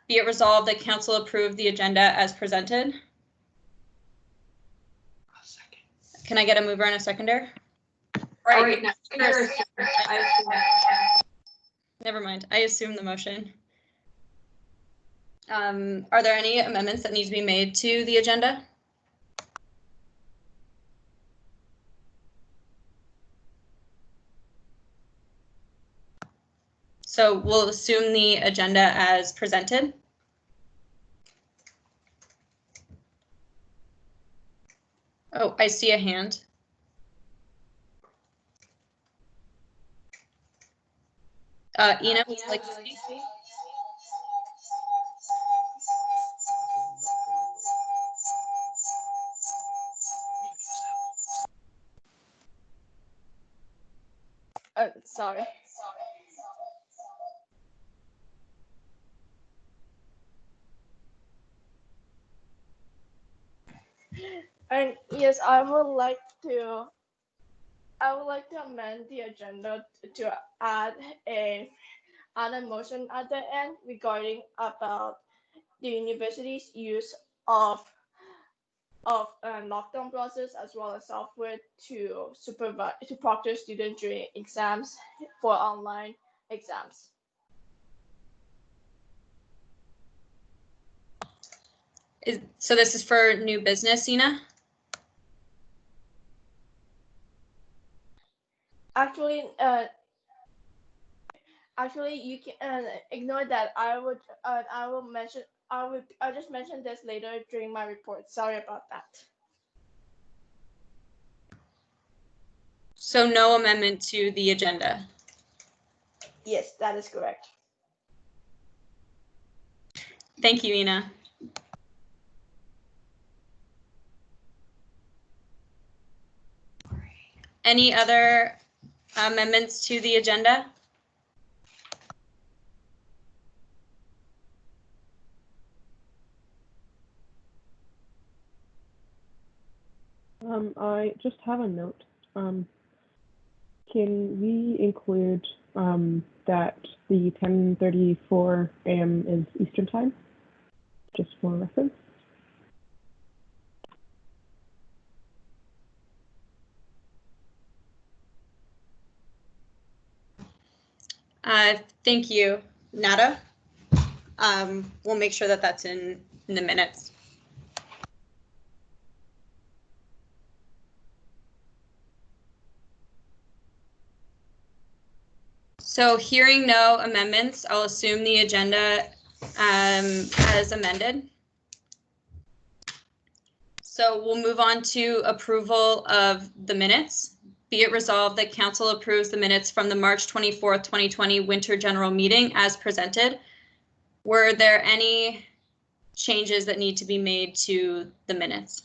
Be it resolved that council approve the agenda as presented. Can I get a mover and a seconder? Right. Never mind. I assume the motion. Are there any amendments that need to be made to the agenda? So we'll assume the agenda as presented. Oh, I see a hand. Ina, would you like to speak? Sorry. And yes, I would like to amend the agenda to add a motion at the end regarding about the university's use of lockdown process as well as software to proctor students during exams for online exams. So this is for new business, Ina? Actually, you can ignore that. I just mention this later during my report. Sorry about that. So no amendment to the agenda? Yes, that is correct. Thank you, Ina. Any other amendments to the agenda? I just have a note. Can we include that the 10:34 a.m. is Eastern Time, just for reference? Thank you, Nada. We'll make sure that that's in the minutes. So hearing no amendments, I'll assume the agenda as amended. So we'll move on to approval of the minutes. Be it resolved that council approves the minutes from the March 24th, 2020 winter general meeting as presented. Were there any changes that need to be made to the minutes?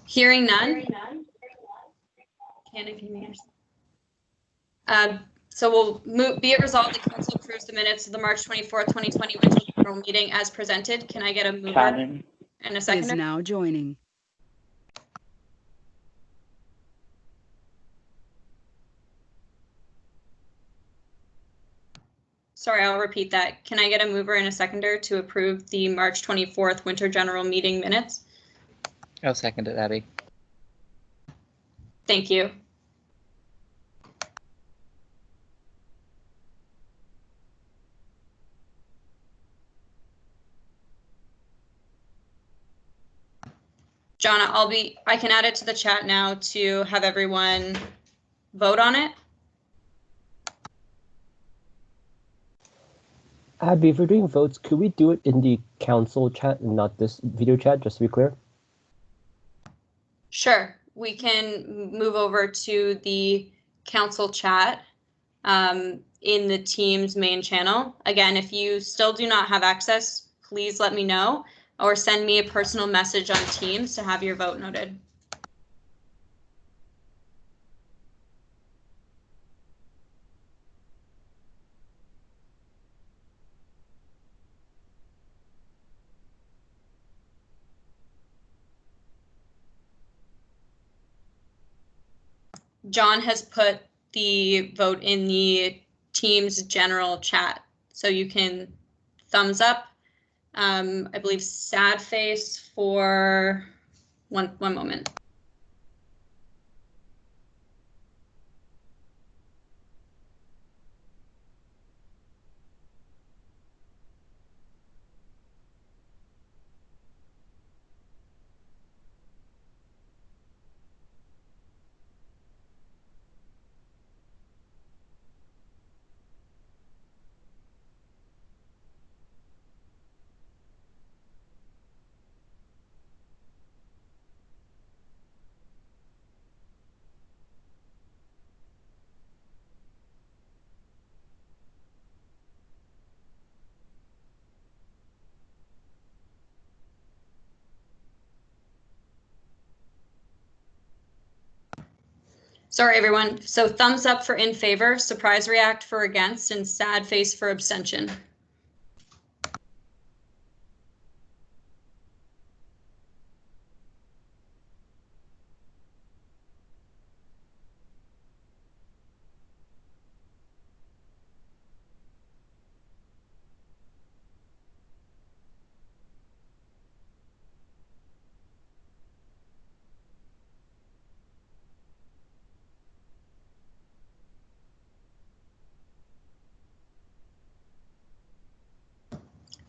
Hearing none. So we'll move, be it resolved that council approves the minutes of the March 24th, 2020 winter general meeting as presented. Can I get a mover and a seconder? Is now joining. Sorry, I'll repeat that. Can I get a mover and a seconder to approve the March 24th winter general meeting minutes? I'll second it, Abby. Thank you. Jonna, I can add it to the chat now to have everyone vote on it. Abby, if we're doing votes, could we do it in the council chat and not this video chat, just to be clear? Sure, we can move over to the council chat in the Teams main channel. Again, if you still do not have access, please let me know or send me a personal message on Teams to have your vote noted. John has put the vote in the Teams general chat, so you can thumbs up. I believe sad face for one moment. Sorry, everyone. So thumbs up for in favor, surprise react for against, and sad face for abstention.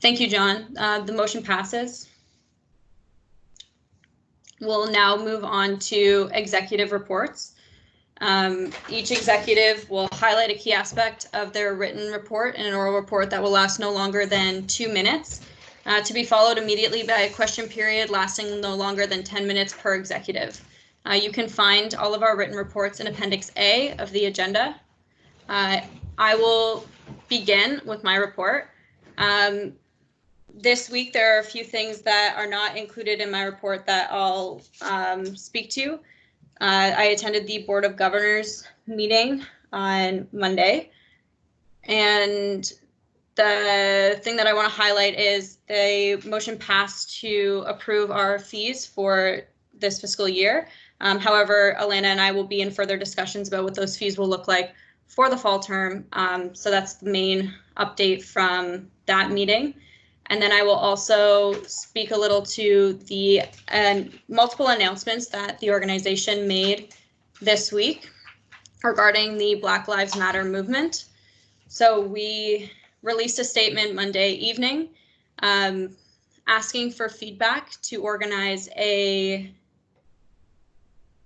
Thank you, John. The motion passes. We'll now move on to executive reports. Each executive will highlight a key aspect of their written report in an oral report that will last no longer than 2 minutes, to be followed immediately by a question period lasting no longer than 10 minutes per executive. You can find all of our written reports in Appendix A of the agenda. I will begin with my report. This week, there are a few things that are not included in my report that I'll speak to. I attended the Board of Governors meeting on Monday, and the thing that I want to highlight is the motion passed to approve our fees for this fiscal year. However, Alana and I will be in further discussions about what those fees will look like for the fall term. So that's the main update from that meeting. And then I will also speak a little to the multiple announcements that the organization made this week regarding the Black Lives Matter movement. So we released a statement Monday evening asking for feedback to organize a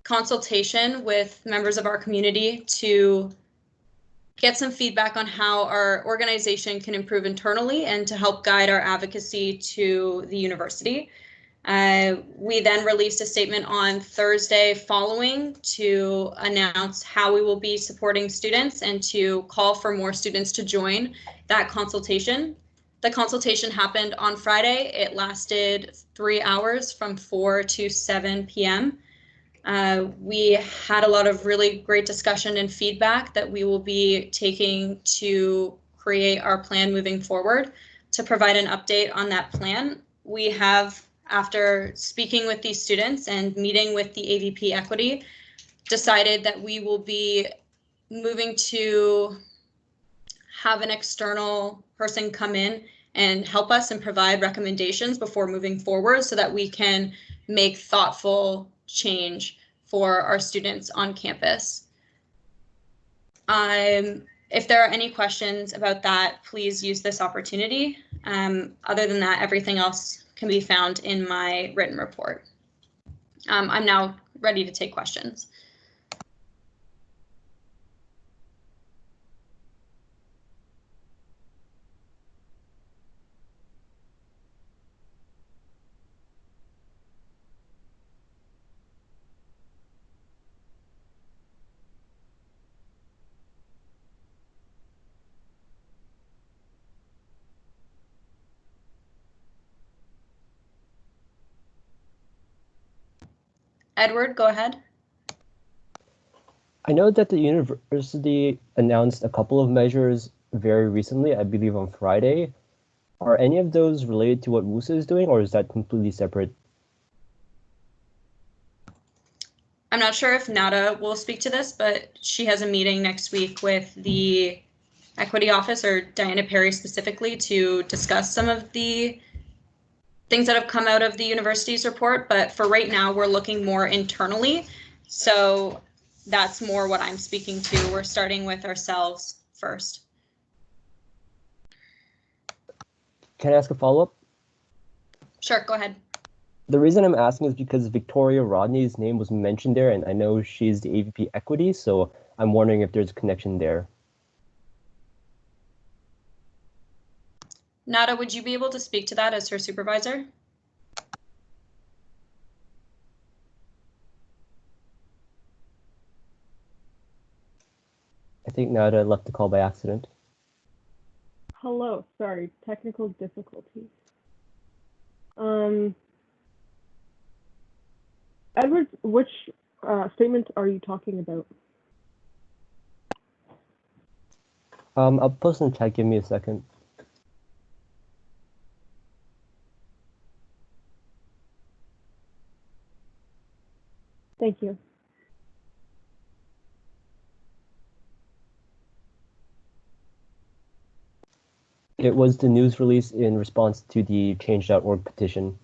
consultation with members of our community to get some feedback on how our organization can improve internally and to help guide our advocacy to the university. We then released a statement on Thursday following to announce how we will be supporting students and to call for more students to join that consultation. The consultation happened on Friday. It lasted 3 hours from 4 to 7 p.m. We had a lot of really great discussion and feedback that we will be taking to create our plan moving forward. To provide an update on that plan, we have, after speaking with these students and meeting with the AVP Equity, decided that we will be moving to have an external person come in and help us and provide recommendations before moving forward so that we can make thoughtful change for our students on campus. If there are any questions about that, please use this opportunity. Other than that, everything else can be found in my written report. I'm now ready to take questions. Edward, go ahead. I know that the university announced a couple of measures very recently, I believe on Friday. Are any of those related to what WUSA is doing, or is that completely separate? I'm not sure if Nada will speak to this, but she has a meeting next week with the Equity Office, or Diana Perry specifically, to discuss some of the things that have come out of the university's report. But for right now, we're looking more internally. So that's more what I'm speaking to. We're starting with ourselves first. Can I ask a follow-up? Sure, go ahead. The reason I'm asking is because Victoria Rodney's name was mentioned there, and I know she's the AVP Equity, so I'm wondering if there's a connection there. Nada, would you be able to speak to that as her supervisor? I think Nada left the call by accident. Hello, sorry, technical difficulties. Edward, which statement are you talking about? I'll post in the chat, give me a second. Thank you. It was the news release in response to the change.org petition.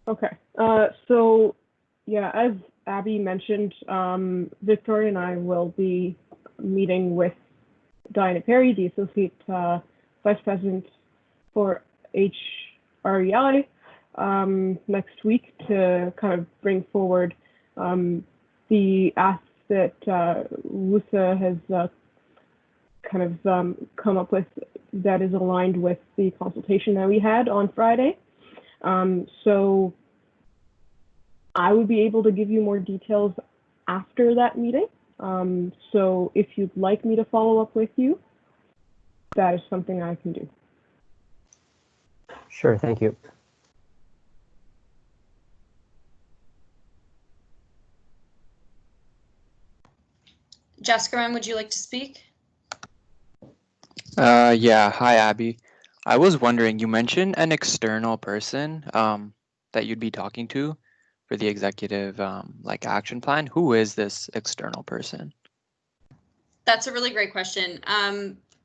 Okay, so yeah, as Abby mentioned, Victoria and I will be meeting with Diana Perry, the Associate Vice President for HREI, next week to kind of bring forward the asks that WUSA has kind of come up with that is aligned with the consultation that we had on Friday. So I would be able to give you more details after that meeting. So if you'd like me to follow up with you, that is something I can do. Sure, thank you. Jessica, would you like to speak? Yeah, hi Abby. I was wondering, you mentioned an external person that you'd be talking to for the executive like action plan. Who is this external person? That's a really great question.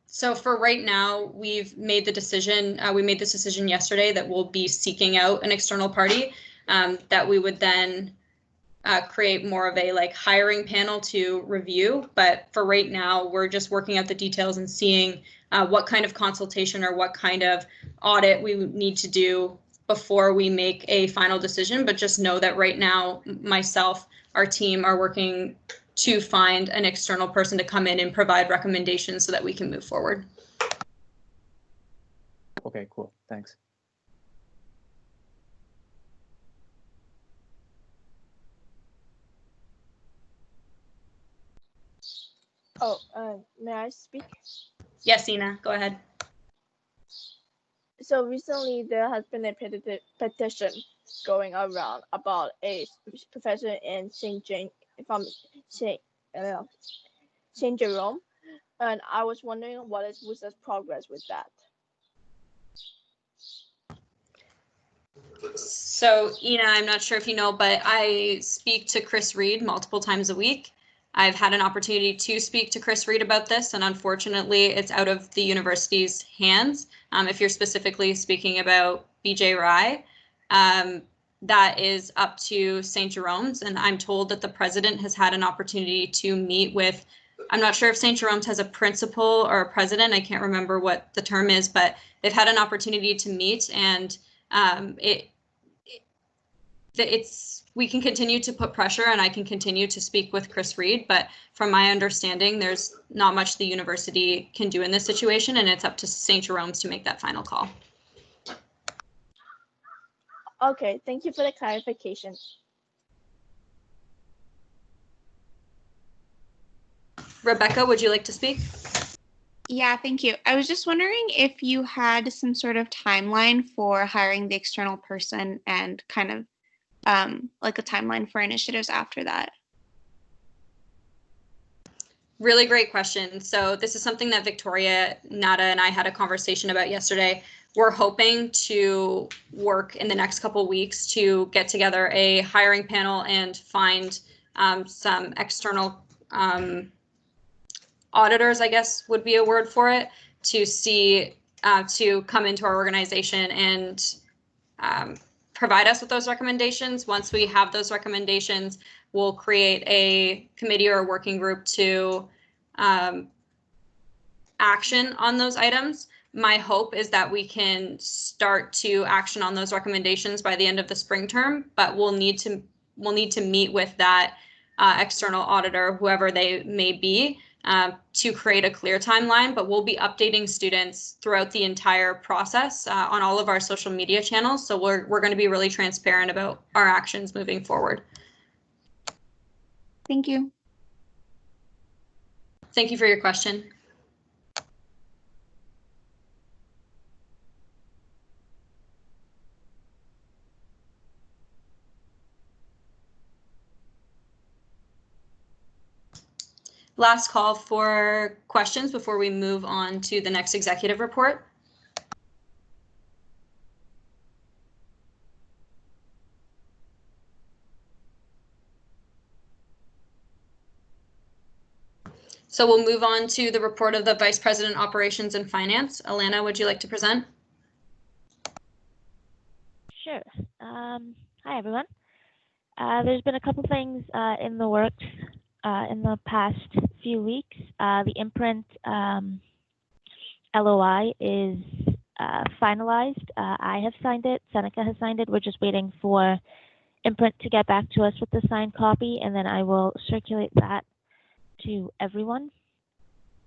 So for right now, we've made the decision, we made this decision yesterday that we'll be seeking out an external party that we would then create more of a like hiring panel to review. But for right now, we're just working out the details and seeing what kind of consultation or what kind of audit we need to do before we make a final decision. But just know that right now, myself, our team are working to find an external person to come in and provide recommendations so that we can move forward. Okay, cool. Thanks. Oh, may I speak? Yes, Ina, go ahead. So recently there has been a petition going around about a professor in St. Jerome, and I was wondering what is WUSA's progress with that. So, Ina, I'm not sure if you know, but I speak to Chris Reed multiple times a week. I've had an opportunity to speak to Chris Reed about this, and unfortunately, it's out of the university's hands. If you're specifically speaking about BJ Rye, that is up to St. Jeromes, and I'm told that the president has had an opportunity to meet with, I'm not sure if St. Jeromes has a principal or a president, I can't remember what the term is, but they've had an opportunity to meet, and we can continue to put pressure, and I can continue to speak with Chris Reed, but from my understanding, there's not much the university can do in this situation, and it's up to St. Jerome's to make that final call. Okay, thank you for the clarification. Rebecca, would you like to speak? Yeah, thank you. I was just wondering if you had some sort of timeline for hiring the external person and kind of like a timeline for initiatives after that. Really great question. So this is something that Victoria, Nada, and I had a conversation about yesterday. We're hoping to work in the next couple weeks to get together a hiring panel and find some external auditors, I guess would be a word for it, to see, to come into our organization and provide us with those recommendations. Once we have those recommendations, we'll create a committee or a working group to action on those items. My hope is that we can start to action on those recommendations by the end of the spring term, but we'll need to meet with that external auditor, whoever they may be, to create a clear timeline. But we'll be updating students throughout the entire process on all of our social media channels. So we're going to be really transparent about our actions moving forward. Thank you. Thank you for your question. Last call for questions before we move on to the next executive report. So we'll move on to the report of the Vice President, Operations and Finance. Alana, would you like to present? Sure. Hi, everyone. There's been a couple things in the works in the past few weeks. The imprint LOI is finalized. I have signed it. Seneca has signed it. We're just waiting for imprint to get back to us with the signed copy, and then I will circulate that to everyone.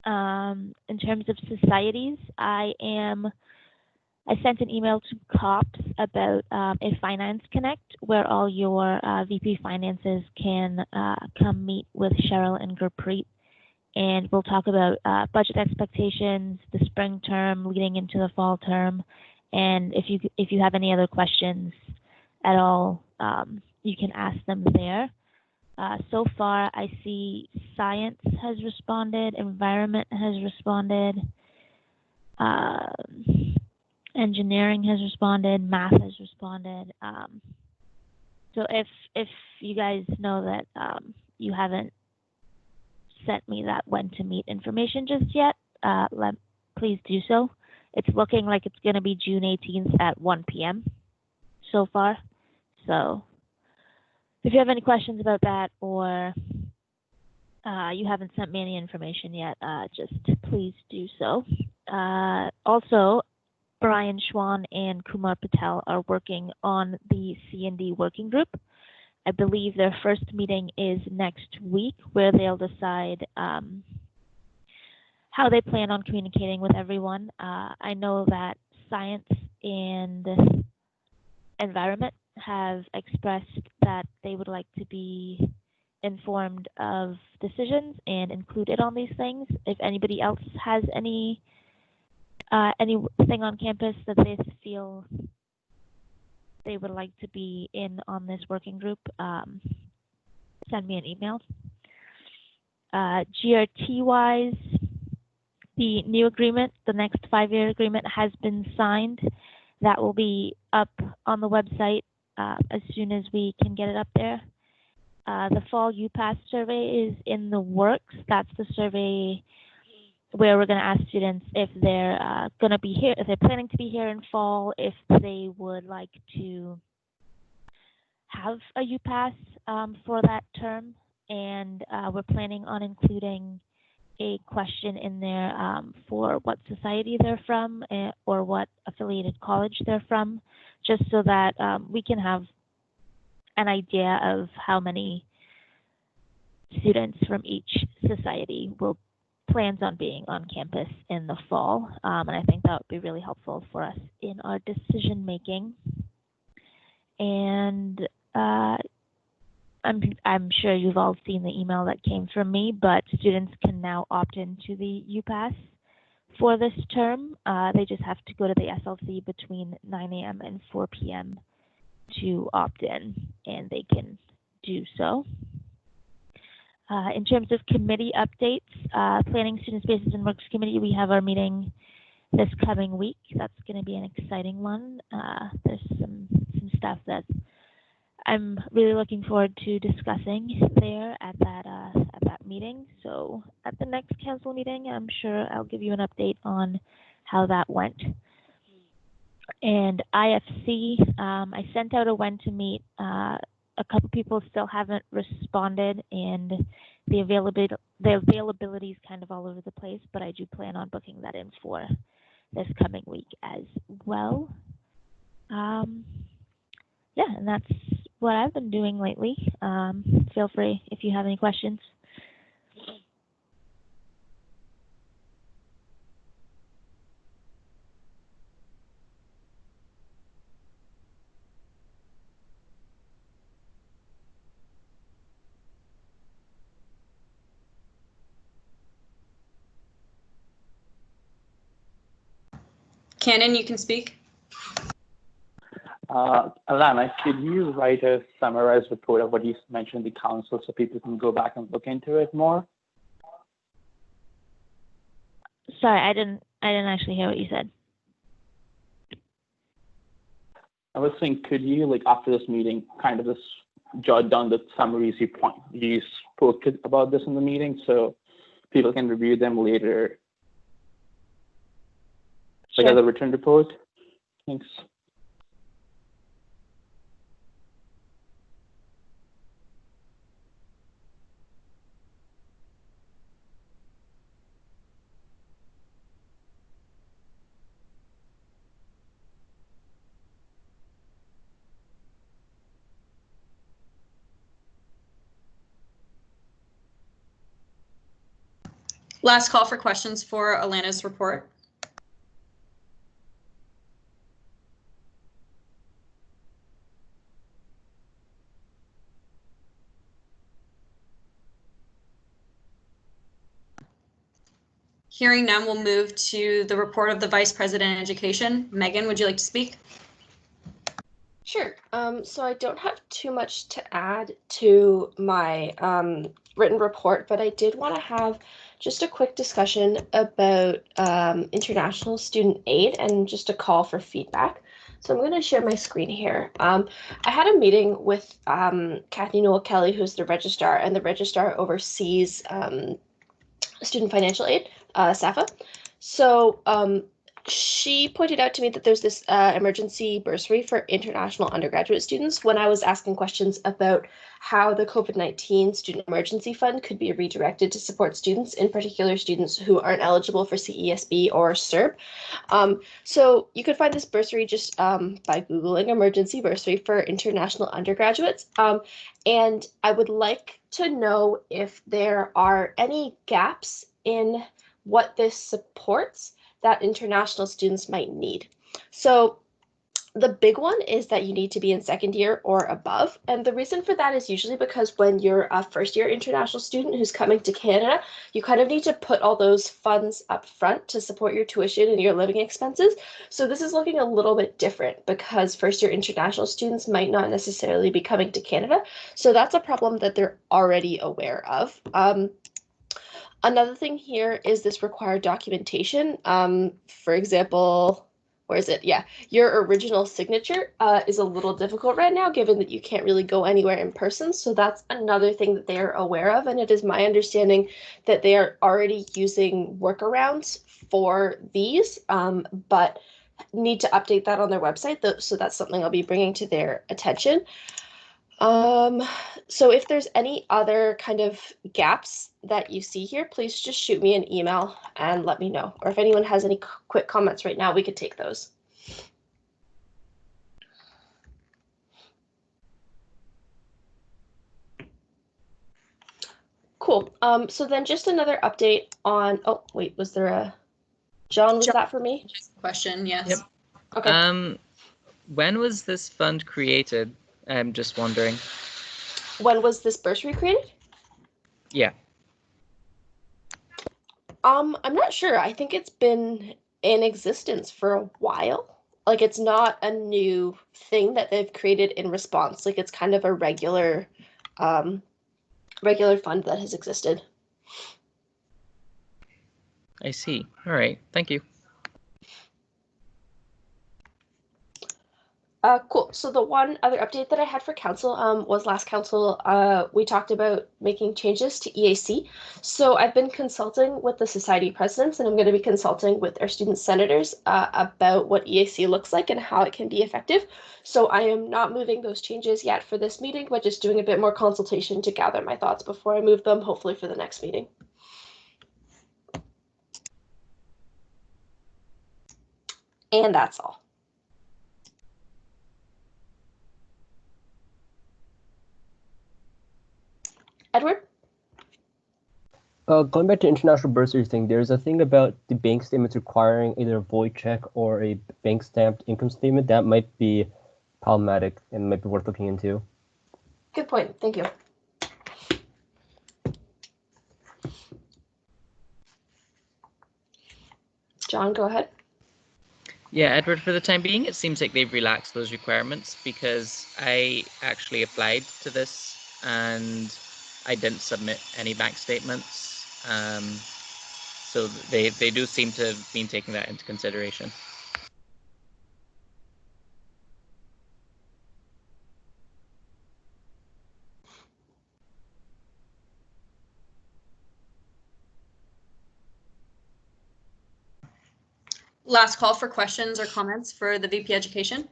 In terms of societies, I sent an email to COPS about a Finance Connect where all your VP Finances can come meet with Cheryl and Gurpreet, and we'll talk about budget expectations, the spring term leading into the fall term, and if you have any other questions at all, you can ask them there. So far, I see science has responded, environment has responded, engineering has responded, math has responded. So if you guys know that you haven't sent me that when to meet information just yet, please do so. It's looking like it's going to be June 18th at 1 p.m. so far. So if you have any questions about that, or you haven't sent me any information yet, just please do so. Also, Brian Schwan and Kumar Patel are working on the Cnd Working Group. I believe their first meeting is next week, where they'll decide how they plan on communicating with everyone. I know that science and environment have expressed that they would like to be informed of decisions and included on these things. If anybody else has anything on campus that they feel they would like to be in on this working group, send me an email. GRT-wise, the new agreement, the next 5-year agreement, has been signed. That will be up on the website as soon as we can get it up there. The fall UPass survey is in the works. That's the survey where we're going to ask students if they're going to be here, if they're planning to be here in fall, if they would like to have a UPass for that term. And we're planning on including a question in there for what society they're from or what affiliated college they're from, just so that we can have an idea of how many students from each society plans on being on campus in the fall. And I think that would be really helpful for us in our decision making. And I'm sure you've all seen the email that came from me, but students can now opt into the UPass for this term. They just have to go to the SLC between 9 a.m. and 4 p.m. to opt in, and they can do so. In terms of committee updates, Planning, Student Spaces, and Works Committee, we have our meeting this coming week. That's going to be an exciting one. There's some stuff that I'm really looking forward to discussing there at that meeting. So at the next council meeting, I'm sure I'll give you an update on how that went. And IFC, I sent out a when to meet. A couple people still haven't responded, and the availability is kind of all over the place, but I do plan on booking that in for this coming week as well. Yeah, and that's what I've been doing lately. Feel free if you have any questions. Cannon, you can speak. Alana, could you write a summarized report of what you mentioned in the council so people can go back and look into it more? Sorry, I didn't actually hear what you said. I was saying, could you, like, after this meeting, kind of just jot down the summaries you spoke about this in the meeting so people can review them later? Like, as a written report? Thanks. Last call for questions for Alana's report. Hearing none, we'll move to the report of the Vice President of Education. Megan, would you like to speak? Sure. So I don't have too much to add to my written report, but I did want to have just a quick discussion about international student aid and just a call for feedback. So I'm going to share my screen here. I had a meeting with Kathy Newell Kelly, who's the registrar, and the registrar oversees student financial aid, SAFA. So she pointed out to me that there's this emergency bursary for international undergraduate students when I was asking questions about how the COVID-19 Student Emergency Fund could be redirected to support students, in particular students who aren't eligible for CESB or CERB. So you could find this bursary just by Googling emergency bursary for international undergraduates. And I would like to know if there are any gaps in what this supports that international students might need. So the big one is that you need to be in second year or above. And the reason for that is usually because when you're a first year international student who's coming to Canada, you kind of need to put all those funds up front to support your tuition and your living expenses. So this is looking a little bit different because first year international students might not necessarily be coming to Canada. So that's a problem that they're already aware of. Another thing here is this required documentation. For example, where is it? Yeah, your original signature is a little difficult right now, given that you can't really go anywhere in person. So that's another thing that they are aware of. And it is my understanding that they are already using workarounds for these, but need to update that on their website. So that's something I'll be bringing to their attention. So if there's any other kind of gaps that you see here, please just shoot me an email and let me know. Or if anyone has any quick comments right now, we could take those. Cool. So then just another update on, oh, wait, was there a, John, was that for me? Question, yes. Yep. Okay. When was this fund created? I'm just wondering. When was this bursary created? Yeah. I'm not sure. I think it's been in existence for a while. Like it's not a new thing that they've created in response. Like it's kind of a regular regular fund that has existed. I see. All right. Thank you. Cool. So the one other update that I had for council was last council, we talked about making changes to EAC. So I've been consulting with the society presidents, and I'm going to be consulting with our student senators about what EAC looks like and how it can be effective. So I am not moving those changes yet for this meeting, but just doing a bit more consultation to gather my thoughts before I move them, hopefully for the next meeting. And that's all. Edward? Going back to international bursary thing, there's a thing about the bank statements requiring either a void check or a bank stamped income statement. That might be problematic and might be worth looking into. Good point. Thank you. John, go ahead. Yeah, Edward, for the time being, it seems like they've relaxed those requirements because I actually applied to this and I didn't submit any bank statements. So they do seem to have been taking that into consideration. Last call for questions or comments for the VP Education.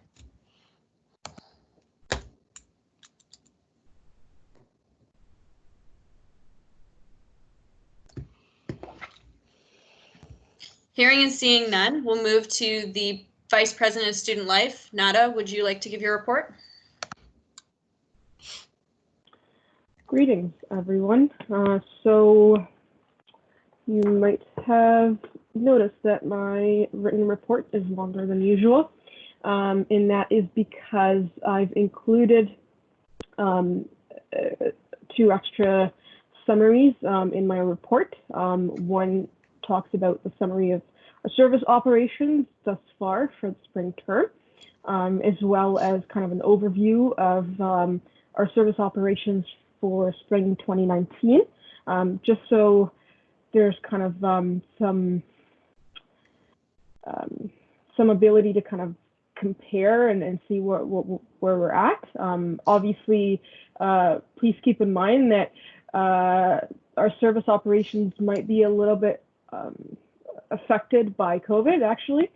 Hearing and seeing none, we'll move to the Vice President of Student Life. Nada, would you like to give your report? Greetings, everyone. So you might have noticed that my written report is longer than usual, and that is because I've included 2 extra summaries in my report. One talks about the summary of our service operations thus far for the spring term, as well as kind of an overview of our service operations for spring 2019, just so there's kind of some ability to kind of compare and see where we're at. Obviously, please keep in mind that our service operations might be a little bit affected by COVID, actually,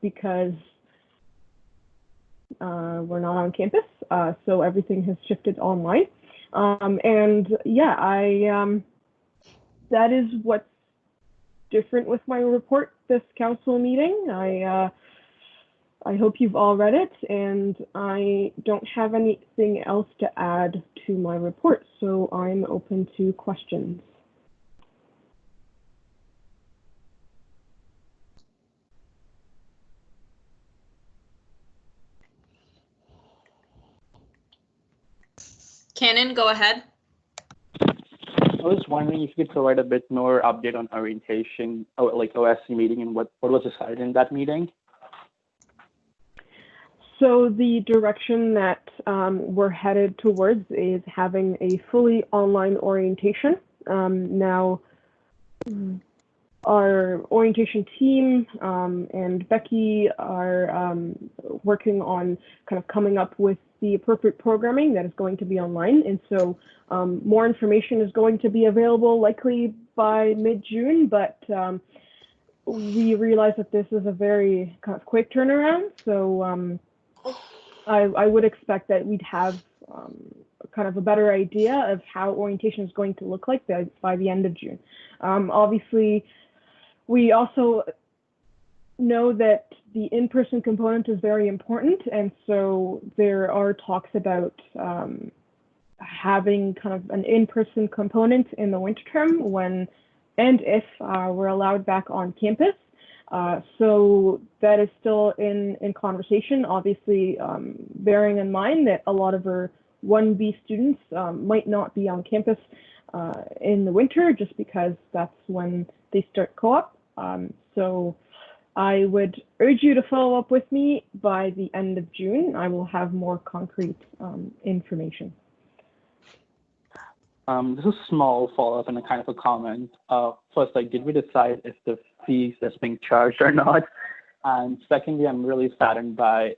because we're not on campus, so everything has shifted online. And yeah, that is what's different with my report this council meeting. I hope you've all read it, and I don't have anything else to add to my report, so I'm open to questions. Cannon, go ahead. I was wondering if you could provide a bit more update on orientation, like OSC meeting, and what was decided in that meeting. So the direction that we're headed towards is having a fully online orientation. Now, our orientation team and Becky are working on kind of coming up with the appropriate programming that is going to be online. And so more information is going to be available likely by mid-June, but we realize that this is a very kind of quick turnaround. So I would expect that we'd have kind of a better idea of how orientation is going to look like by the end of June. Obviously, we also know that the in-person component is very important, and so there are talks about having kind of an in-person component in the winter term when and if we're allowed back on campus. So that is still in conversation, obviously bearing in mind that a lot of our 1B students might not be on campus in the winter, just because that's when they start co-op. So I would urge you to follow up with me by the end of June. I will have more concrete information. This is a small follow-up and a kind of a comment. First, like, did we decide if the fees that's being charged or not? And secondly, I'm really saddened by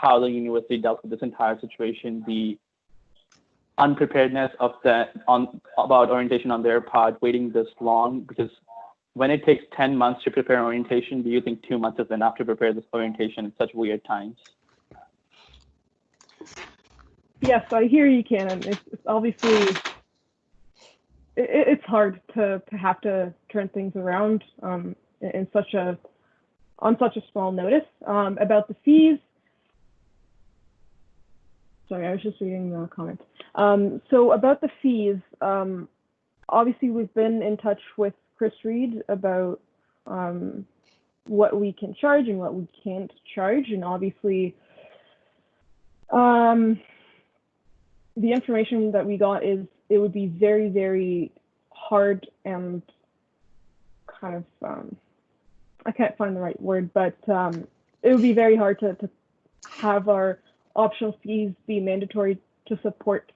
how the university dealt with this entire situation, the unpreparedness of about orientation on their part, waiting this long, because when it takes 10 months to prepare an orientation, do you think 2 months is enough to prepare this orientation in such weird times? Yes, I hear you, Canon. It's obviously, it's hard to have to turn things around on such a small notice. About the fees, sorry, I was just reading the comment. So about the fees, obviously we've been in touch with Chris Reed about what we can charge and what we can't charge, and obviously the information that we got is it would be very, very hard and kind of I can't find the right word, but it would be very hard to have our optional fees be mandatory to support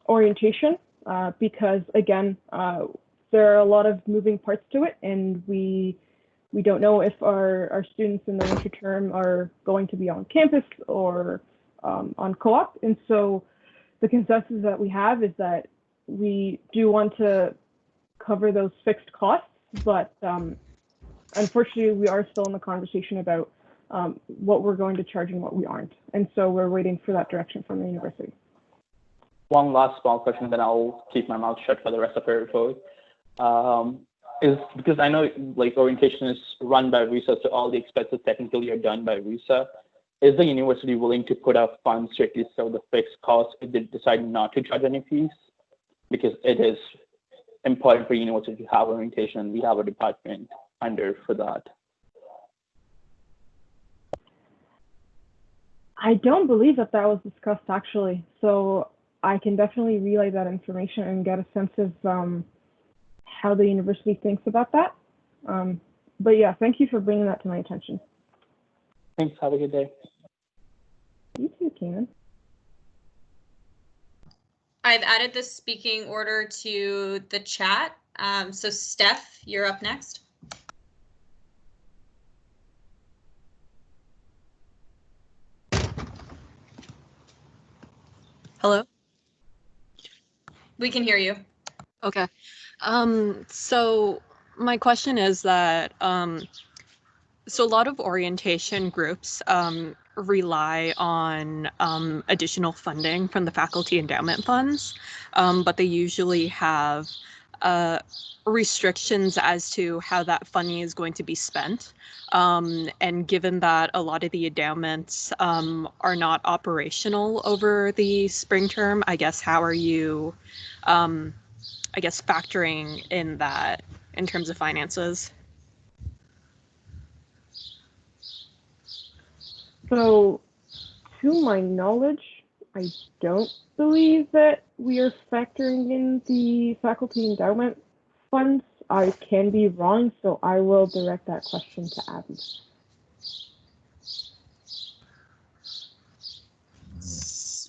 orientation because, again, there are a lot of moving parts to it, and we don't know if our students in the winter term are going to be on campus or on co-op. And so the consensus that we have is that we do want to cover those fixed costs, but unfortunately, we are still in the conversation about what we're going to charge and what we aren't. And so we're waiting for that direction from the university. One last small question, then I'll keep my mouth shut for the rest of the report. Is because I know like orientation is run by RISA, so all the expenses technically are done by RISA. Is the university willing to put up funds to at least cover the fixed costs if they decide not to charge any fees? Because it is important for university to have orientation, and we have a department under for that. I don't believe that was discussed actually, so I can definitely relay that information and get a sense of how the university thinks about that. But yeah, thank you for bringing that to my attention. Thanks. Have a good day. You too, Kanan. I've added the speaking order to the chat. So Steph, you're up next. Hello? We can hear you. Okay. So my question is that, so a lot of orientation groups rely on additional funding from the faculty endowment funds, but they usually have restrictions as to how that funding is going to be spent. And given that a lot of the endowments are not operational over the spring term, I guess, how are you, I guess, factoring in that in terms of finances? So, to my knowledge, I don't believe that we are factoring in the faculty endowment funds. I can be wrong, so I will direct that question to Abby.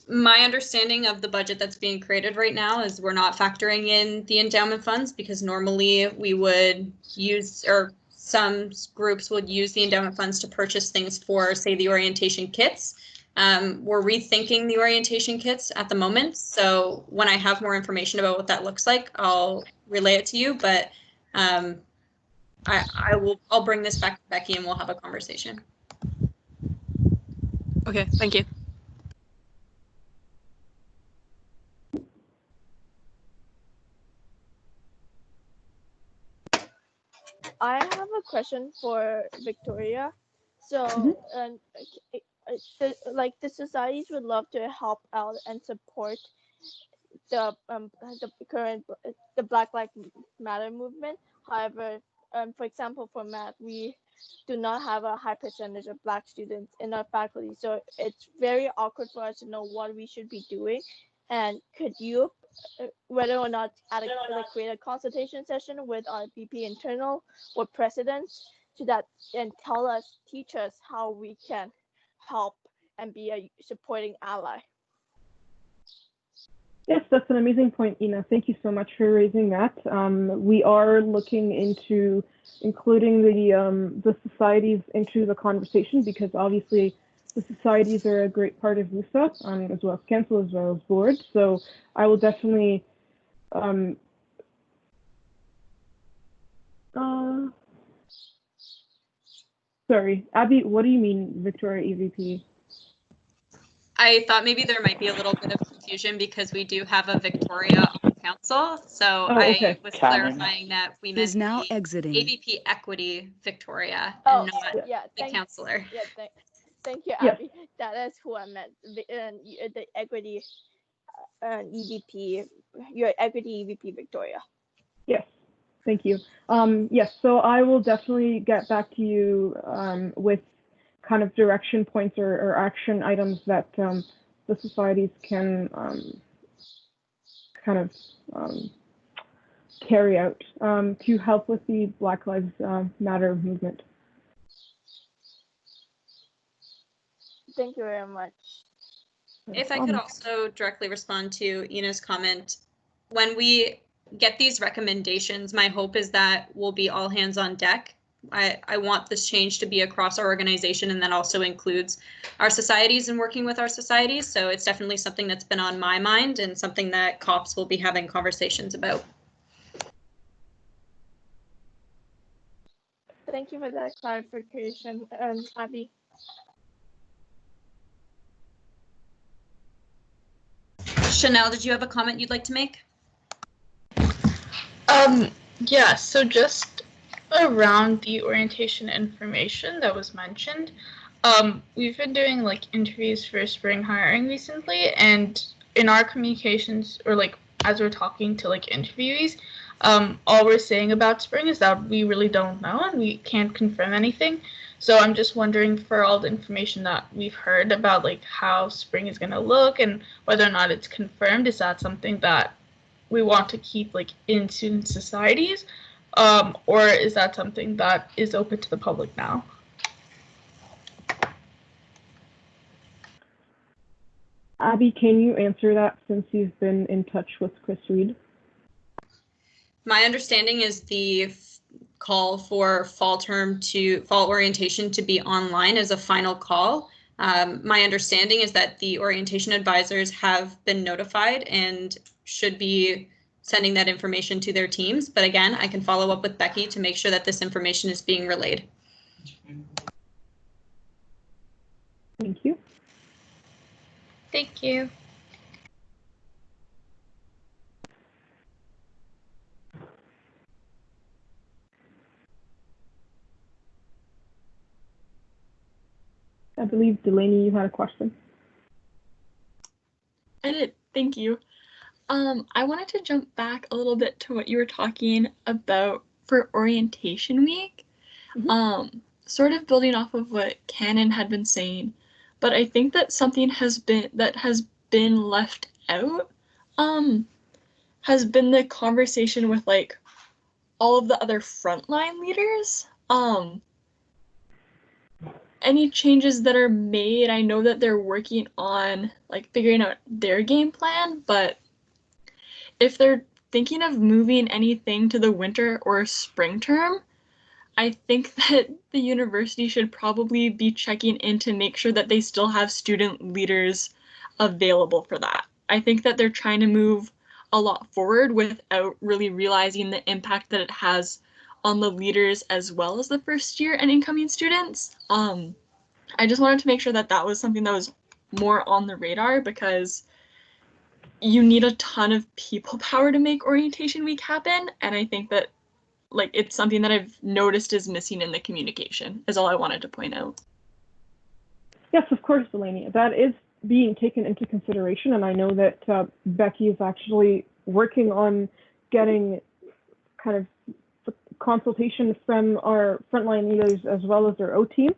My understanding of the budget that's being created right now is we're not factoring in the endowment funds because normally we would use, or some groups would use the endowment funds to purchase things for, say, the orientation kits. We're rethinking the orientation kits at the moment. So when I have more information about what that looks like, I'll relay it to you. But I'll bring this back to Becky and we'll have a conversation. Okay, thank you. I have a question for Victoria. So, the societies would love to help out and support the current Black Lives Matter movement. However, for example, for math, we do not have a high percentage of Black students in our faculty. So it's very awkward for us to know what we should be doing. And could you, whether or not create a consultation session with our VP internal or presidents to that and teach us how we can help and be a supporting ally. Yes, that's an amazing point, Ina. Thank you so much for raising that. We are looking into including the societies into the conversation, because obviously the societies are a great part of WUSA, as well as council, as well as board. So I will definitely sorry, Abby, what do you mean, Victoria EVP? I thought maybe there might be a little bit of confusion because we do have a Victoria on council. So okay. I was clarifying that we meant Is now the exiting. AVP Equity Victoria Oh, and not yeah, the counselor. Yeah, thank you, Yeah. Abby. That is who I meant. The equity EVP, your equity EVP Victoria. Yes, thank you. Yes, so I will definitely get back to you with kind of direction points or action items that the societies can kind of carry out to help with the Black Lives Matter movement. Thank you very much. If I could also directly respond to Ina's comment, when we get these recommendations, my hope is that we'll be all hands on deck. I want this change to be across our organization, and that also includes our societies and working with our societies. So it's definitely something that's been on my mind and something that COPS will be having conversations about. Thank you for that clarification, Abby. Chanel, did you have a comment you'd like to make? Yeah, so just around the orientation information that was mentioned, we've been doing like interviews for spring hiring recently, and in our communications, or like as we're talking to like interviewees, all we're saying about spring is that we really don't know and we can't confirm anything. So I'm just wondering, for all the information that we've heard about like how spring is going to look and whether or not it's confirmed, is that something that we want to keep like in student societies, or is that something that is open to the public now? Abby, can you answer that since you've been in touch with Chris Reed? My understanding is the call for fall orientation to be online as a final call. My understanding is that the orientation advisors have been notified and should be sending that information to their teams. But again, I can follow up with Becky to make sure that this information is being relayed. Thank you. Thank you. I believe, Delaney, you had a question. I did. Thank you. I wanted to jump back a little bit to what you were talking about for orientation week. Mm-hmm. Sort of building off of what Cannon had been saying, but I think that something has been left out. Has been the conversation with like all of the other frontline leaders. Any changes that are made, I know that they're working on like figuring out their game plan, but if they're thinking of moving anything to the winter or spring term, I think that the university should probably be checking in to make sure that they still have student leaders available for that. I think that they're trying to move a lot forward without really realizing the impact that it has on the leaders as well as the first year and incoming students. I just wanted to make sure that that was something that was more on the radar, because you need a ton of people power to make orientation week happen. And I think that like it's something that I've noticed is missing in the communication, is all I wanted to point out. Yes, of course, Delaney. That is being taken into consideration, and I know that Becky is actually working on getting kind of consultation from our frontline leaders as well as their O team.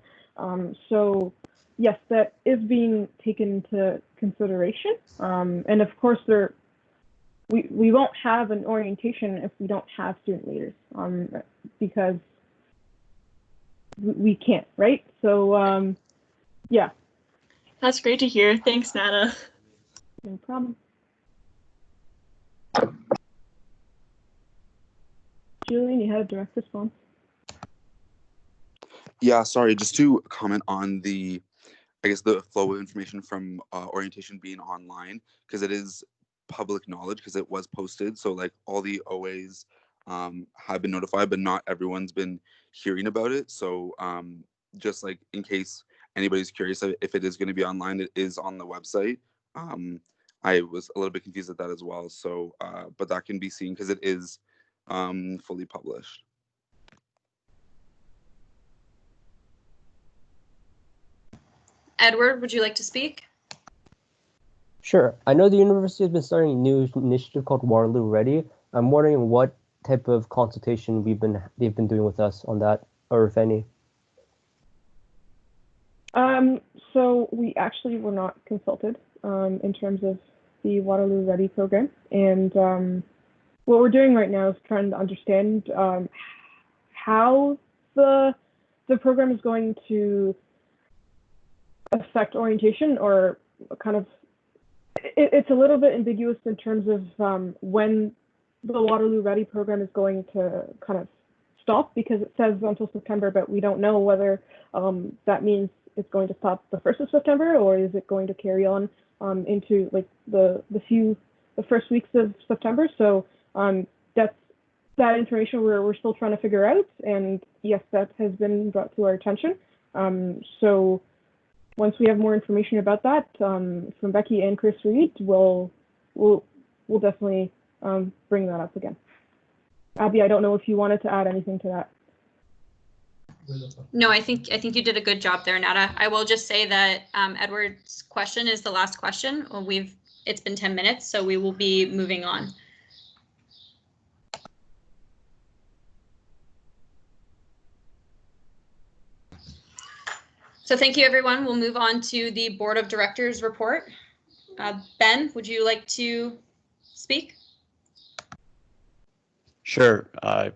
So yes, that is being taken into consideration. And of course, we won't have an orientation if we don't have student leaders, because we can't, right? So yeah. That's great to hear. Thanks, Nana. No problem. Julian, you had a direct response. Yeah, sorry, just to comment on the flow of information from orientation being online, because it is public knowledge because it was posted. So like all the OAs have been notified, but not everyone's been hearing about it. So just like in case anybody's curious if it is going to be online, it is on the website. I was a little bit confused at that as well. So, but that can be seen because it is fully published. Edward, would you like to speak? Sure. I know the university has been starting a new initiative called Waterloo Ready. I'm wondering what type of consultation they've been doing with us on that, or if any. So we actually were not consulted in terms of the Waterloo Ready program, and what we're doing right now is trying to understand how the program is going to affect orientation, or kind of it's a little bit ambiguous in terms of when the Waterloo Ready program is going to kind of stop, because it says until September, but we don't know whether that means it's going to stop the 1st of September, or is it going to carry on into like the first weeks of September. So that's that information we're still trying to figure out, and yes, that has been brought to our attention. So once we have more information about that from Becky and Chris Reed, we'll definitely bring that up again. Abby, I don't know if you wanted to add anything to that. No, I think you did a good job there, Nada. I will just say that Edward's question is the last question. It's been 10 minutes, so we will be moving on. So thank you, everyone. We'll move on to the Board of Directors report. Ben, would you like to speak? Sure.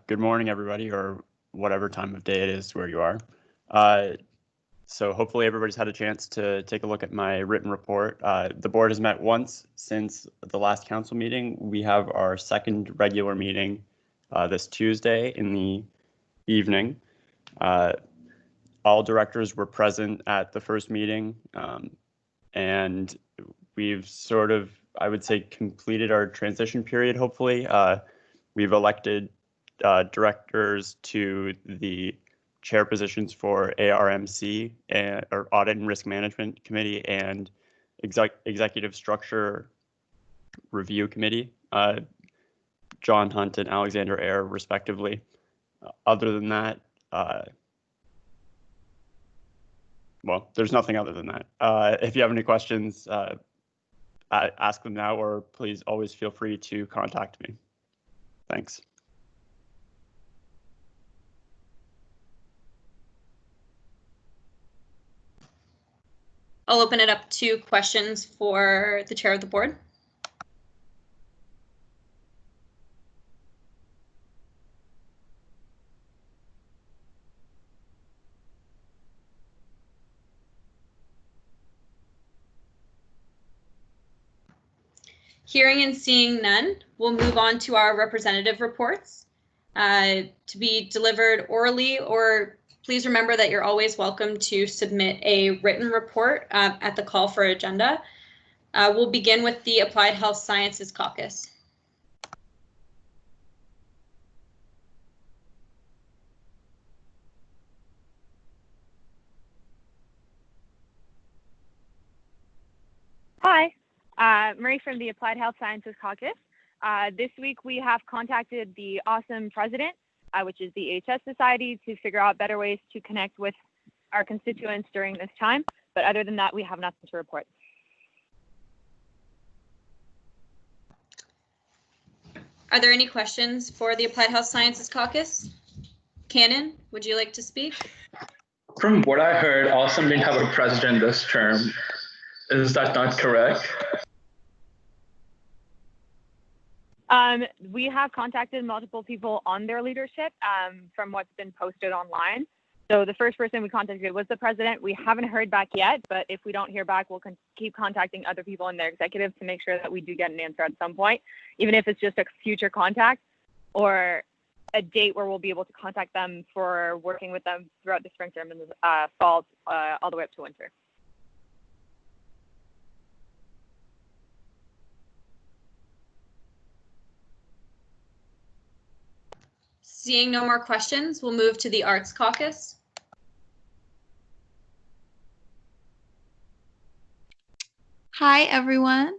Good morning, everybody, or whatever time of day it is where you are. So hopefully everybody's had a chance to take a look at my written report. The board has met once since the last council meeting. We have our second regular meeting this Tuesday in the evening. All directors were present at the first meeting, and we've sort of, I would say, completed our transition period, hopefully. We've elected directors to the chair positions for ARMC, or Audit and Risk Management Committee, and Executive Structure Review Committee, John Hunt and Alexander Eyre, respectively. Other than that, well, there's nothing other than that. If you have any questions, ask them now, or please always feel free to contact me. Thanks. I'll open it up to questions for the chair of the board. Hearing and seeing none, we'll move on to our representative reports to be delivered orally, or please remember that you're always welcome to submit a written report at the call for agenda. We'll begin with the Applied Health Sciences Caucus. Hi, Marie from the Applied Health Sciences Caucus. This week we have contacted the awesome president, which is the HS Society, to figure out better ways to connect with our constituents during this time. But other than that, we have nothing to report. Are there any questions for the Applied Health Sciences Caucus? Cannon, would you like to speak? From what I heard, Awesome didn't have a president this term. Is that not correct? We have contacted multiple people on their leadership from what's been posted online. So the first person we contacted was the president. We haven't heard back yet, but if we don't hear back, we'll keep contacting other people in their executive to make sure that we do get an answer at some point, even if it's just a future contact or a date where we'll be able to contact them for working with them throughout the spring term and the fall all the way up to winter. Seeing no more questions, we'll move to the Arts Caucus. Hi, everyone.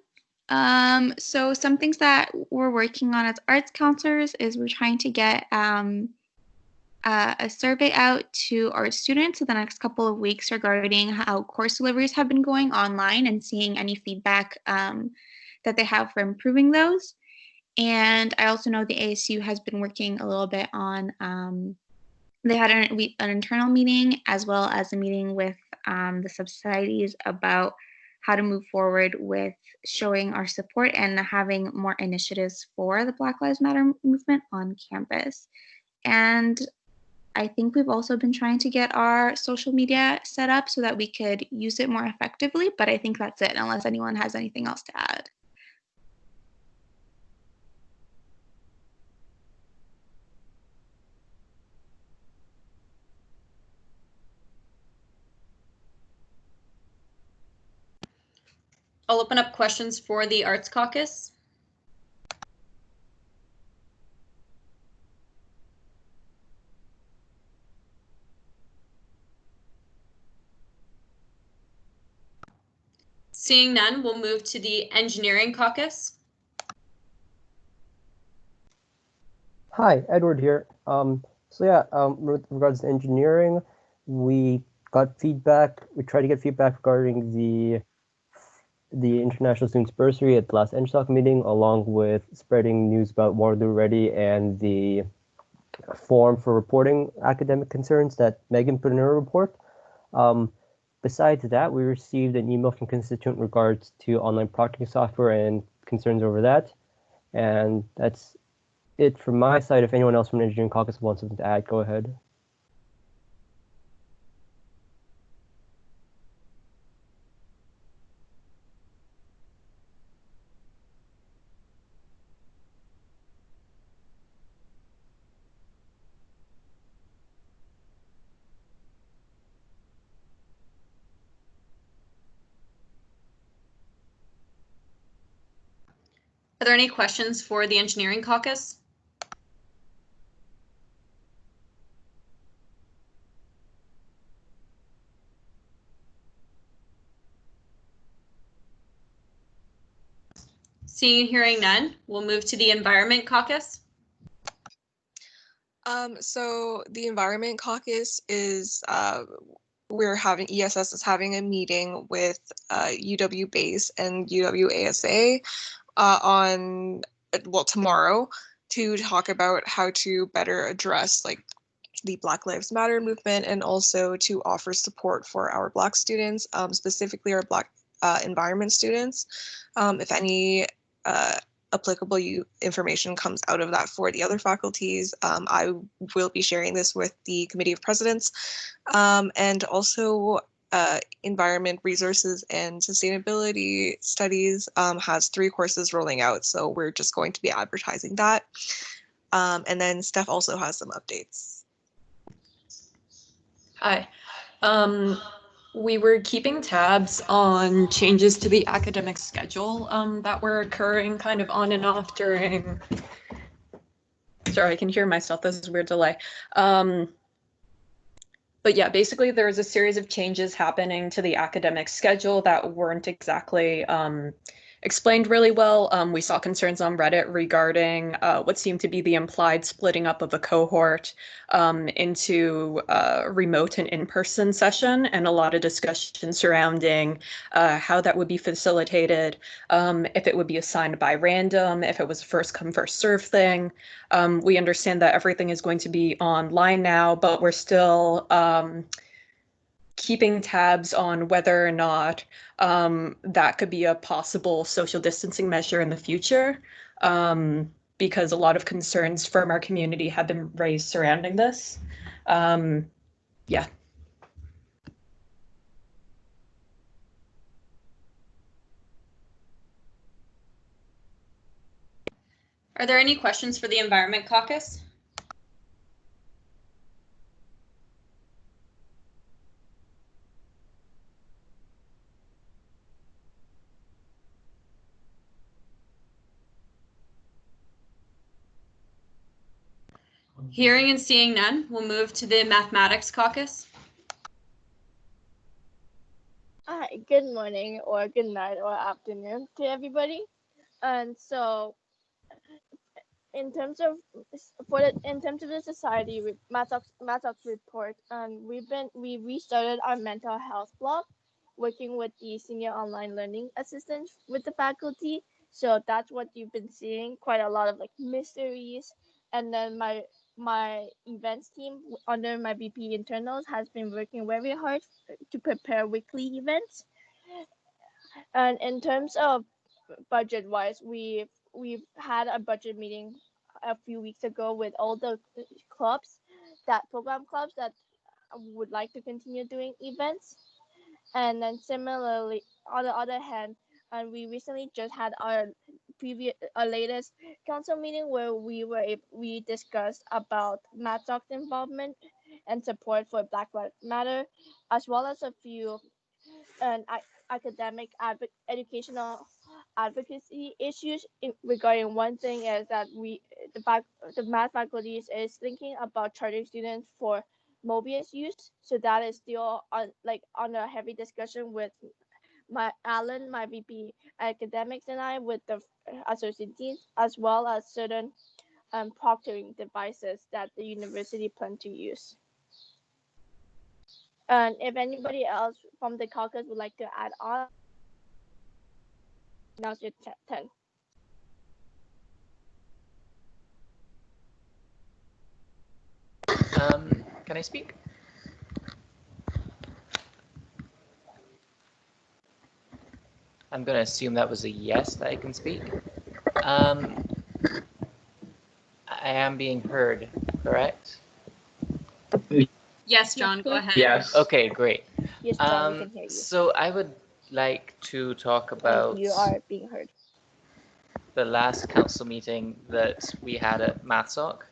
So some things that we're working on as arts counselors is we're trying to get a survey out to our students in the next couple of weeks regarding how course deliveries have been going online and seeing any feedback that they have for improving those. And I also know the ASU has been working a little bit on, they had an internal meeting as well as a meeting with the subsocieties about how to move forward with showing our support and having more initiatives for the Black Lives Matter movement on campus. And I think we've also been trying to get our social media set up so that we could use it more effectively, but I think that's it unless anyone has anything else to add. I'll open up questions for the Arts Caucus. Seeing none, we'll move to the Engineering Caucus. Hi, Edward here. With regards to engineering, we got feedback. We tried to get feedback regarding the International Students Bursary at the last NSTOC meeting, along with spreading news about Waterloo Ready and the form for reporting academic concerns that Megan put in her report. Besides that, we received an email from constituent in regards to online proctoring software and concerns over that. And that's it from my side. If anyone else from the Engineering Caucus wants something to add, go ahead. Are there any questions for the Engineering Caucus? Seeing and hearing none, we'll move to the Environment Caucus. So the Environment Caucus is ESS is having a meeting with UW Base and UW ASA tomorrow to talk about how to better address the Black Lives Matter movement and also to offer support for our Black students, specifically our Black environment students. If any applicable information comes out of that for the other faculties, I will be sharing this with the Committee of Presidents, and also Environment Resources and Sustainability Studies has 3 courses rolling out, so we're just going to be advertising that. And then Steph also has some updates. Hi. We were keeping tabs on changes to the academic schedule that were occurring kind of on and off during. Sorry, I can hear myself. This is a weird delay. But yeah, basically there was a series of changes happening to the academic schedule that weren't exactly explained really well. We saw concerns on Reddit regarding what seemed to be the implied splitting up of a cohort into remote and in-person session, and a lot of discussion surrounding how that would be facilitated, if it would be assigned by random, if it was a first come first serve thing. We understand that everything is going to be online now, but we're still keeping tabs on whether or not that could be a possible social distancing measure in the future, because a lot of concerns from our community have been raised surrounding this. Yeah. Are there any questions for the Environment Caucus? Hearing and seeing none, we'll move to the Mathematics Caucus. Hi, good morning or good night or afternoon to everybody. And so in terms of the society Mathsox report, we restarted our mental health blog, working with the senior online learning assistant with the faculty. So that's what you've been seeing, quite a lot of like mysteries. And then my events team under my VP internals has been working very hard to prepare weekly events. And in terms of budget wise, we've had a budget meeting a few weeks ago with all the program clubs that would like to continue doing events. And then similarly, on the other hand, and we recently just had our latest council meeting where we discussed about Mathsox involvement and support for Black Lives Matter, as well as a few academic educational advocacy issues. Regarding one thing is that the math faculty is thinking about charging students for Mobius use, so that is still on a heavy discussion with Alan, my VP academics, and I, with the associate deans, as well as certain proctoring devices that the university plan to use. And if anybody else from the caucus would like to add on, now's your turn. Can I speak? I'm going to assume that was a yes, that I can speak. I am being heard, correct? Yes, John, go ahead. Yes. Okay, great. Yes, John, we can hear you. So I would like to talk about You are being heard. the last council meeting that we had at Mathsoc.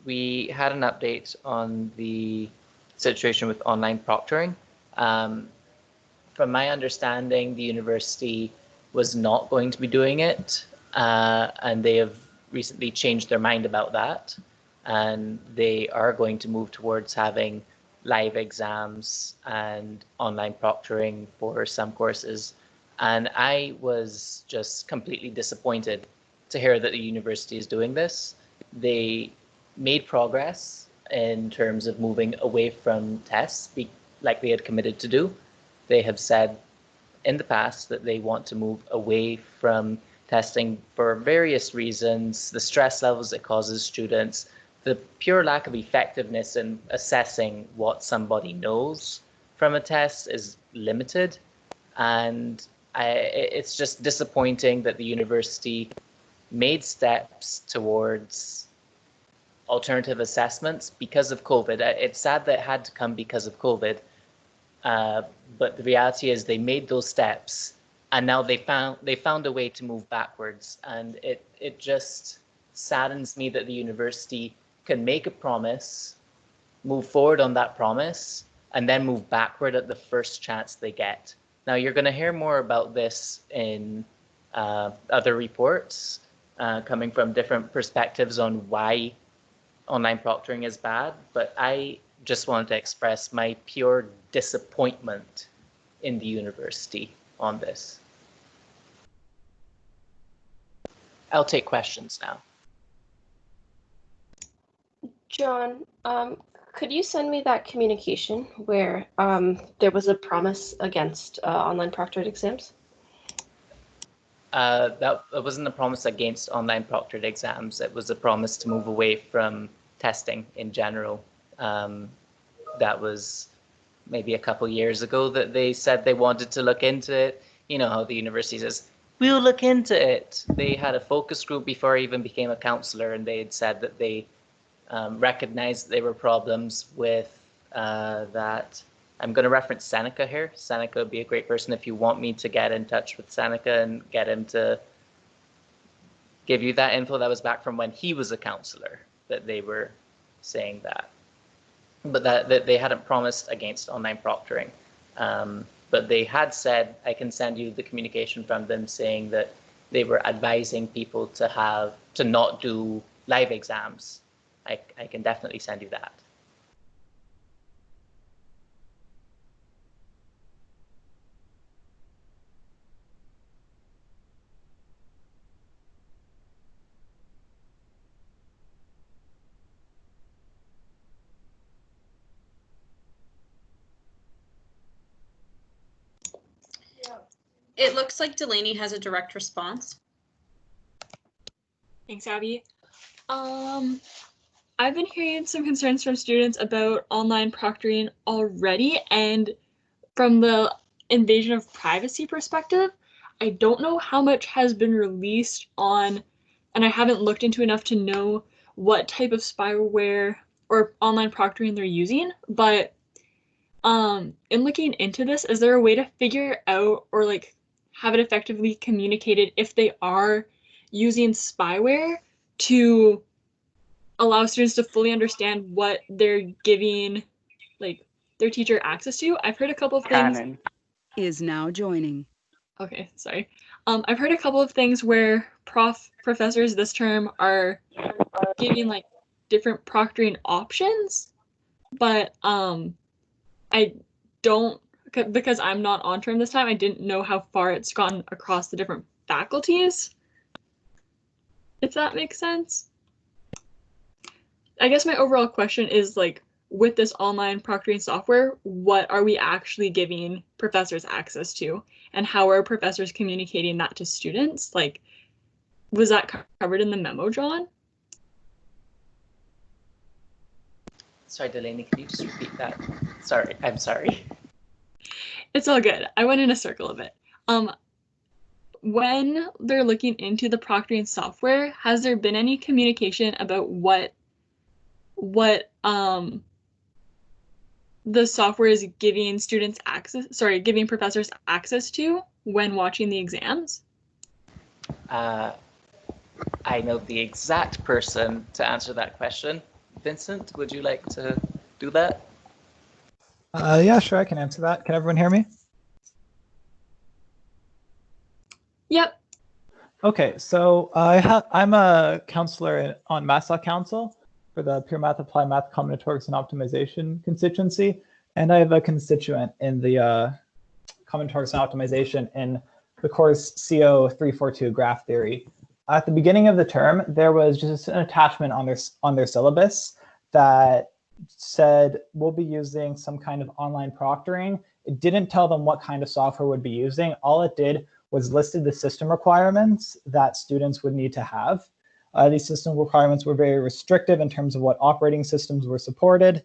We had an update on the situation with online proctoring. From my understanding, the university was not going to be doing it, and they have recently changed their mind about that. And they are going to move towards having live exams and online proctoring for some courses. And I was just completely disappointed to hear that the university is doing this. They made progress in terms of moving away from tests, like they had committed to do. They have said in the past that they want to move away from testing for various reasons, the stress levels it causes students, the pure lack of effectiveness in assessing what somebody knows from a test is limited. And it's just disappointing that the university made steps towards alternative assessments because of COVID. It's sad that it had to come because of COVID. But the reality is they made those steps and now they found a way to move backwards. And it just saddens me that the university can make a promise, move forward on that promise, and then move backward at the first chance they get. Now, you're going to hear more about this in other reports coming from different perspectives on why online proctoring is bad, but I just wanted to express my pure disappointment in the university on this. I'll take questions now. John, could you send me that communication where there was a promise against online proctored exams? That wasn't a promise against online proctored exams. It was a promise to move away from testing in general. That was maybe a couple years ago that they said they wanted to look into it. You know how the university says, we'll look into it. They had a focus group before I even became a counselor, and they had said that they recognized there were problems with that. I'm going to reference Seneca here. Seneca would be a great person if you want me to get in touch with Seneca and get him to give you that info. That was back from when he was a counselor that they were saying that. But that they hadn't promised against online proctoring. But they had said, I can send you the communication from them saying that they were advising people to not do live exams. I can definitely send you that. It looks like Delaney has a direct response. Thanks, Abby. I've been hearing some concerns from students about online proctoring already, and from the invasion of privacy perspective, I don't know how much has been released on, and I haven't looked into enough to know what type of spyware or online proctoring they're using, but in looking into this, is there a way to figure out or like have it effectively communicated if they are using spyware to allow students to fully understand what they're giving like their teacher access to? I've heard a couple of things. Canon is now joining. Okay, sorry. I've heard a couple of things where professors this term are giving like different proctoring options, but I don't, because I'm not on term this time, I didn't know how far it's gone across the different faculties, if that makes sense. I guess my overall question is like, with this online proctoring software, what are we actually giving professors access to? And how are professors communicating that to students? Like, was that covered in the memo, John? Sorry, Delaney, can you just repeat that? Sorry, I'm sorry. It's all good. I went in a circle of it. When they're looking into the proctoring software, has there been any communication about what the software is giving students access, giving professors access to when watching the exams? I know the exact person to answer that question. Vincent, would you like to do that? Yeah, sure, I can answer that. Can everyone hear me? Yep. Okay, so I'm a counselor on Math Law Council for the Pure Math, Applied Math, Combinatorics, and Optimization constituency, and I have a constituent in the Combinatorics and Optimization in the course CO 342 Graph Theory. At the beginning of the term, there was just an attachment on their syllabus that said we'll be using some kind of online proctoring. It didn't tell them what kind of software we'd be using. All it did was listed the system requirements that students would need to have. These system requirements were very restrictive in terms of what operating systems were supported.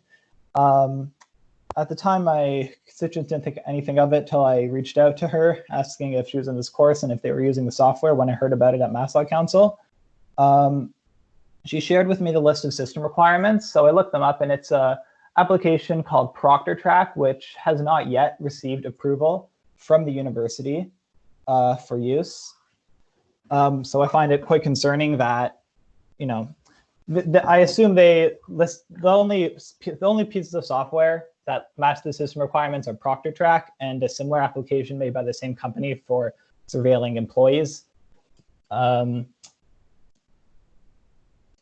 At the time, my constituent didn't think anything of it till I reached out to her asking if she was in this course and if they were using the software when I heard about it at Math Law Council. She shared with me the list of system requirements, so I looked them up, and it's an application called Proctoring, which has not yet received approval from the university for use. So I find it quite concerning that, you know, I assume they list the only pieces of software that match the system requirements are Proctoring and a similar application made by the same company for surveilling employees.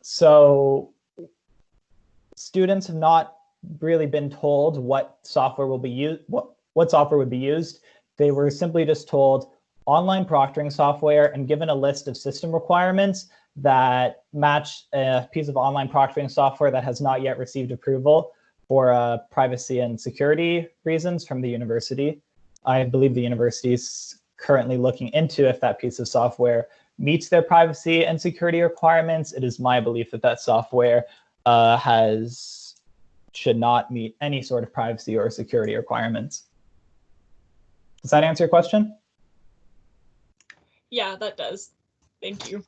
So students have not really been told what software will be used, what software would be used. They were simply just told online proctoring software and given a list of system requirements that match a piece of online proctoring software that has not yet received approval for privacy and security reasons from the university. I believe the university is currently looking into if that piece of software meets their privacy and security requirements. It is my belief that that software should not meet any sort of privacy or security requirements. Does that answer your question? Yeah, that does. Thank you.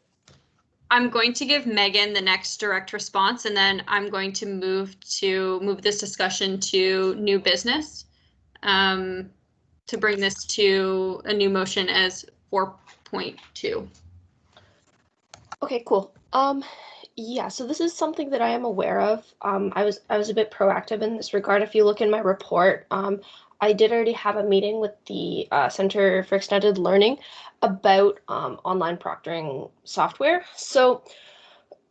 I'm going to give Megan the next direct response, and then I'm going to move this discussion to new business to bring this to a new motion as 4.2. Okay, cool. Yeah, so this is something that I am aware of. I was a bit proactive in this regard. If you look in my report, I did already have a meeting with the Center for Extended Learning about online proctoring software. So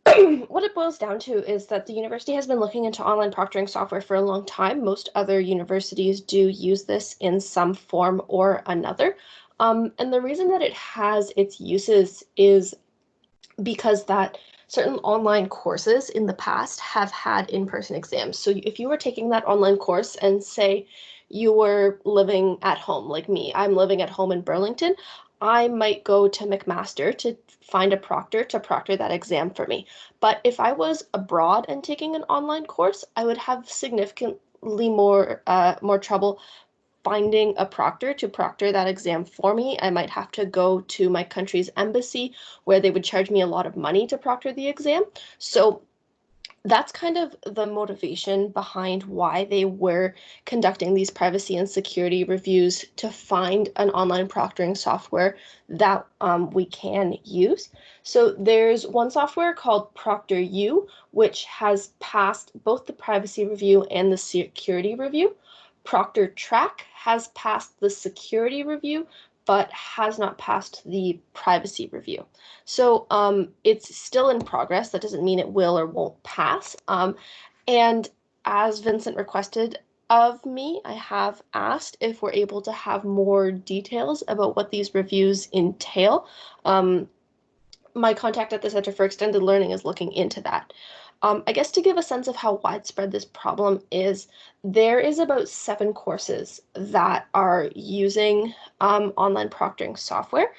what it boils down to is that the university has been looking into online proctoring software for a long time. Most other universities do use this in some form or another. And the reason that it has its uses is because that certain online courses in the past have had in-person exams. So if you were taking that online course and say you were living at home, like me, I'm living at home in Burlington, I might go to McMaster to find a proctor to proctor that exam for me. But if I was abroad and taking an online course, I would have significantly more trouble finding a proctor to proctor that exam for me. I might have to go to my country's embassy where they would charge me a lot of money to proctor the exam. So that's kind of the motivation behind why they were conducting these privacy and security reviews, to find an online proctoring software that we can use. So there's one software called ProctorU, which has passed both the privacy review and the security review. Proctortrack has passed the security review, but has not passed the privacy review. So it's still in progress. That doesn't mean it will or won't pass. And as Vincent requested of me, I have asked if we're able to have more details about what these reviews entail. My contact at the Center for Extended Learning is looking into that. I guess to give a sense of how widespread this problem is, there is about 7 courses that are using online proctoring software.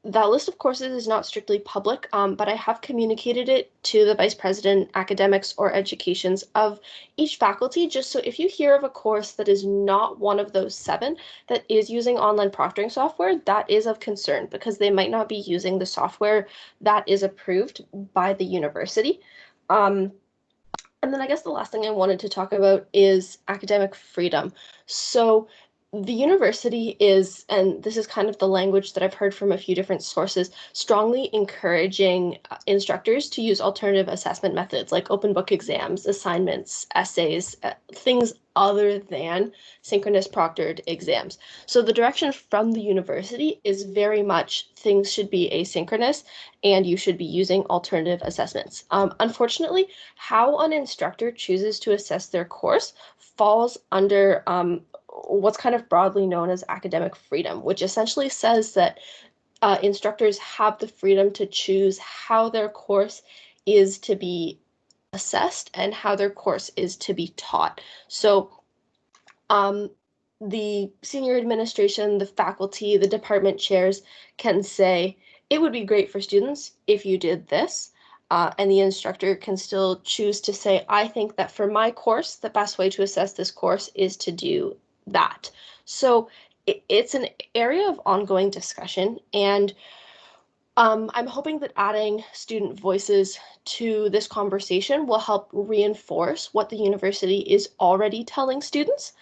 That list of courses is not strictly public, but I have communicated it to the Vice President, Academics or Educations of each faculty, just so if you hear of a course that is not one of those 7 that is using online proctoring software, that is of concern because they might not be using the software that is approved by the university. And then I guess the last thing I wanted to talk about is academic freedom. So the university is, and this is kind of the language that I've heard from a few different sources, strongly encouraging instructors to use alternative assessment methods like open book exams, assignments, essays, things other than synchronous proctored exams. So the direction from the university is very much things should be asynchronous and you should be using alternative assessments. Unfortunately, how an instructor chooses to assess their course falls under what's kind of broadly known as academic freedom, which essentially says that instructors have the freedom to choose how their course is to be assessed and how their course is to be taught. So the senior administration, the faculty, the department chairs can say, it would be great for students if you did this. And the instructor can still choose to say, I think that for my course, the best way to assess this course is to do that. So it's an area of ongoing discussion, and I'm hoping that adding student voices to this conversation will help reinforce what the university is already telling students.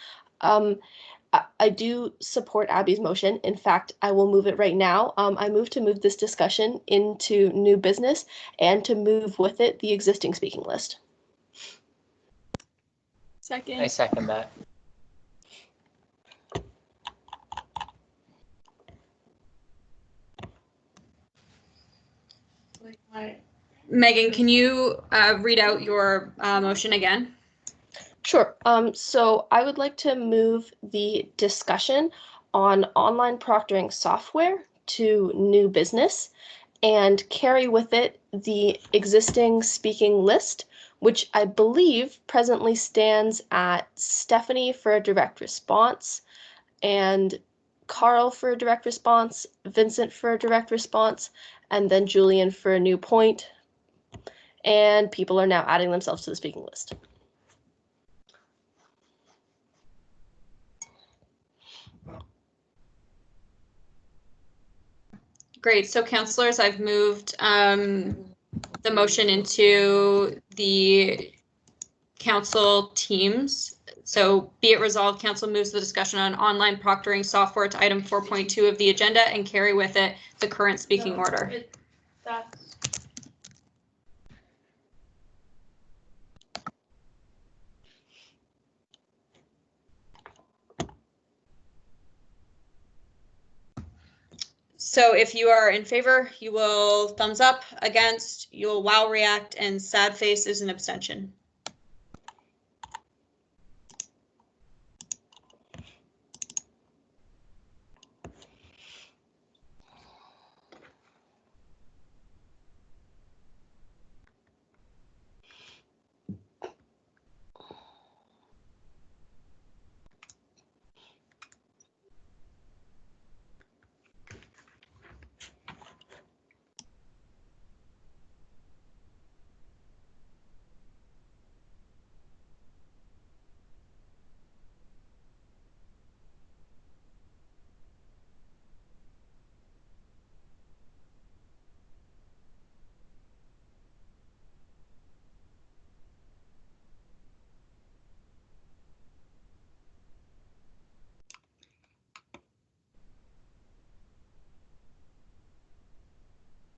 I do support Abby's motion. In fact, I will move it right now. I move to move this discussion into new business and to move with it the existing speaking list. Second. I second that. Megan, can you read out your motion again? Sure. So I would like to move the discussion on online proctoring software to new business and carry with it the existing speaking list, which I believe presently stands at Stephanie for a direct response, and Carl for a direct response, Vincent for a direct response, and then Julian for a new point. And people are now adding themselves to the speaking list. Great. So councillors, I've moved the motion into the council teams. So be it resolved, council moves the discussion on online proctoring software to item 4.2 of the agenda and carry with it the current speaking order. So if you are in favor, you will thumbs up. Against, you'll wow react, and sad face is an abstention.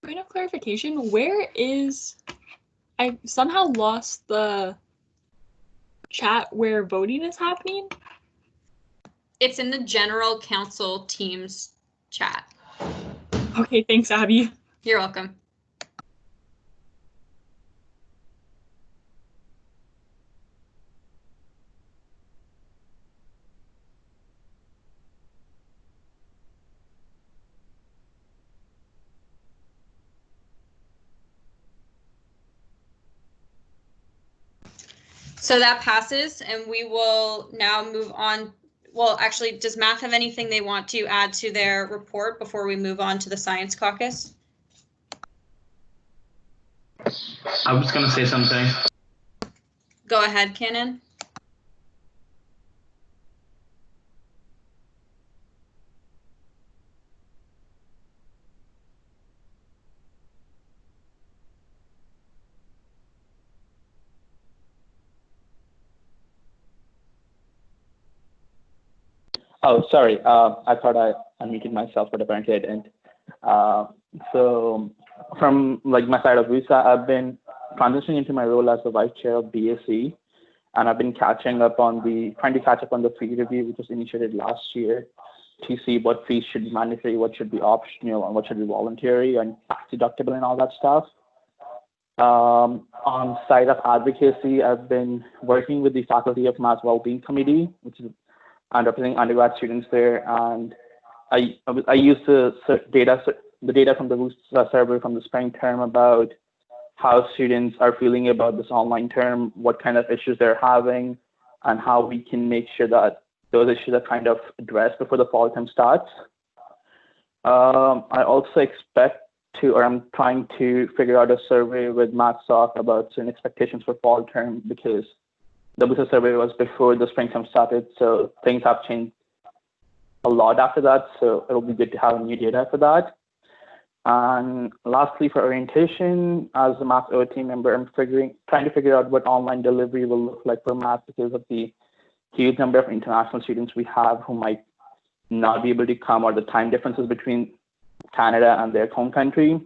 Point of clarification, where is, I somehow lost the chat where voting is happening? It's in the general council teams chat. Okay, thanks, Abby. You're welcome. So that passes, and we will now move on. Well, actually, does Math have anything they want to add to their report before we move on to the Science Caucus? I was going to say something. Go ahead, Cannon. Oh, sorry. I thought I unmuted myself, but apparently I didn't. So from like my side of visa, I've been transitioning into my role as the vice chair of BSE, and I've been trying to catch up on the fee review, which was initiated last year, to see what fees should be mandatory, what should be optional, and what should be voluntary and tax deductible and all that stuff. On side of advocacy, I've been working with the Faculty of Math Wellbeing Committee, which is and representing undergrad students there, and I use the data from the survey from the spring term about how students are feeling about this online term, what kind of issues they're having, and how we can make sure that those issues are kind of addressed before the fall term starts. I also I'm trying to figure out a survey with MathSoc about certain expectations for fall term, because the business survey was before the spring term started, so things have changed a lot after that, so it'll be good to have new data for that. And lastly, for orientation, as a math O team member, I'm trying to figure out what online delivery will look like for math, because of the huge number of international students we have who might not be able to come, or the time differences between Canada and their home country.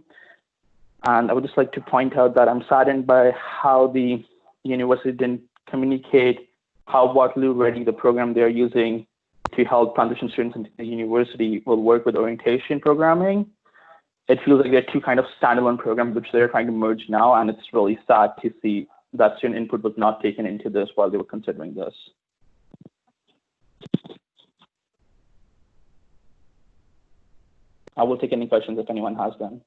And I would just like to point out that I'm saddened by how the university didn't communicate how Waterloo Ready, the program they're using to help transition students into the university, will work with orientation programming. It feels like they're two kind of standalone programs which they're trying to merge now, and it's really sad to see that student input was not taken into this while they were considering this. I will take any questions if anyone has them.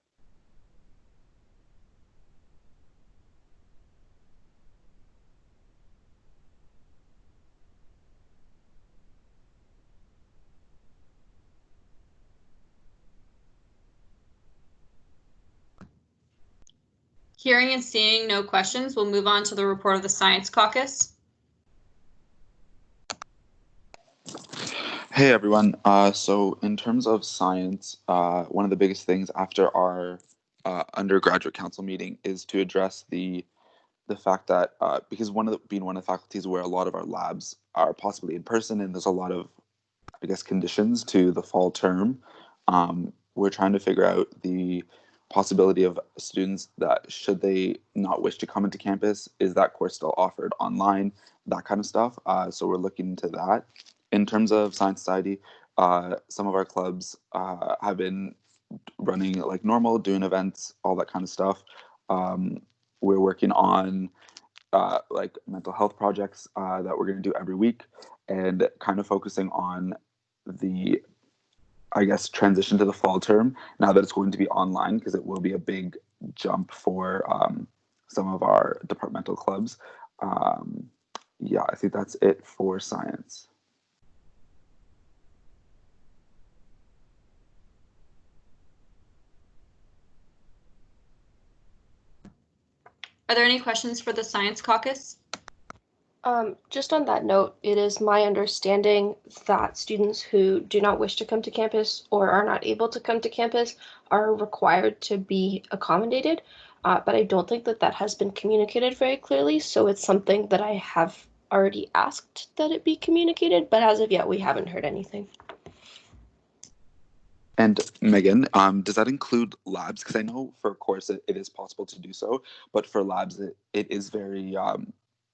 Hearing and seeing no questions, we'll move on to the report of the Science Caucus. Hey everyone. So in terms of science, one of the biggest things after our undergraduate council meeting is to address the fact that because being one of the faculties where a lot of our labs are possibly in person and there's a lot of, I guess, conditions to the fall term, we're trying to figure out the possibility of students that, should they not wish to come into campus, is that course still offered online, that kind of stuff. So we're looking into that. In terms of Science Society, some of our clubs have been running like normal, doing events, all that kind of stuff. We're working on like mental health projects that we're going to do every week, and kind of focusing on the, I guess, transition to the fall term now that it's going to be online, because it will be a big jump for some of our departmental clubs. Yeah, I think that's it for science. Are there any questions for the Science Caucus? Just on that note, it is my understanding that students who do not wish to come to campus or are not able to come to campus are required to be accommodated, but I don't think that that has been communicated very clearly, so it's something that I have already asked that it be communicated, but as of yet, we haven't heard anything. And Megan, does that include labs? Because I know for a course it is possible to do so, but for labs it is very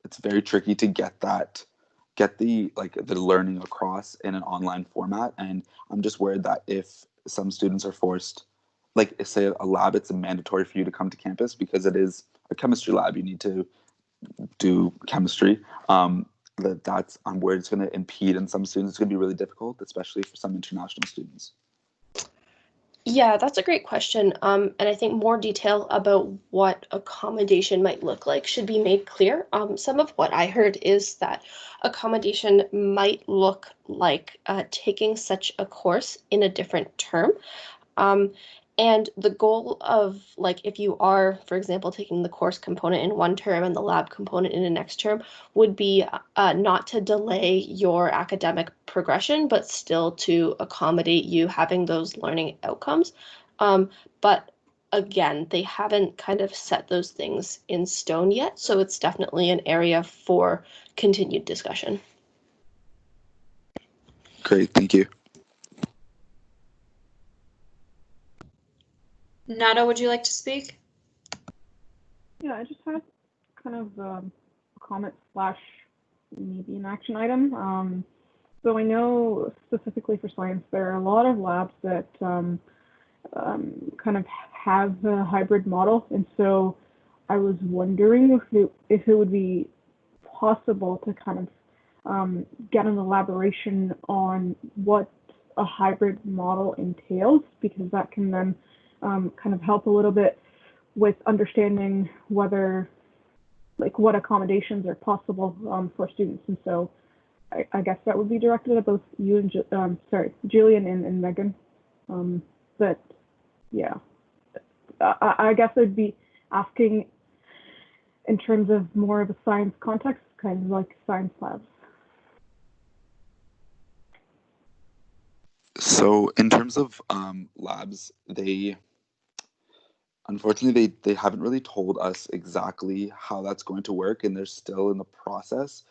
it's very tricky to get the learning across in an online format. And I'm just worried that if some students are forced, like say a lab, it's mandatory for you to come to campus because it is a chemistry lab, you need to do chemistry. I'm worried it's going to impede in some students. It's going to be really difficult, especially for some international students. Yeah, that's a great question. And I think more detail about what accommodation might look like should be made clear. Some of what I heard is that accommodation might look like taking such a course in a different term. And the goal of, like, if you are, for example, taking the course component in one term and the lab component in the next term, would be not to delay your academic progression, but still to accommodate you having those learning outcomes. But again, they haven't kind of set those things in stone yet, so it's definitely an area for continued discussion. Great, thank you. Nada, would you like to speak? Yeah, I just had kind of a comment / maybe an action item. So I know specifically for science, there are a lot of labs that kind of have a hybrid model. And so I was wondering if it would be possible to kind of get an elaboration on what a hybrid model entails, because that can then kind of help a little bit with understanding whether, like, what accommodations are possible for students. And so I guess that would be directed at both you and Julian and Megan. But yeah, I guess I'd be asking in terms of more of a science context, kind of like science labs. So in terms of labs, unfortunately, they haven't really told us exactly how that's going to work, and they're still in the process.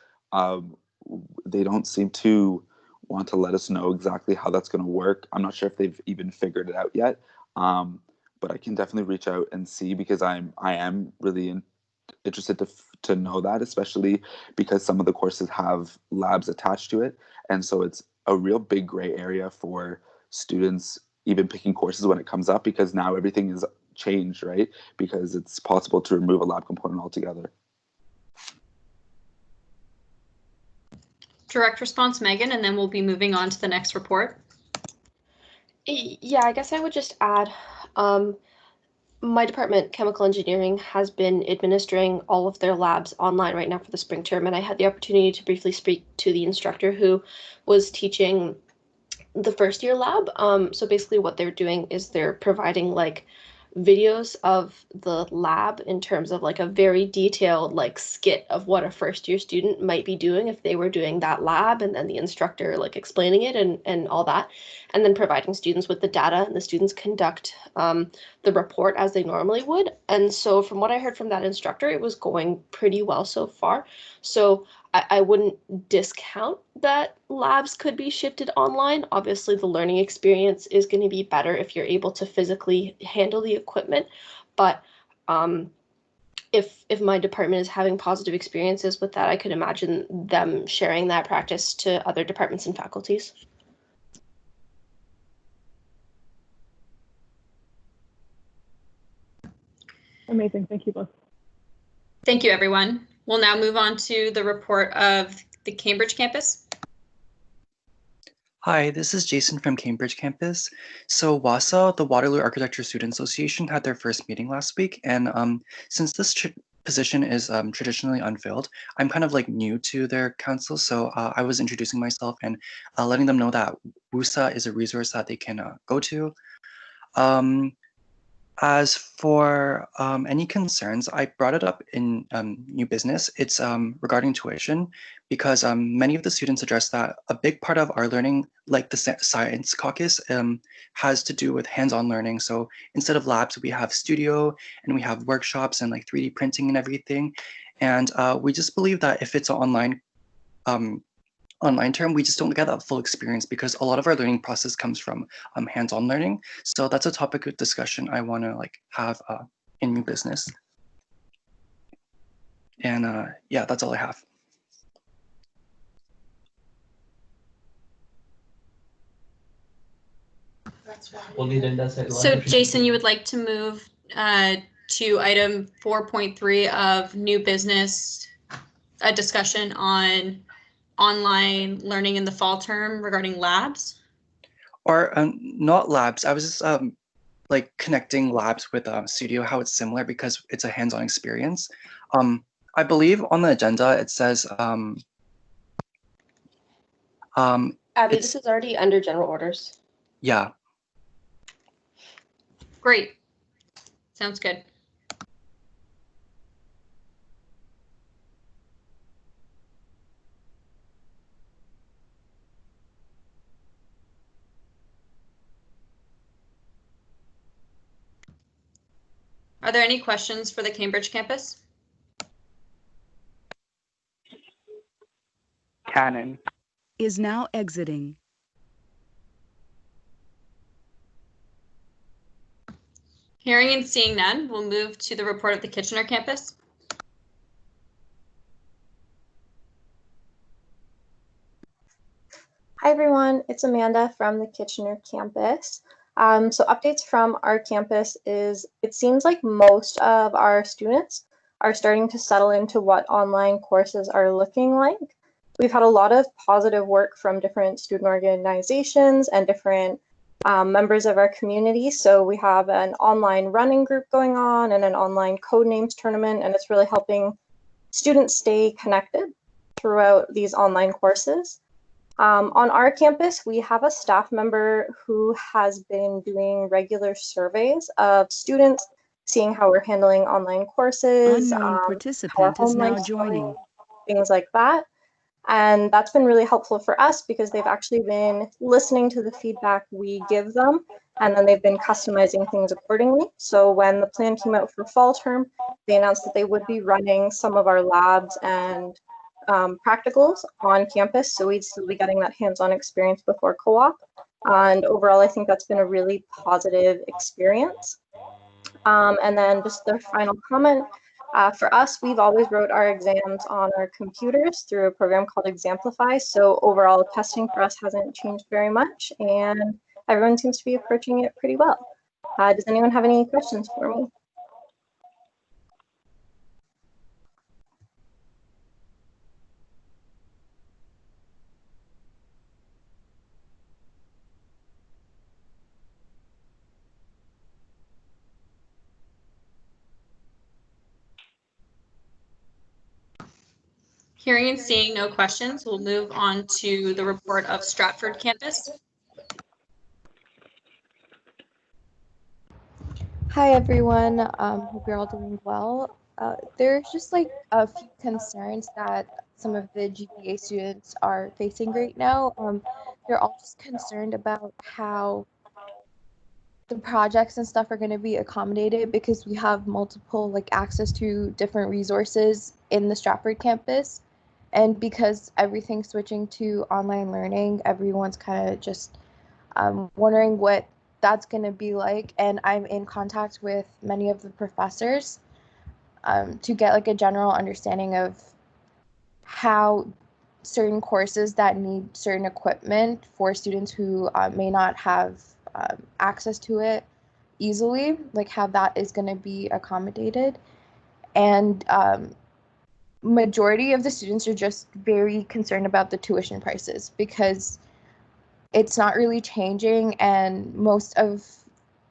They don't seem to want to let us know exactly how that's going to work. I'm not sure if they've even figured it out yet, but I can definitely reach out and see, because I am really interested to know that, especially because some of the courses have labs attached to it, and so it's a real big gray area for students even picking courses when it comes up, because now everything is changed, right? Because it's possible to remove a lab component altogether. Direct response, Megan, and then we'll be moving on to the next report. Yeah, I guess I would just add, my department, chemical engineering, has been administering all of their labs online right now for the spring term, and I had the opportunity to briefly speak to the instructor who was teaching the first year lab. So basically what they're doing is they're providing like videos of the lab in terms of like a very detailed like skit of what a first year student might be doing if they were doing that lab, and then the instructor like explaining it and all that, and then providing students with the data, and the students conduct the report as they normally would. And so from what I heard from that instructor, it was going pretty well so far. So I wouldn't discount that labs could be shifted online. Obviously, the learning experience is going to be better if you're able to physically handle the equipment. But if my department is having positive experiences with that, I could imagine them sharing that practice to other departments and faculties. Amazing. Thank you both. Thank you, everyone. We'll now move on to the report of the Cambridge campus. Hi, this is Jason from Cambridge campus. So WASA, the Waterloo Architecture Student Association, had their first meeting last week. And since this position is traditionally unfilled, I'm kind of like new to their council. So I was introducing myself and letting them know that WUSA is a resource that they can go to. As for any concerns, I brought it up in new business. It's regarding tuition, because many of the students addressed that a big part of our learning, like the science caucus, has to do with hands-on learning. So instead of labs, we have studio and we have workshops and like 3D printing and everything. And we just believe that if it's an online term, we just don't get that full experience, because a lot of our learning process comes from hands-on learning. So that's a topic of discussion I want to like have in new business. And yeah, that's all I have. So Jason, you would like to move to item 4.3 of new business, a discussion on online learning in the fall term regarding labs? Or not labs. I was just like connecting labs with studio, how it's similar because it's a hands-on experience. I believe on the agenda it says Abby, this is already under general orders. Yeah. Great. Sounds good. Are there any questions for the Cambridge campus? Cannon is now exiting. Hearing and seeing none, we'll move to the report of the Kitchener campus. Hi everyone, it's Amanda from the Kitchener campus. So updates from our campus is it seems like most of our students are starting to settle into what online courses are looking like. We've had a lot of positive work from different student organizations and different members of our community. So we have an online running group going on and an online codenames tournament, and it's really helping students stay connected throughout these online courses. On our campus, we have a staff member who has been doing regular surveys of students, seeing how we're handling online courses, Unknown participant is now joining. Things like that. And that's been really helpful for us because they've actually been listening to the feedback we give them, and then they've been customizing things accordingly. So when the plan came out for fall term, they announced that they would be running some of our labs and practicals on campus, so we'd still be getting that hands-on experience before co-op. And overall, I think that's been a really positive experience. And then just the final comment, for us, we've always wrote our exams on our computers through a program called Exemplify. So overall, testing for us hasn't changed very much, and everyone seems to be approaching it pretty well. Does anyone have any questions for me? Hearing and seeing no questions, we'll move on to the report of Stratford campus. Hi everyone, hope you're all doing well. There's just like a few concerns that some of the GPA students are facing right now. They're all just concerned about how the projects and stuff are going to be accommodated because we have multiple like access to different resources in the Stratford campus. And because everything's switching to online learning, everyone's kind of just wondering what that's going to be like. And I'm in contact with many of the professors to get like a general understanding of how certain courses that need certain equipment for students who may not have access to it easily, like how that is going to be accommodated. And majority of the students are just very concerned about the tuition prices because it's not really changing, and most of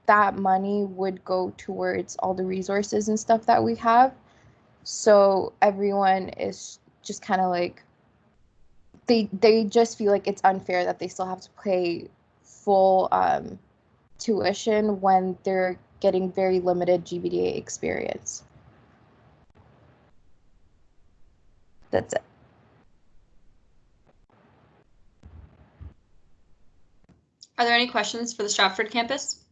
that money would go towards all the resources and stuff that we have. So everyone is just kind of like, they just feel like it's unfair that they still have to pay full tuition when they're getting very limited GBDA experience. That's it. Are there any questions for the Stratford campus?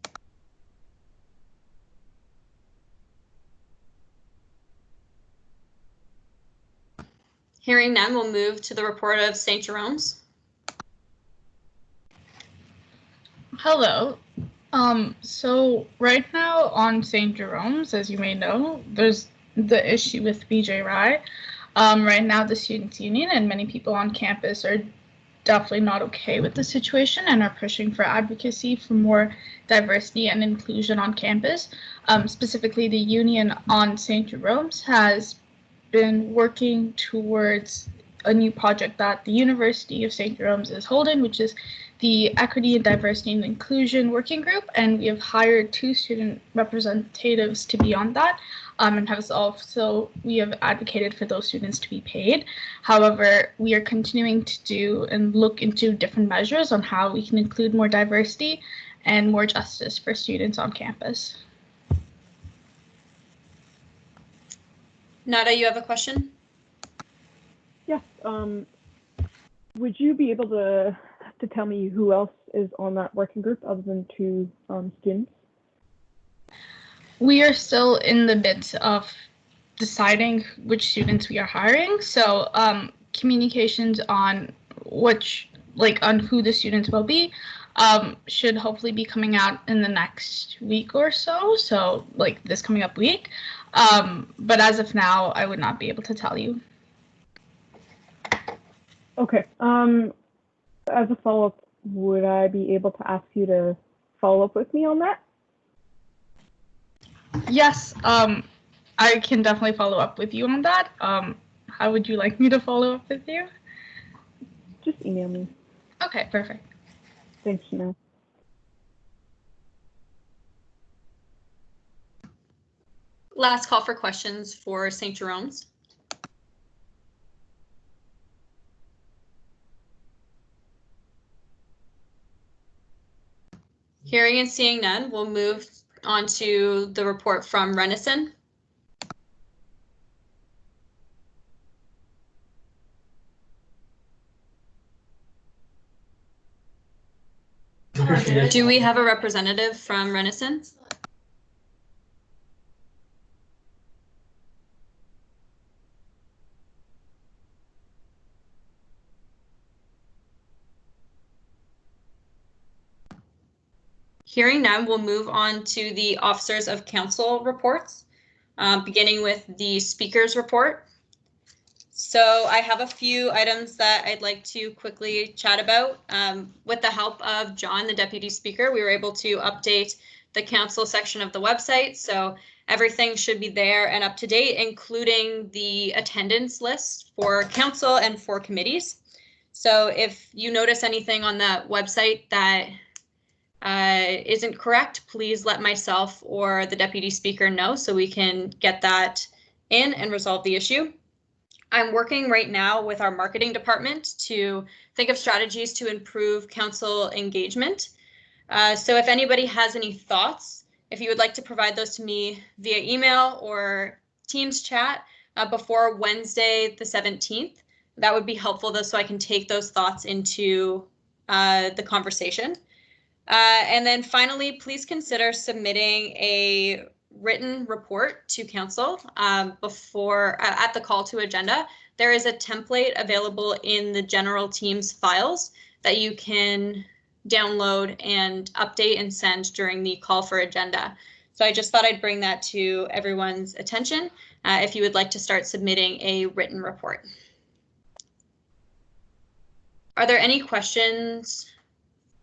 Hearing none, we'll move to the report of St. Jeromes. Hello. So right now on St. Jeromes, as you may know, there's the issue with BJ Rye. Right now, the Students' Union and many people on campus are definitely not okay with the situation and are pushing for advocacy for more diversity and inclusion on campus. Specifically, the union on St. Jeromes has been working towards a new project that the University of St. Jeromes is holding, which is the Equity and Diversity and Inclusion Working Group, and we have hired 2 student representatives to be on that, and we have advocated for those students to be paid. However, we are continuing to do and look into different measures on how we can include more diversity and more justice for students on campus. Nada, you have a question? Yes. Would you be able to tell me who else is on that working group other than 2 students? We are still in the midst of deciding which students we are hiring. So communications on on who the students will be should hopefully be coming out in the next week or so. So like this coming up week. But as of now, I would not be able to tell you. Okay. As a follow-up, would I be able to ask you to follow up with me on that? Yes, I can definitely follow up with you on that. How would you like me to follow up with you? Just email me. Okay, perfect. Thanks, Chanel. Last call for questions for St. Jeromes. Hearing and seeing none, we'll move on to the report from Renison. Do we have a representative from Renison? Hearing none, we'll move on to the Officers of Council reports, beginning with the Speaker's report. So I have a few items that I'd like to quickly chat about. With the help of John, the Deputy Speaker, we were able to update the Council section of the website. So everything should be there and up to date, including the attendance list for Council and for committees. So if you notice anything on that website that isn't correct, please let myself or the Deputy Speaker know so we can get that in and resolve the issue. I'm working right now with our marketing department to think of strategies to improve council engagement. So if anybody has any thoughts, if you would like to provide those to me via email or Teams chat before Wednesday the 17th, that would be helpful though, so I can take those thoughts into the conversation. And then finally, please consider submitting a written report to council before at the call to agenda. There is a template available in the general Teams files that you can download and update and send during the call for agenda. So I just thought I'd bring that to everyone's attention if you would like to start submitting a written report. Are there any questions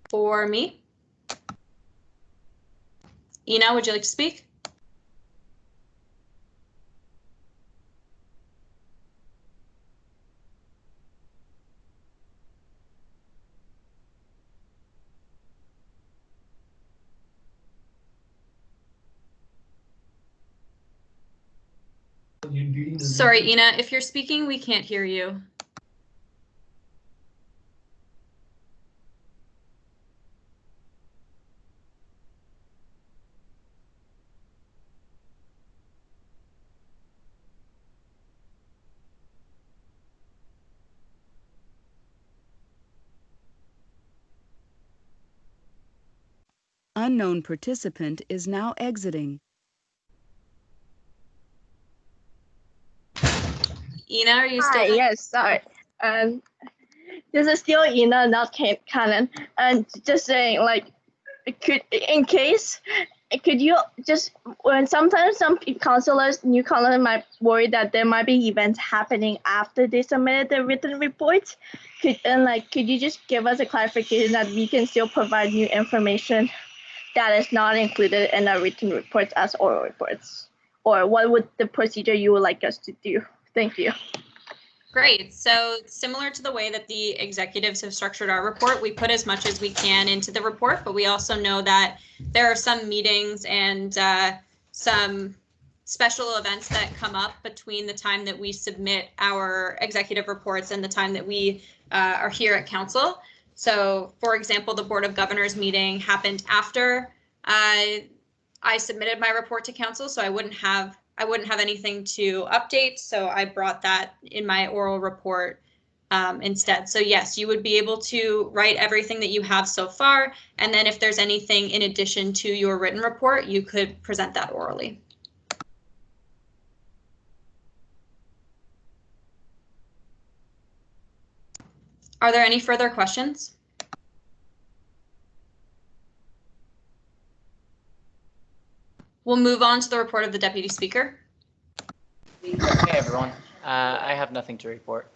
for me? Ina, would you like to speak? Sorry, Ina, if you're speaking, we can't hear you. Unknown participant is now exiting. Ina, are you still Hi, there? yes, sorry. This is still Ina, not Canon. And just saying, like, in case, could you just, when sometimes some counselors, new counselors might worry that there might be events happening after they submitted the written reports. Could you just give us a clarification that we can still provide new information that is not included in our written reports as oral reports? Or what would the procedure you would like us to do? Thank you. Great. So similar to the way that the executives have structured our report, we put as much as we can into the report, but we also know that there are some meetings and some special events that come up between the time that we submit our executive reports and the time that we are here at council. So for example, the Board of Governors meeting happened after I submitted my report to council, so I wouldn't have anything to update, so I brought that in my oral report instead. So yes, you would be able to write everything that you have so far, and then if there's anything in addition to your written report, you could present that orally. Are there any further questions? We'll move on to the report of the Deputy Speaker. Hey everyone, I have nothing to report.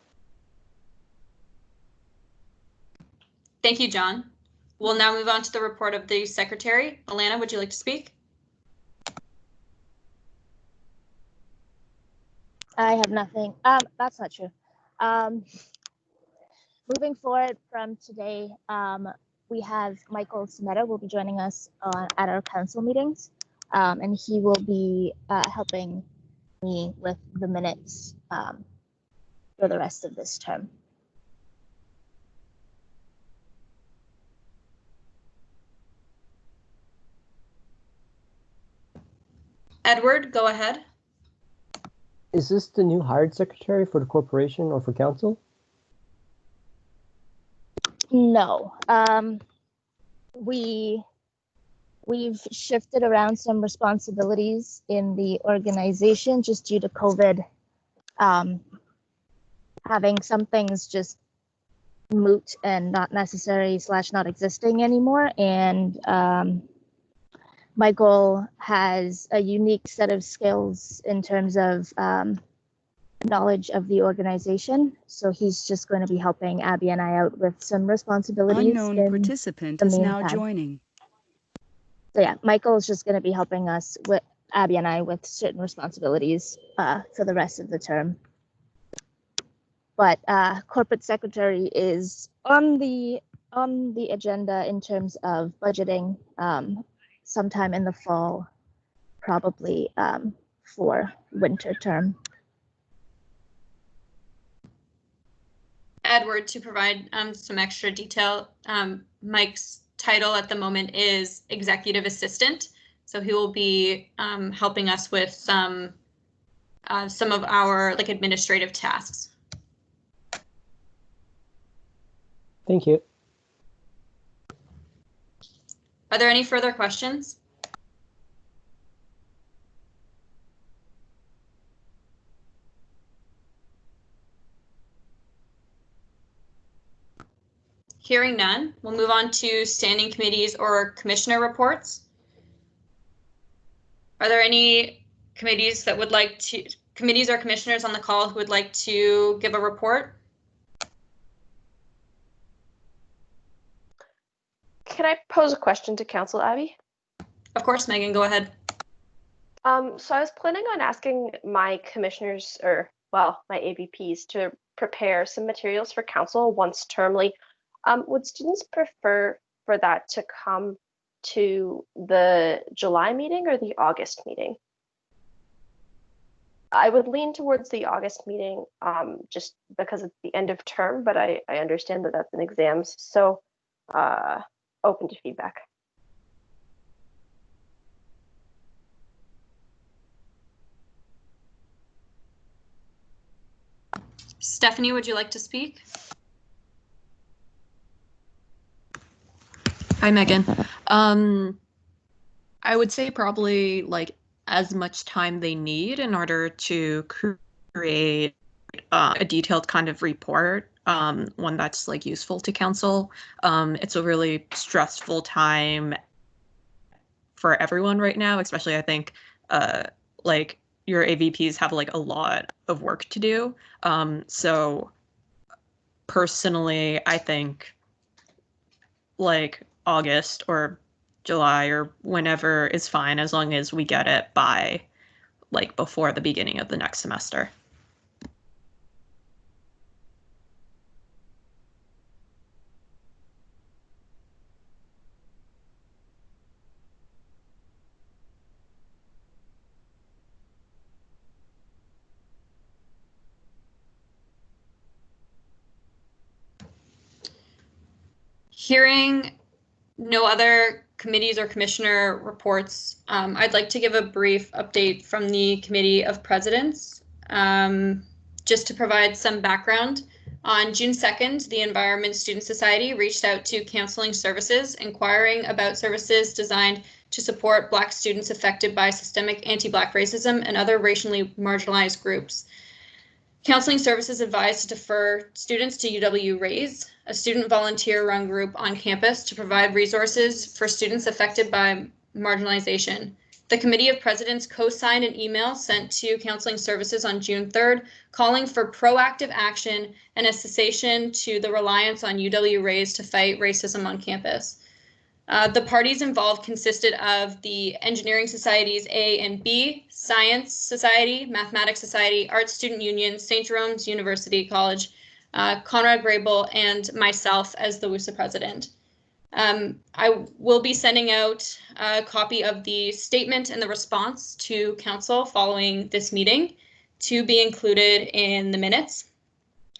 Thank you, John. We'll now move on to the report of the Secretary. Alana, would you like to speak? I have nothing. That's not true. Moving forward from today, we have Michael Smeta will be joining us at our council meetings, and he will be helping me with the minutes for the rest of this term. Edward, go ahead. Is this the new hired secretary for the corporation or for council? No, we've shifted around some responsibilities in the organization just due to COVID, having some things just moot and not necessary / not existing anymore. And Michael has a unique set of skills in terms of knowledge of the organization. So he's just going to be helping Abby and I out with some responsibilities. Unknown participant is now joining. So yeah, Michael is just going to be helping us with Abby and I with certain responsibilities for the rest of the term. But corporate secretary is on the agenda in terms of budgeting sometime in the fall, probably for winter term. Edward to provide some extra detail. Mike's title at the moment is Executive Assistant, so he will be helping us with some of our administrative tasks. Thank you. Are there any further questions? Hearing none, we'll move on to standing committees or commissioner reports. Are there any committees that would like to, committees or commissioners on the call who would like to give a report? Can I pose a question to Council, Abby? Of course, Megan, go ahead. So I was planning on asking my commissioners, or well, my AVPs, to prepare some materials for council once termly. Would students prefer for that to come to the July meeting or the August meeting? I would lean towards the August meeting just because it's the end of term, but I understand that that's in exams, so open to feedback. Stephanie, would you like to speak? Hi, Megan. I would say probably as much time they need in order to create a detailed kind of report, one that's useful to council. It's a really stressful time for everyone right now, especially I think your AVPs have a lot of work to do. So personally, I think August or July or whenever is fine, as long as we get it by before the beginning of the next semester. Hearing no other committees or commissioner reports, I'd like to give a brief update from the Committee of Presidents. Just to provide some background, on June 2nd, the Environment Student Society reached out to Counseling Services inquiring about services designed to support Black students affected by systemic anti-Black racism and other racially marginalized groups. Counseling Services advised to defer students to UW Raise, a student volunteer-run group on campus to provide resources for students affected by marginalization. The Committee of Presidents co-signed an email sent to Counseling Services on June 3rd, calling for proactive action and a cessation to the reliance on UW Raise to fight racism on campus. The parties involved consisted of the Engineering Societies A and B, Science Society, Mathematics Society, Arts Student Union, St. Jeromes University College, Conrad Grable, and myself as the WUSA president. I will be sending out a copy of the statement and the response to council following this meeting to be included in the minutes.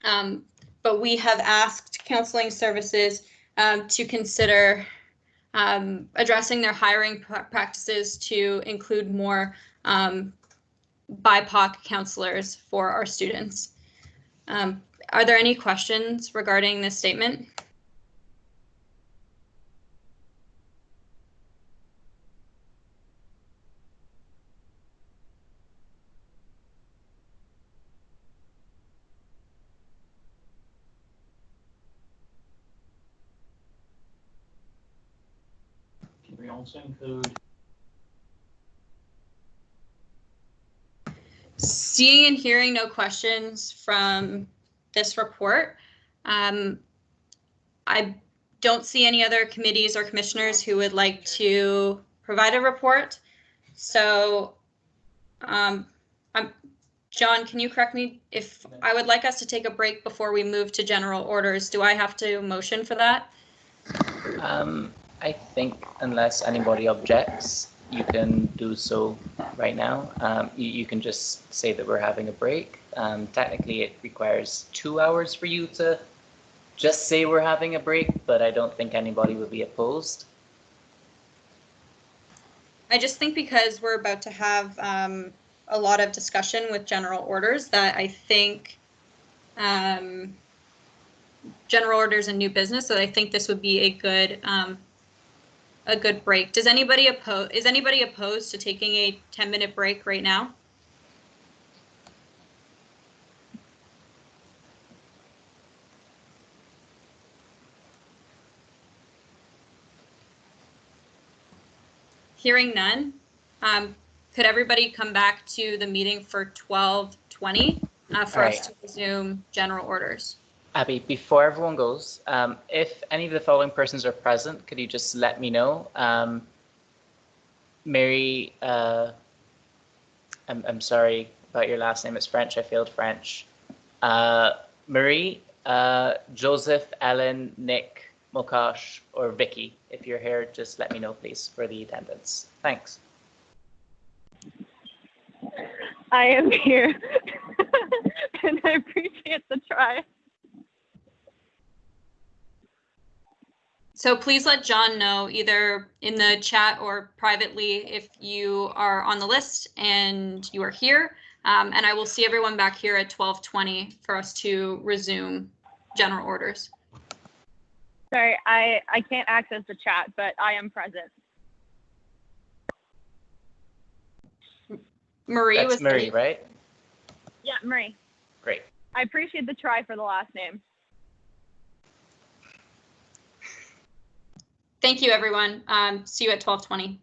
But we have asked Counseling Services to consider addressing their hiring practices to include more BIPOC counselors for our students. Are there any questions regarding this statement? Can we also include? Seeing and hearing no questions from this report, I don't see any other committees or commissioners who would like to provide a report. So, John, can you correct me if I would like us to take a break before we move to general orders? Do I have to motion for that? I think unless anybody objects, you can do so right now. You can just say that we're having a break. Technically, it requires 2 hours for you to just say we're having a break, but I don't think anybody would be opposed. I just think because we're about to have a lot of discussion with general orders that I think general orders and new business, that I think this would be a good break. Is anybody opposed to taking a 10-minute break right now? Hearing none, could everybody come back to the meeting for 12:20 for All us right. to resume general orders? Abby, before everyone goes, if any of the following persons are present, could you just let me know? Mary, I'm sorry about your last name. It's French. I failed French. Marie, Joseph, Ellen, Nick, Mokash, or Vicky. If you're here, just let me know, please, for the attendance. Thanks. I am here, and I appreciate the try. So please let John know either in the chat or privately if you are on the list and you are here. And I will see everyone back here at 12:20 for us to resume general orders. Sorry, I can't access the chat, but I am present. Marie That's was Marie, right? Yeah, Marie. Great. I appreciate the try for the last name. Thank you, everyone. See you at 12:20.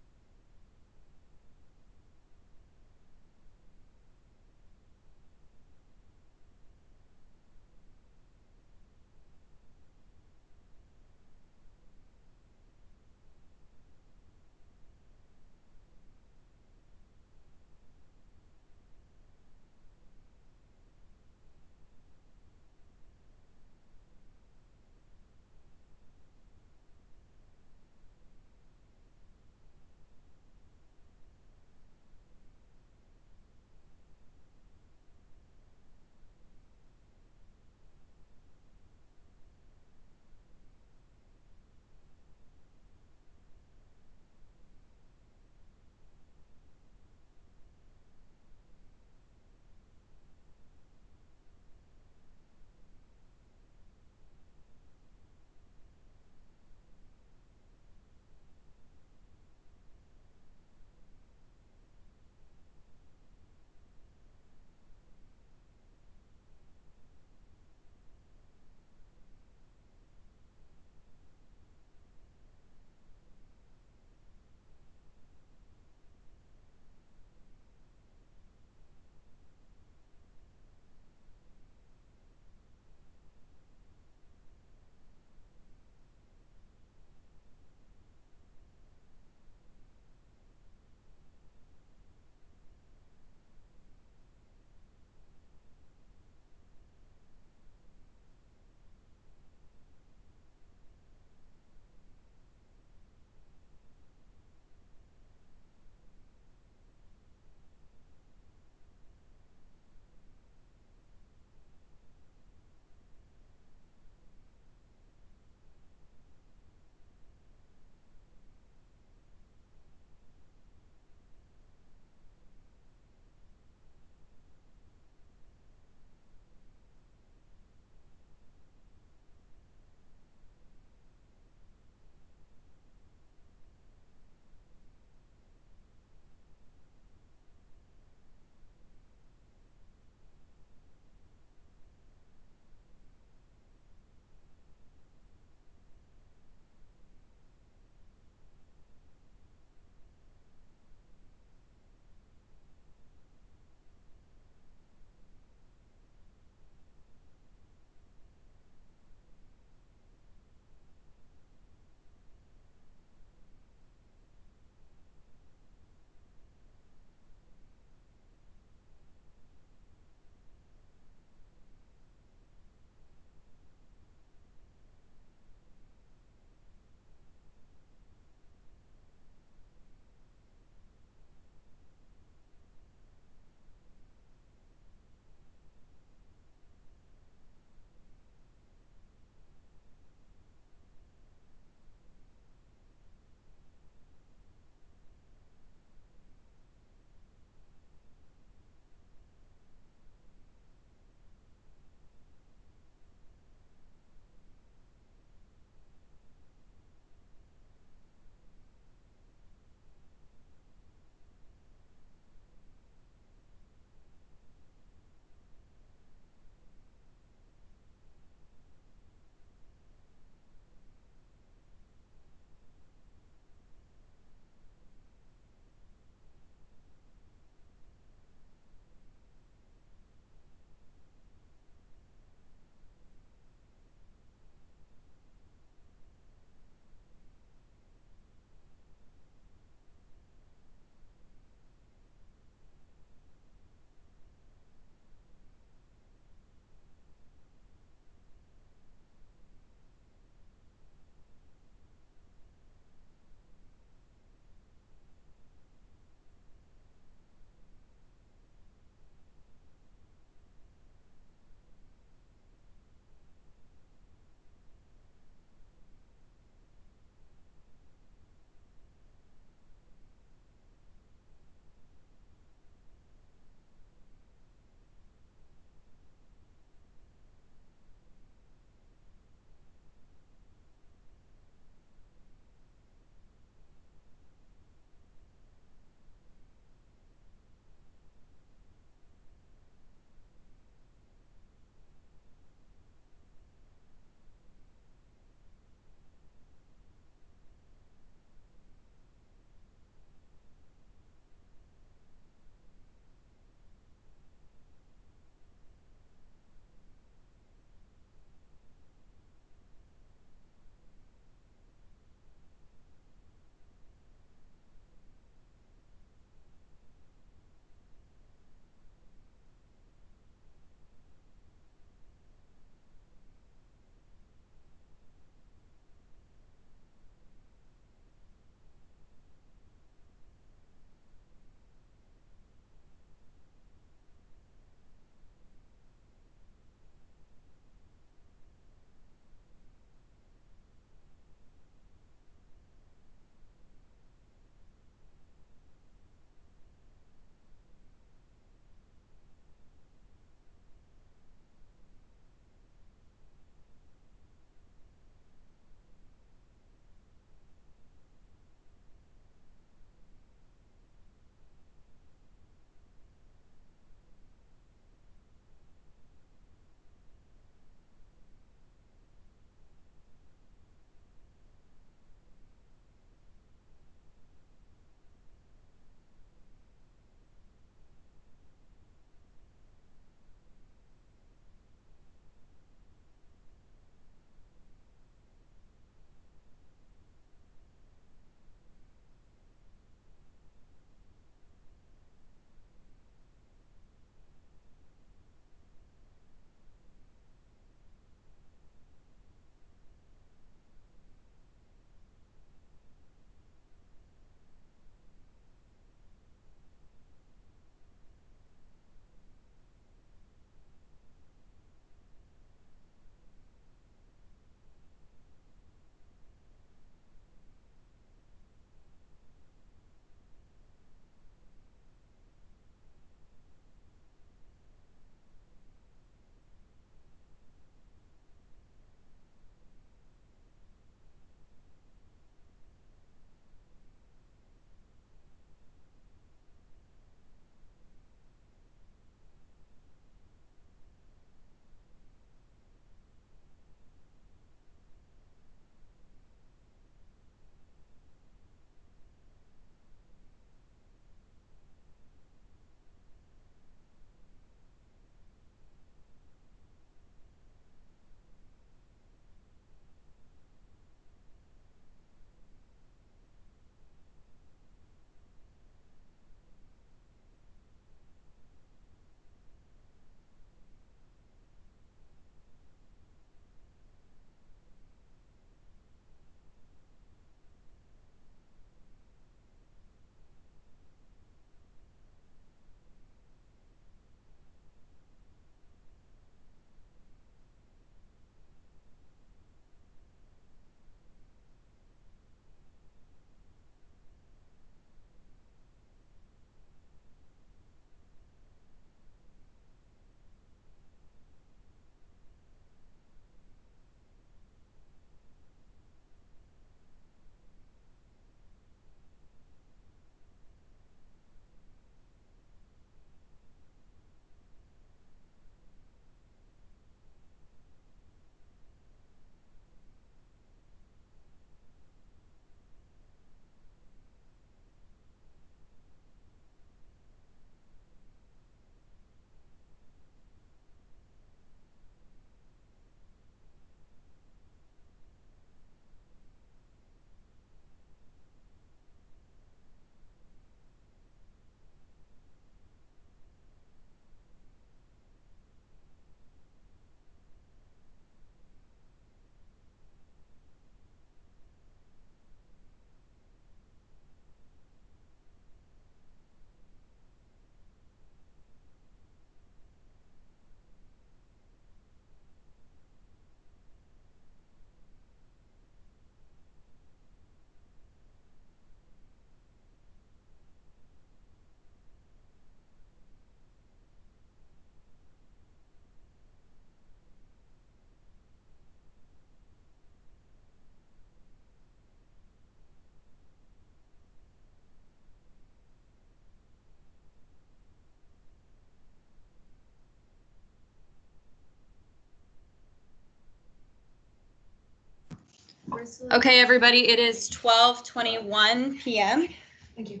Okay, everybody, it is 12:21 p.m. Thank you.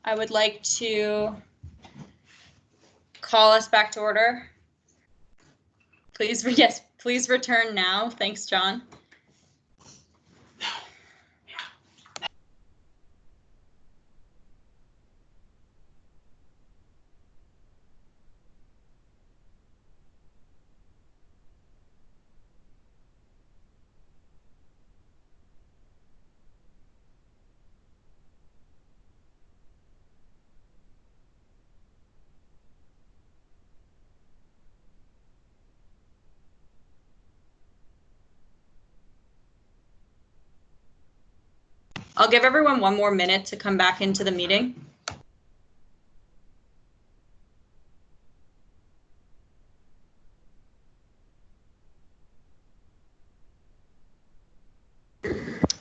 I would like to call us back to order. Please, yes, please return now. Thanks, John. I'll give everyone one more minute to come back into the meeting. I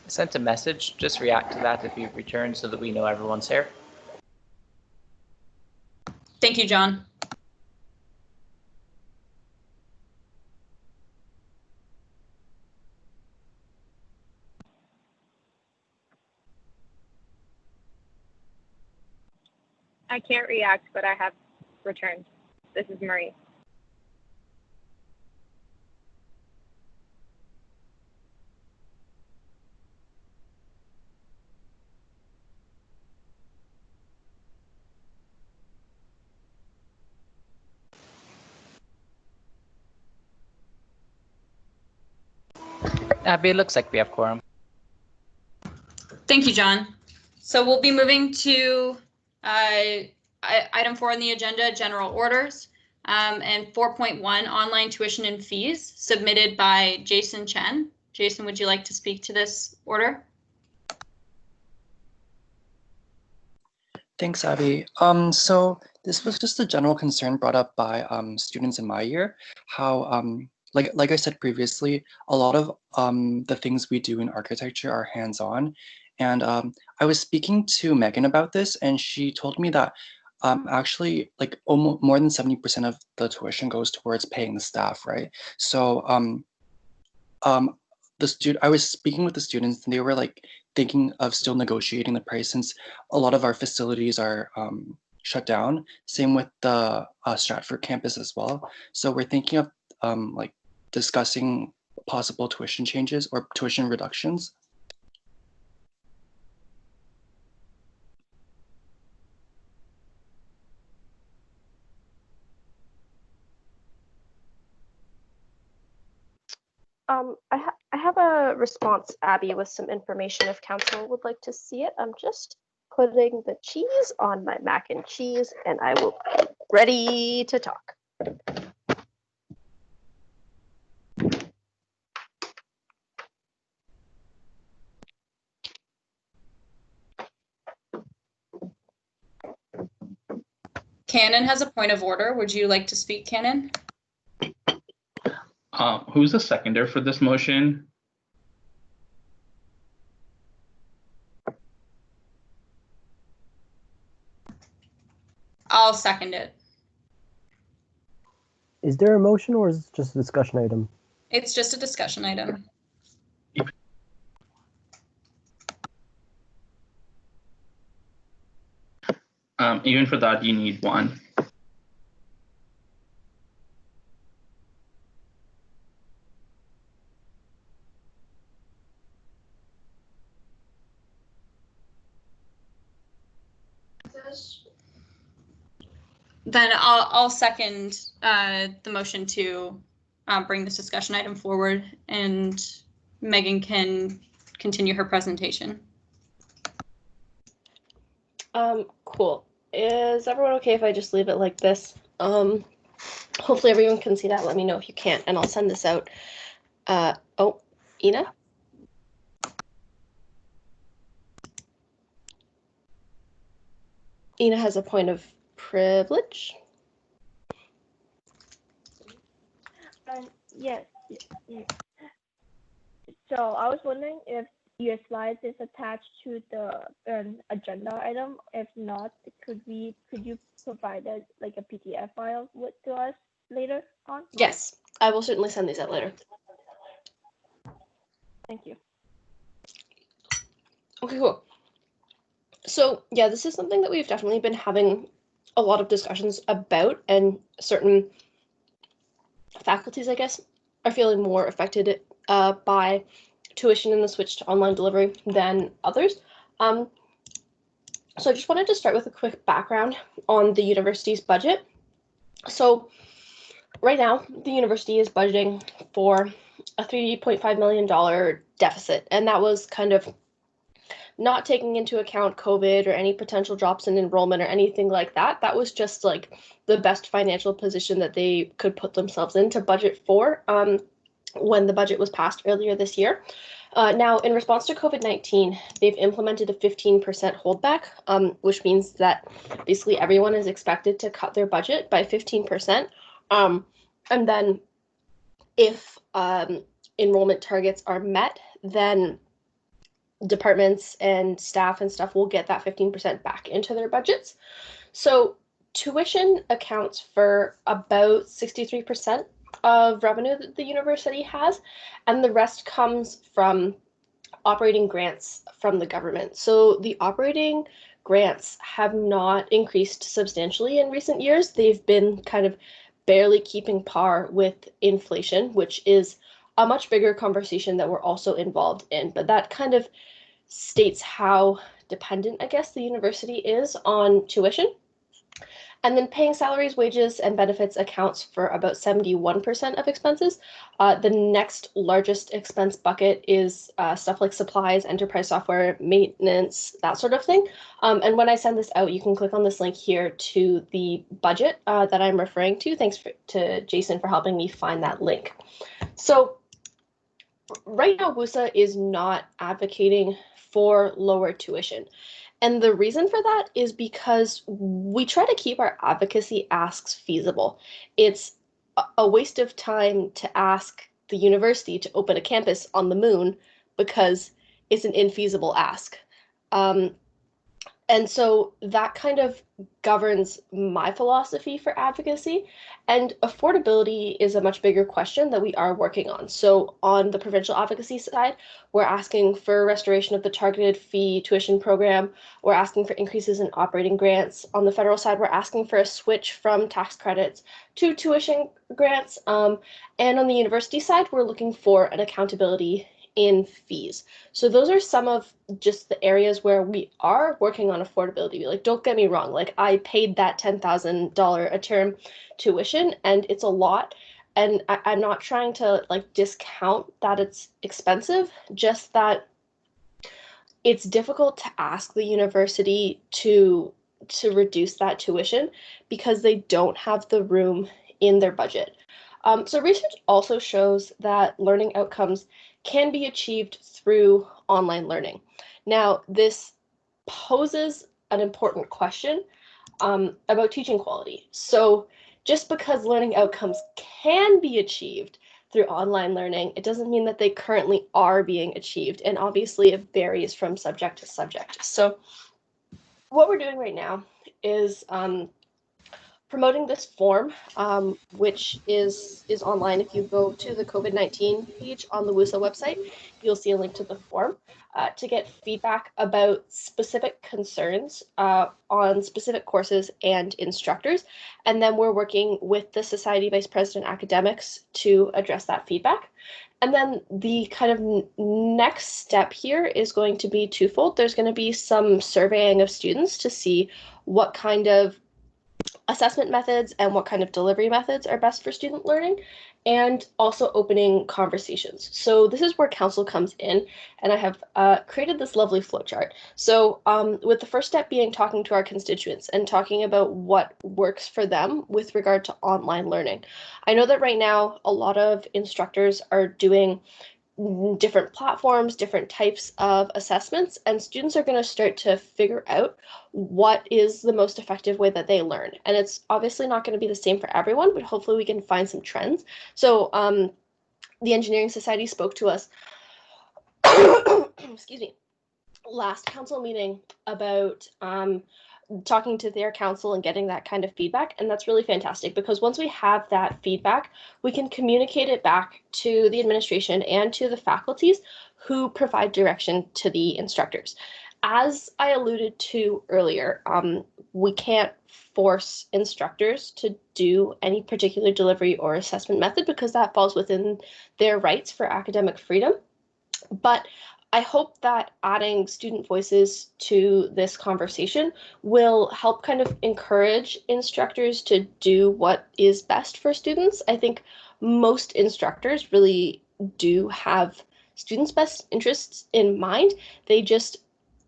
sent a message. Just react to that if you've returned so that we know everyone's here. Thank you, John. I can't react, but I have returned. This is Marie. Abby, it looks like we have quorum. Thank you, John. So we'll be moving to item 4 on the agenda, general orders, and 4.1, online tuition and fees, submitted by Jason Chen. Jason, would you like to speak to this order? Thanks, Abby. So this was just a general concern brought up by students in my year, how like I said previously, a lot of the things we do in architecture are hands-on. And I was speaking to Megan about this, and she told me that actually like almost more than 70% of the tuition goes towards paying the staff, right? So I was speaking with the students, and they were like thinking of still negotiating the price since a lot of our facilities are shut down. Same with the Stratford campus as well. So we're thinking of like discussing possible tuition changes or tuition reductions. I have a response, Abby, with some information if council would like to see it. I'm just putting the cheese on my mac and cheese, and I will be ready to talk. Cannon has a point of order. Would you like to speak, Cannon? Who's the seconder for this motion? I'll second it. Is there a motion or is it just a discussion item? It's just a discussion item. Even for that, you need one. Then I'll second the motion to bring this discussion item forward, and Megan can continue her presentation. Cool. Is everyone okay if I just leave it like this? Hopefully everyone can see that. Let me know if you can't, and I'll send this out. Oh, Ina? Ina has a point of privilege. Yes. So I was wondering if your slides is attached to the agenda item. If not, could you provide us like a PDF file to us later on? Yes, I will certainly send these out later. Thank you. Okay, cool. So yeah, this is something that we've definitely been having a lot of discussions about, and certain faculties, I guess, are feeling more affected by tuition and the switch to online delivery than others. So I just wanted to start with a quick background on the university's budget. So right now, the university is budgeting for a $3.5 million deficit, and that was kind of not taking into account COVID or any potential drops in enrollment or anything like that. That was just like the best financial position that they could put themselves in to budget for when the budget was passed earlier this year. Now, in response to COVID-19, they've implemented a 15% holdback, which means that basically everyone is expected to cut their budget by 15%. And then if enrollment targets are met, then departments and staff and stuff will get that 15% back into their budgets. So tuition accounts for about 63% of revenue that the university has, and the rest comes from operating grants from the government. So the operating grants have not increased substantially in recent years. They've been kind of barely keeping par with inflation, which is a much bigger conversation that we're also involved in. But that kind of states how dependent, I guess, the university is on tuition. And then paying salaries, wages, and benefits accounts for about 71% of expenses. The next largest expense bucket is stuff like supplies, enterprise software, maintenance, that sort of thing. And when I send this out, you can click on this link here to the budget that I'm referring to. Thanks to Jason for helping me find that link. So right now, WUSA is not advocating for lower tuition. And the reason for that is because we try to keep our advocacy asks feasible. It's a waste of time to ask the university to open a campus on the moon because it's an infeasible ask. And so that kind of governs my philosophy for advocacy. And affordability is a much bigger question that we are working on. So on the provincial advocacy side, we're asking for restoration of the targeted fee tuition program. We're asking for increases in operating grants. On the federal side, we're asking for a switch from tax credits to tuition grants. And on the university side, we're looking for an accountability in fees. So those are some of just the areas where we are working on affordability. Like, don't get me wrong, like I paid that $10,000 a term tuition and it's a lot. And I'm not trying to like discount that it's expensive, just that it's difficult to ask the university to reduce that tuition because they don't have the room in their budget. So research also shows that learning outcomes can be achieved through online learning. Now, this poses an important question about teaching quality. So just because learning outcomes can be achieved through online learning, it doesn't mean that they currently are being achieved. And obviously it varies from subject to subject. So what we're doing right now is promoting this form, which is online. If you go to the COVID-19 page on the WUSA website, you'll see a link to the form to get feedback about specific concerns on specific courses and instructors. And then we're working with the Society Vice President Academics to address that feedback. And then the kind of next step here is going to be twofold. There's going to be some surveying of students to see what kind of assessment methods and what kind of delivery methods are best for student learning, and also opening conversations. So this is where council comes in, and I have created this lovely flowchart. So with the first step being talking to our constituents and talking about what works for them with regard to online learning. I know that right now a lot of instructors are doing different platforms, different types of assessments, and students are going to start to figure out what is the most effective way that they learn. And it's obviously not going to be the same for everyone, but hopefully we can find some trends. So the Engineering Society spoke to us, excuse me, last council meeting about talking to their council and getting that kind of feedback. And that's really fantastic because once we have that feedback, we can communicate it back to the administration and to the faculties who provide direction to the instructors. As I alluded to earlier, we can't force instructors to do any particular delivery or assessment method because that falls within their rights for academic freedom. But I hope that adding student voices to this conversation will help kind of encourage instructors to do what is best for students. I think most instructors really do have students' best interests in mind. They just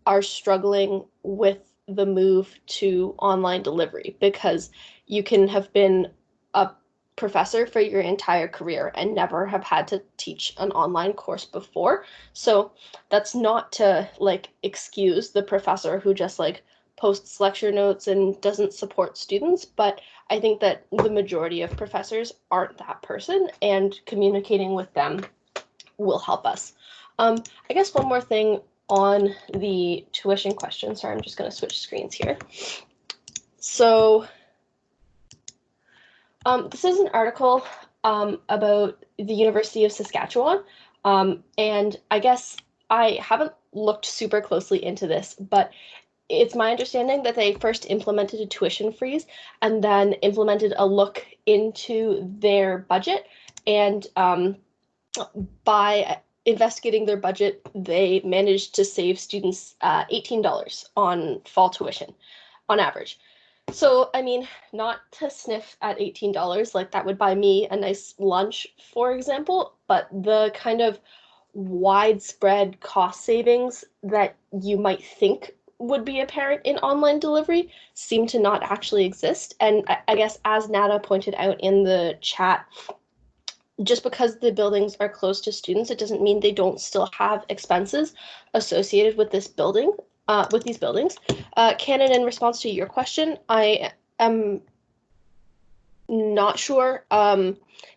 are struggling with the move to online delivery because you can have been a professor for your entire career and never have had to teach an online course before. So that's not to like excuse the professor who just like posts lecture notes and doesn't support students, but I think that the majority of professors aren't that person, and communicating with them will help us. I guess one more thing on the tuition question. Sorry, I'm just going to switch screens here. So this is an article about the University of Saskatchewan, and I guess I haven't looked super closely into this, but it's my understanding that they first implemented a tuition freeze and then implemented a look into their budget, and by investigating their budget, they managed to save students $18 on fall tuition on average. So, I mean, not to sniff at $18, like that would buy me a nice lunch, for example, but the kind of widespread cost savings that you might think would be apparent in online delivery seem to not actually exist. And I guess, as Nada pointed out in the chat, just because the buildings are close to students, it doesn't mean they don't still have expenses associated with this building, with these buildings. Canon, in response to your question, I am not sure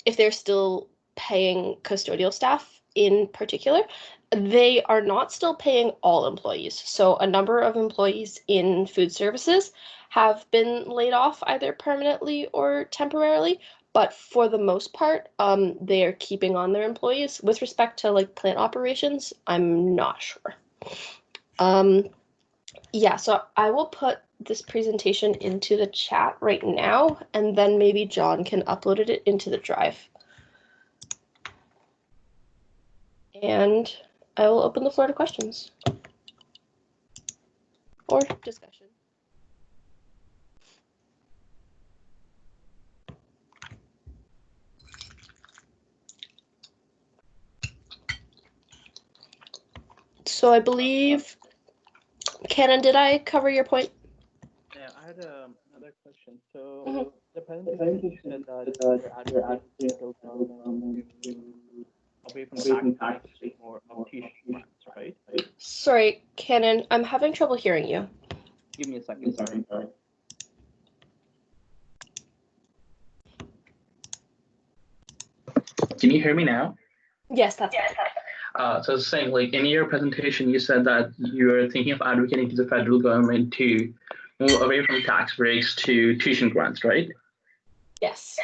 if they're still paying custodial staff in particular. They are not still paying all employees. So a number of employees in food services have been laid off either permanently or temporarily. But for the most part, they are keeping on their employees. With respect to like plant operations, I'm not sure. Yeah, so I will put this presentation into the chat right now, and then maybe John can upload it into the drive. And I will open the floor to questions or discussion. So I believe, Canon, did I cover your point? Yeah, I had another question. So the presentation said that you're advocating the government to away from tax more tuition grants, right? Sorry, Canon, I'm having trouble hearing you. Give me a second. Sorry. Can you hear me now? Yes, that's So I was saying, like, in your presentation, you said that you're thinking of advocating to the federal government to move away from tax breaks to tuition grants, right? Yes.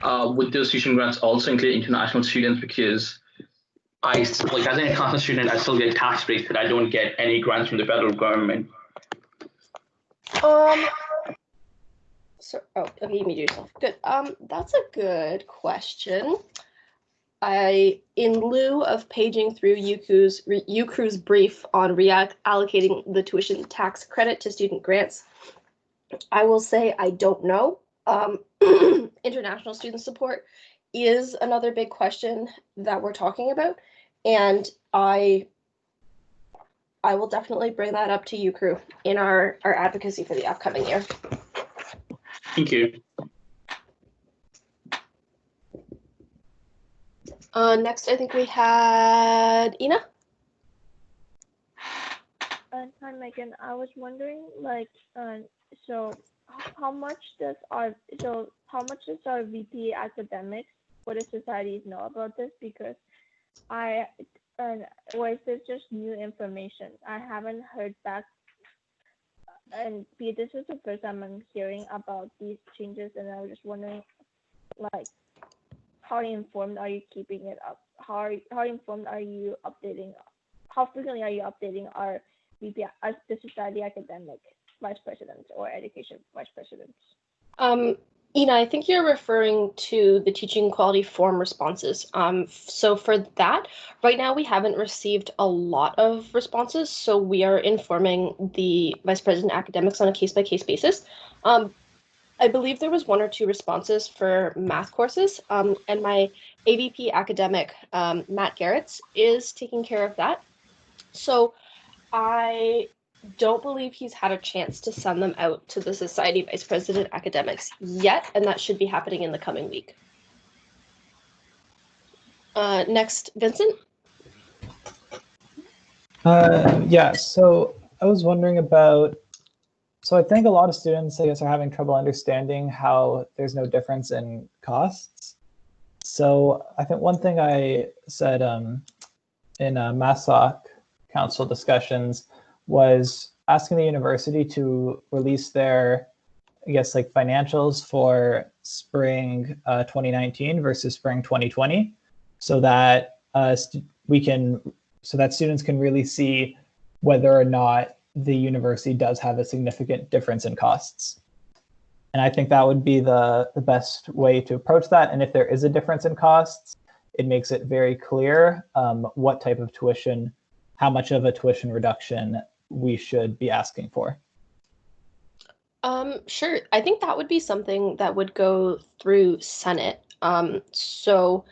Would those tuition grants also include international students? Because as an international student, I still get tax breaks, but I don't get any grants from the federal government. So, okay, you mute yourself. Good. That's a good question. In lieu of paging through UCRU's brief on reallocating the tuition tax credit to student grants, I will say I don't know. International student support is another big question that we're talking about, and I will definitely bring that up to UCRU in our advocacy for the upcoming year. Thank you. Next, I think we had Ina. Hi, Megan. I was wondering, like, so how much does our VP academics for the societies know about this? Because or is this just new information? I haven't heard back, and this is the first time I'm hearing about these changes, and I was just wondering, like, how informed are you keeping it up? How informed are you updating? How frequently are you updating our VP, our the society academic vice presidents or education vice presidents? Ina, I think you're referring to the teaching quality form responses. So for that, right now we haven't received a lot of responses, so we are informing the vice president academics on a case-by-case basis. I believe there was 1 or 2 responses for math courses, and my AVP academic, Matt Garretts, is taking care of that. So I don't believe he's had a chance to send them out to the Society Vice President Academics yet, and that should be happening in the coming week. Next, Vincent. Yeah, so I was wondering about, so I think a lot of students, I guess, are having trouble understanding how there's no difference in costs. So I think one thing I said in MASSOC council discussions was asking the university to release their, I guess, like financials for spring 2019 versus spring 2020, so that students can really see whether or not the university does have a significant difference in costs. And I think that would be the best way to approach that. And if there is a difference in costs, it makes it very clear what type of tuition, how much of a tuition reduction we should be asking for. Sure. I think that would be something that would go through Senate. So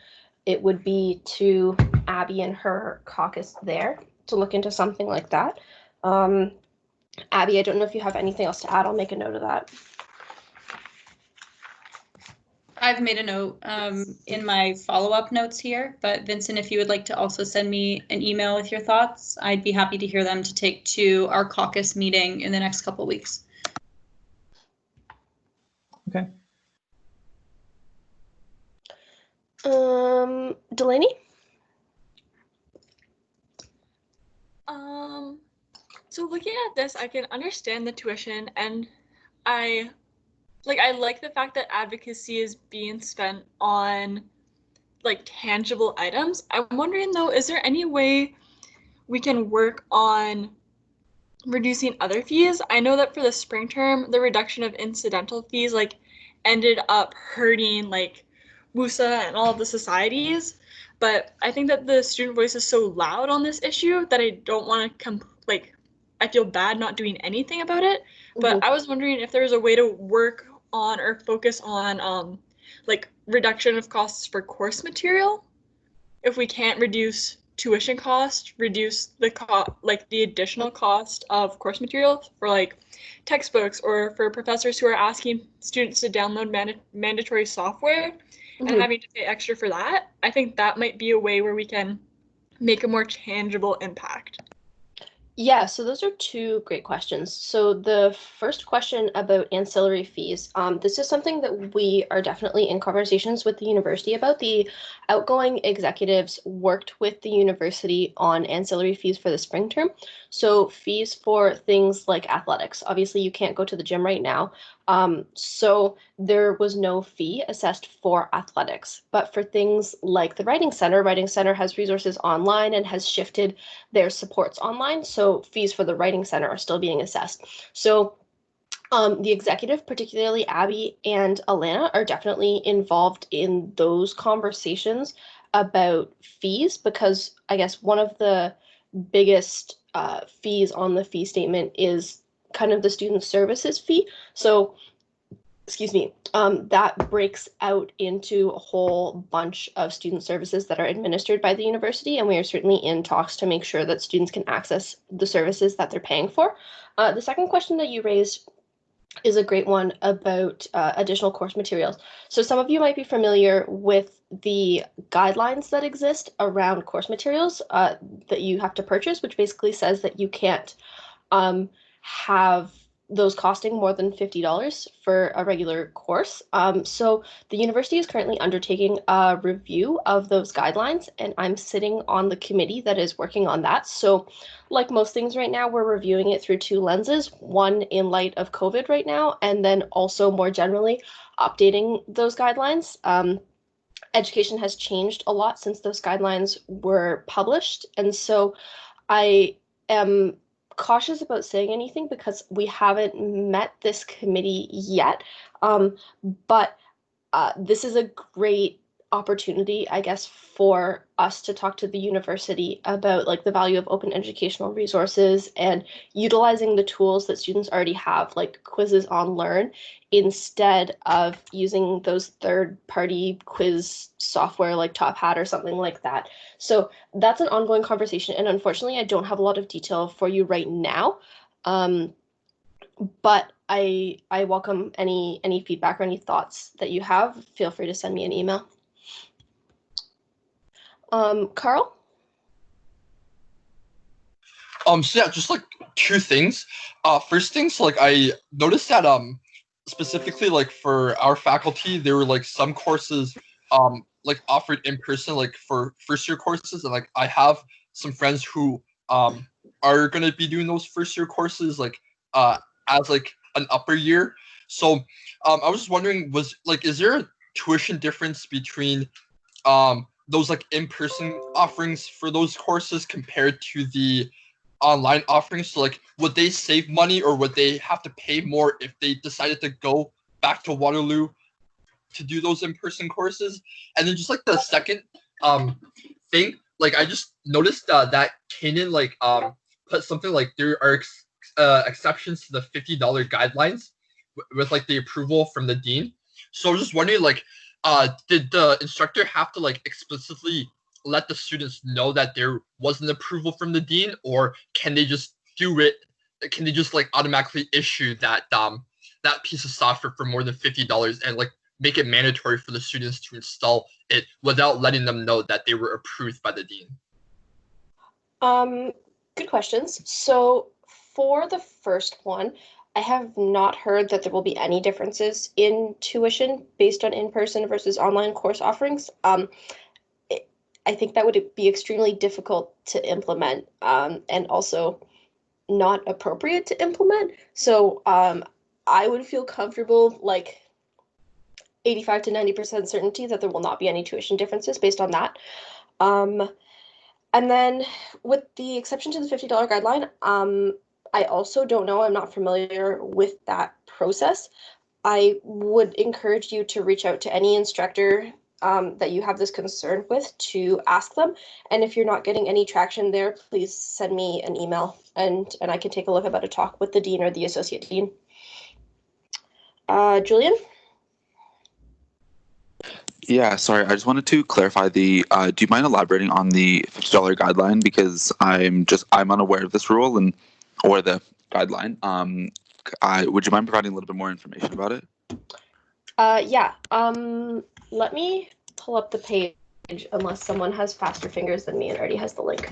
it would be to Abby and her caucus there to look into something like that. Abby, I don't know if you have anything else to add. I'll make a note of that. I've made a note in my follow-up notes here, but Vincent, if you would like to also send me an email with your thoughts, I'd be happy to hear them to take to our caucus meeting in the next couple weeks. Okay. Delaney? So looking at this, I can understand the tuition, and I like the fact that advocacy is being spent on like tangible items. I'm wondering though, is there any way we can work on reducing other fees? I know that for the spring term, the reduction of incidental fees like ended up hurting like WUSA and all of the societies, but I think that the student voice is so loud on this issue that I don't want to I feel bad not doing anything about it. But I was wondering if there's a way to work on or focus on like reduction of costs for course material. If we can't reduce tuition cost, reduce the additional cost of course material for like textbooks, or for professors who are asking students to download mandatory software and having to pay extra for that. I think that might be a way where we can make a more tangible impact. Yeah, so those are 2 great questions. So the first question about ancillary fees, this is something that we are definitely in conversations with the university about. The outgoing executives worked with the university on ancillary fees for the spring term. So fees for things like athletics. Obviously, you can't go to the gym right now. So there was no fee assessed for athletics, but for things like the Writing Center has resources online and has shifted their supports online. So fees for the Writing Center are still being assessed. So the executive, particularly Abby and Alana, are definitely involved in those conversations about fees, because I guess one of the biggest fees on the fee statement is kind of the student services fee. So, excuse me, that breaks out into a whole bunch of student services that are administered by the university, and we are certainly in talks to make sure that students can access the services that they're paying for. The second question that you raised is a great one about additional course materials. So some of you might be familiar with the guidelines that exist around course materials that you have to purchase, which basically says that you can't have those costing more than $50 for a regular course. So the university is currently undertaking a review of those guidelines, and I'm sitting on the committee that is working on that. So like most things right now, we're reviewing it through 2 lenses, one in light of COVID right now, and then also more generally updating those guidelines. education has changed a lot since those guidelines were published. And so I am cautious about saying anything because we haven't met this committee yet. But this is a great opportunity, I guess, for us to talk to the university about like the value of open educational resources and utilizing the tools that students already have, like quizzes on Learn, instead of using those third-party quiz software like Top Hat or something like that. So that's an ongoing conversation, and unfortunately, I don't have a lot of detail for you right now. But I welcome any feedback or any thoughts that you have. Feel free to send me an email. Carl? So yeah, just like two things. First things, like I noticed that specifically like for our faculty, there were like some courses like offered in person, like for first year courses, and like I have some friends who are gonna be doing those first year courses like as like an upper year. So I was just wondering, is there a tuition difference between those like in-person offerings for those courses compared to the online offerings? So like, would they save money or would they have to pay more if they decided to go back to Waterloo to do those in-person courses? And then just like the second thing, like I just noticed that Cnd like put something like there are exceptions to the $50 guidelines with like the approval from the dean. So I was just wondering, like, did the instructor have to like explicitly let the students know that there was an approval from the dean, or can they just do it? Can they just like automatically issue that that piece of software for more than $50 and like make it mandatory for the students to install it without letting them know that they were approved by the dean? Good questions. So for the first one, I have not heard that there will be any differences in tuition based on in-person versus online course offerings. I think that would be extremely difficult to implement, and also not appropriate to implement. So I would feel comfortable, like 85 to 90% certainty that there will not be any tuition differences based on that. And then with the exception to the $50 guideline, I also don't know, I'm not familiar with that process. I would encourage you to reach out to any instructor that you have this concern with to ask them. And if you're not getting any traction there, please send me an email and I can take a look about a talk with the dean or the associate dean. Julian? Yeah, sorry, I just wanted to clarify the, do you mind elaborating on the $50 guideline? Because I'm unaware of this rule or the guideline. Would you mind providing a little bit more information about it? Yeah, let me pull up the page unless someone has faster fingers than me and already has the link.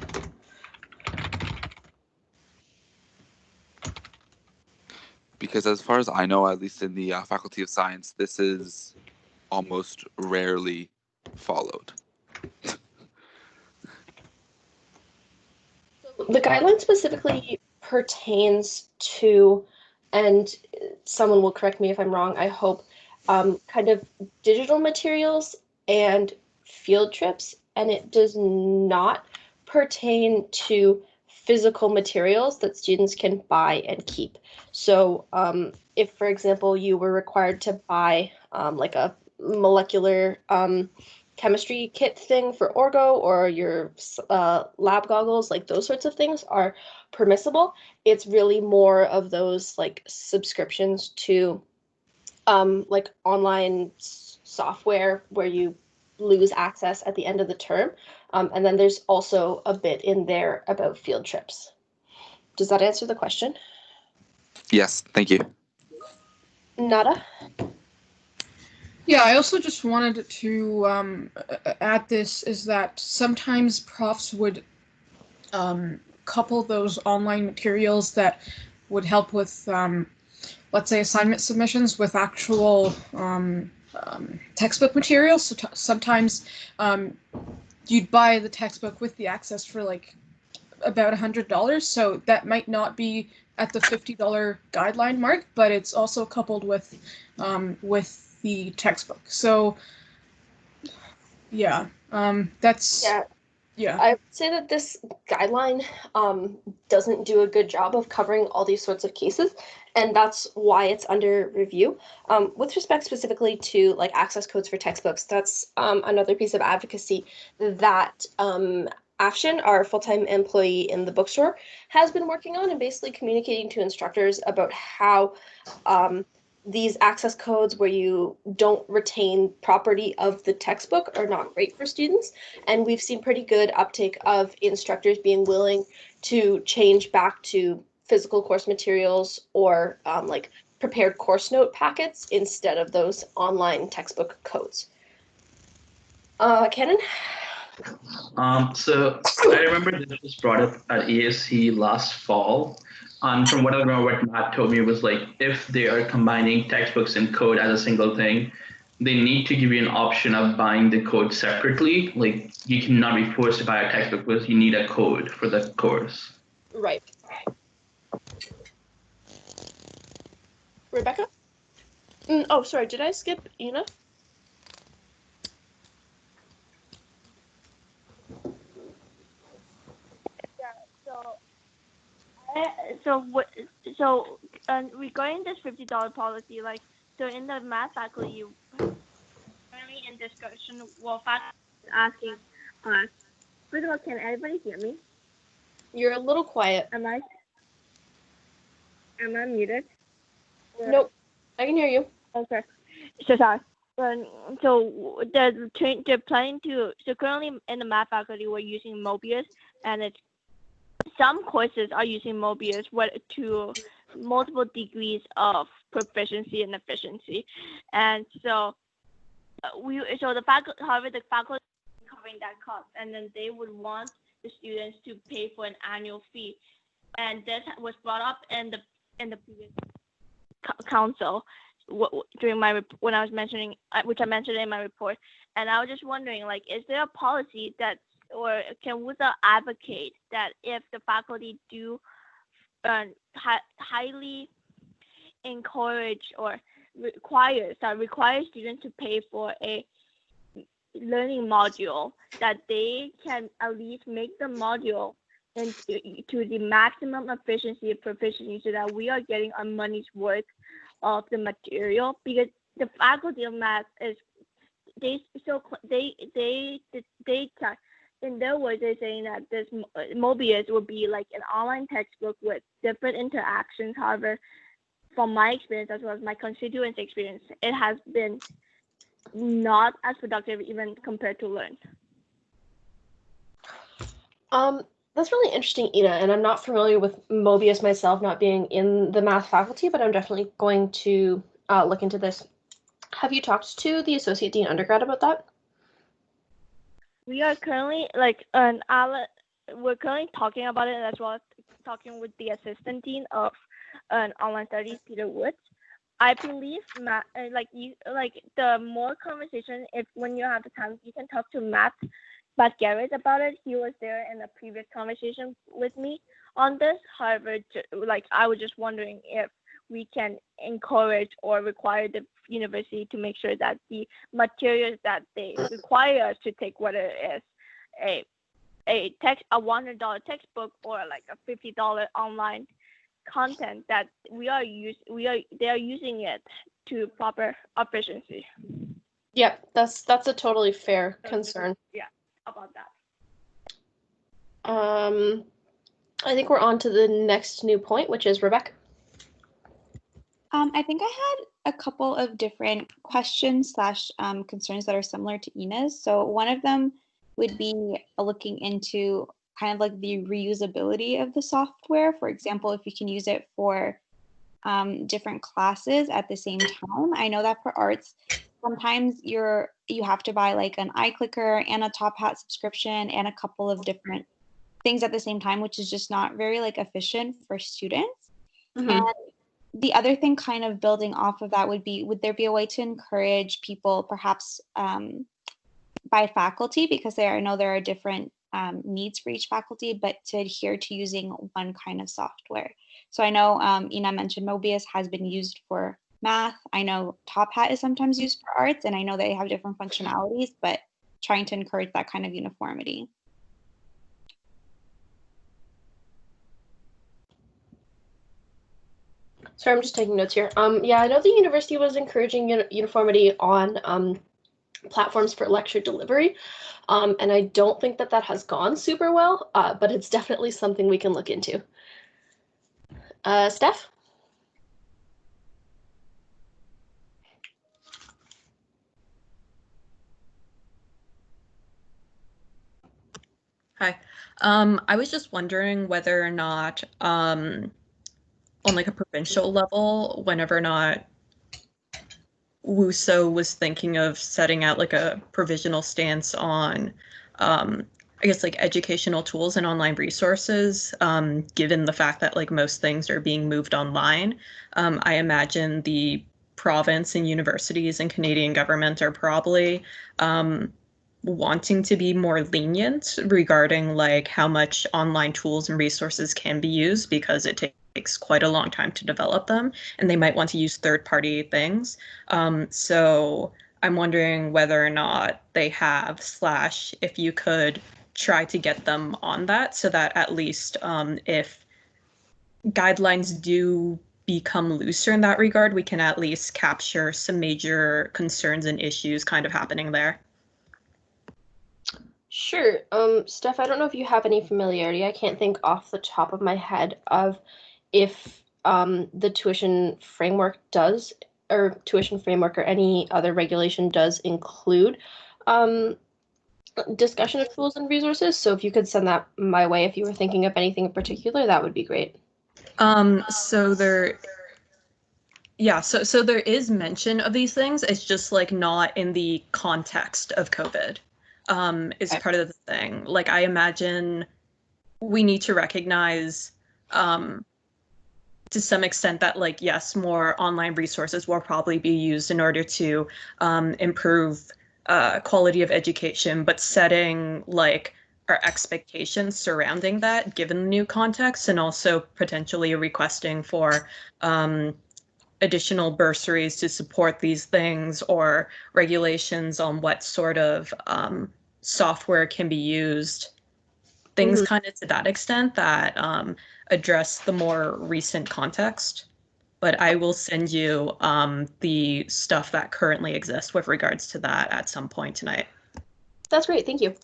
Because as far as I know, at least in the Faculty of Science, this is almost rarely followed. The guideline specifically pertains to, and someone will correct me if I'm wrong, I hope, kind of digital materials and field trips, and it does not pertain to physical materials that students can buy and keep. So if, for example, you were required to buy like a molecular chemistry kit thing for Orgo, or your lab goggles, like those sorts of things are permissible. It's really more of those like subscriptions to like online software where you lose access at the end of the term. And then there's also a bit in there about field trips. Does that answer the question? Yes, thank you. Nada? Yeah, I also just wanted to add this, is that sometimes profs would couple those online materials that would help with, let's say, assignment submissions with actual textbook materials. So sometimes you'd buy the textbook with the access for like about $100. So that might not be at the $50 guideline mark, but it's also coupled with the textbook. So Yeah, that's Yeah. yeah. I would say that this guideline doesn't do a good job of covering all these sorts of cases, and that's why it's under review. With respect specifically to like access codes for textbooks, that's another piece of advocacy that Afshin, our full-time employee in the bookstore, has been working on and basically communicating to instructors about how these access codes where you don't retain property of the textbook are not great for students. And we've seen pretty good uptake of instructors being willing to change back to physical course materials or like prepared course note packets instead of those online textbook codes. Kenan? So I remember this was brought up at ASC last fall. From what I remember, what Matt told me was like, if they are combining textbooks and code as a single thing, they need to give you an option of buying the code separately. Like you cannot be forced to buy a textbook because you need a code for the course. Right. Rebecca? Oh, sorry, did I skip Ina? So regarding this $50 policy, like, so in the math faculty, currently in discussion, well, faculty is asking us. First of all, can everybody hear me? You're a little quiet. Am I muted? Nope, I can hear you. Okay, so sorry. So they're planning to. So currently in the math faculty, we're using Mobius, and it's some courses are using Mobius to multiple degrees of proficiency and efficiency, and so the faculty, however, the faculty is covering that cost, and then they would want the students to pay for an annual fee, and this was brought up in the previous council during when I was mentioning, which I mentioned in my report, and I was just wondering, like, is there a policy that, or can WUSA advocate that if the faculty do highly encourage or require students to pay for a learning module, that they can at least make the module to the maximum efficiency and proficiency so that we are getting our money's worth of the material? Because the faculty of math is in their words, they're saying that this Mobius will be like an online textbook with different interactions. However, from my experience as well as my constituents' experience, it has been not as productive even compared to Learn. That's really interesting, Ina, and I'm not familiar with Mobius myself, not being in the math faculty, but I'm definitely going to look into this. Have you talked to the Associate Dean undergrad about that? We are currently we're currently talking about it, as well as talking with the Assistant Dean of Online Studies, Peter Woods. I believe the more conversation, when you have the time, you can talk to Matt Garrett about it. He was there in a previous conversation with me on this. However, I was just wondering if we can encourage or require the university to make sure that the materials that they require us to take, whether it is a $100 textbook or like a $50 online content, that they are using it to proper efficiency. Yep, that's a totally fair concern. Yeah, about that. I think we're on to the next new point, which is Rebecca. I think I had a couple of different questions / concerns that are similar to Ina's. So one of them would be looking into kind of like the reusability of the software. For example, if you can use it for different classes at the same time. I know that for arts, sometimes you have to buy like an iClicker and a Top Hat subscription and a couple of different things at the same time, which is just not very like efficient for students. Mm-hmm. And the other thing kind of building off of that would there be a way to encourage people perhaps by faculty, because I know there are different needs for each faculty, but to adhere to using one kind of software. So I know Ina mentioned Mobius has been used for math. I know Top Hat is sometimes used for arts, and I know they have different functionalities, but trying to encourage that kind of uniformity. Sorry, I'm just taking notes here. Yeah, I know the university was encouraging uniformity on platforms for lecture delivery, and I don't think that that has gone super well, but it's definitely something we can look into. Steph? Hi. I was just wondering whether or not, on like a provincial level, whenever or not WUSO was thinking of setting out like a provisional stance on, I guess, like educational tools and online resources, given the fact that like most things are being moved online. I imagine the province and universities and Canadian government are probably wanting to be more lenient regarding like how much online tools and resources can be used, because it takes quite a long time to develop them, and they might want to use third-party things. So I'm wondering whether or not they have, / if you could try to get them on that, so that at least if guidelines do become looser in that regard, we can at least capture some major concerns and issues kind of happening there. Sure. Steph, I don't know if you have any familiarity. I can't think off the top of my head of if the tuition framework does, or tuition framework or any other regulation does include discussion of tools and resources. So if you could send that my way, if you were thinking of anything in particular, that would be great. So there is mention of these things. It's just like not in the context of COVID. Is part of the thing. Like, I imagine we need to recognize to some extent that, like, yes, more online resources will probably be used in order to improve quality of education, but setting like our expectations surrounding that given the new context, and also potentially requesting for additional bursaries to support these things, or regulations on what sort of software can be used, things kind of to that extent that address the more recent context. But I will send you the stuff that currently exists with regards to that at some point tonight. That's great. Thank you.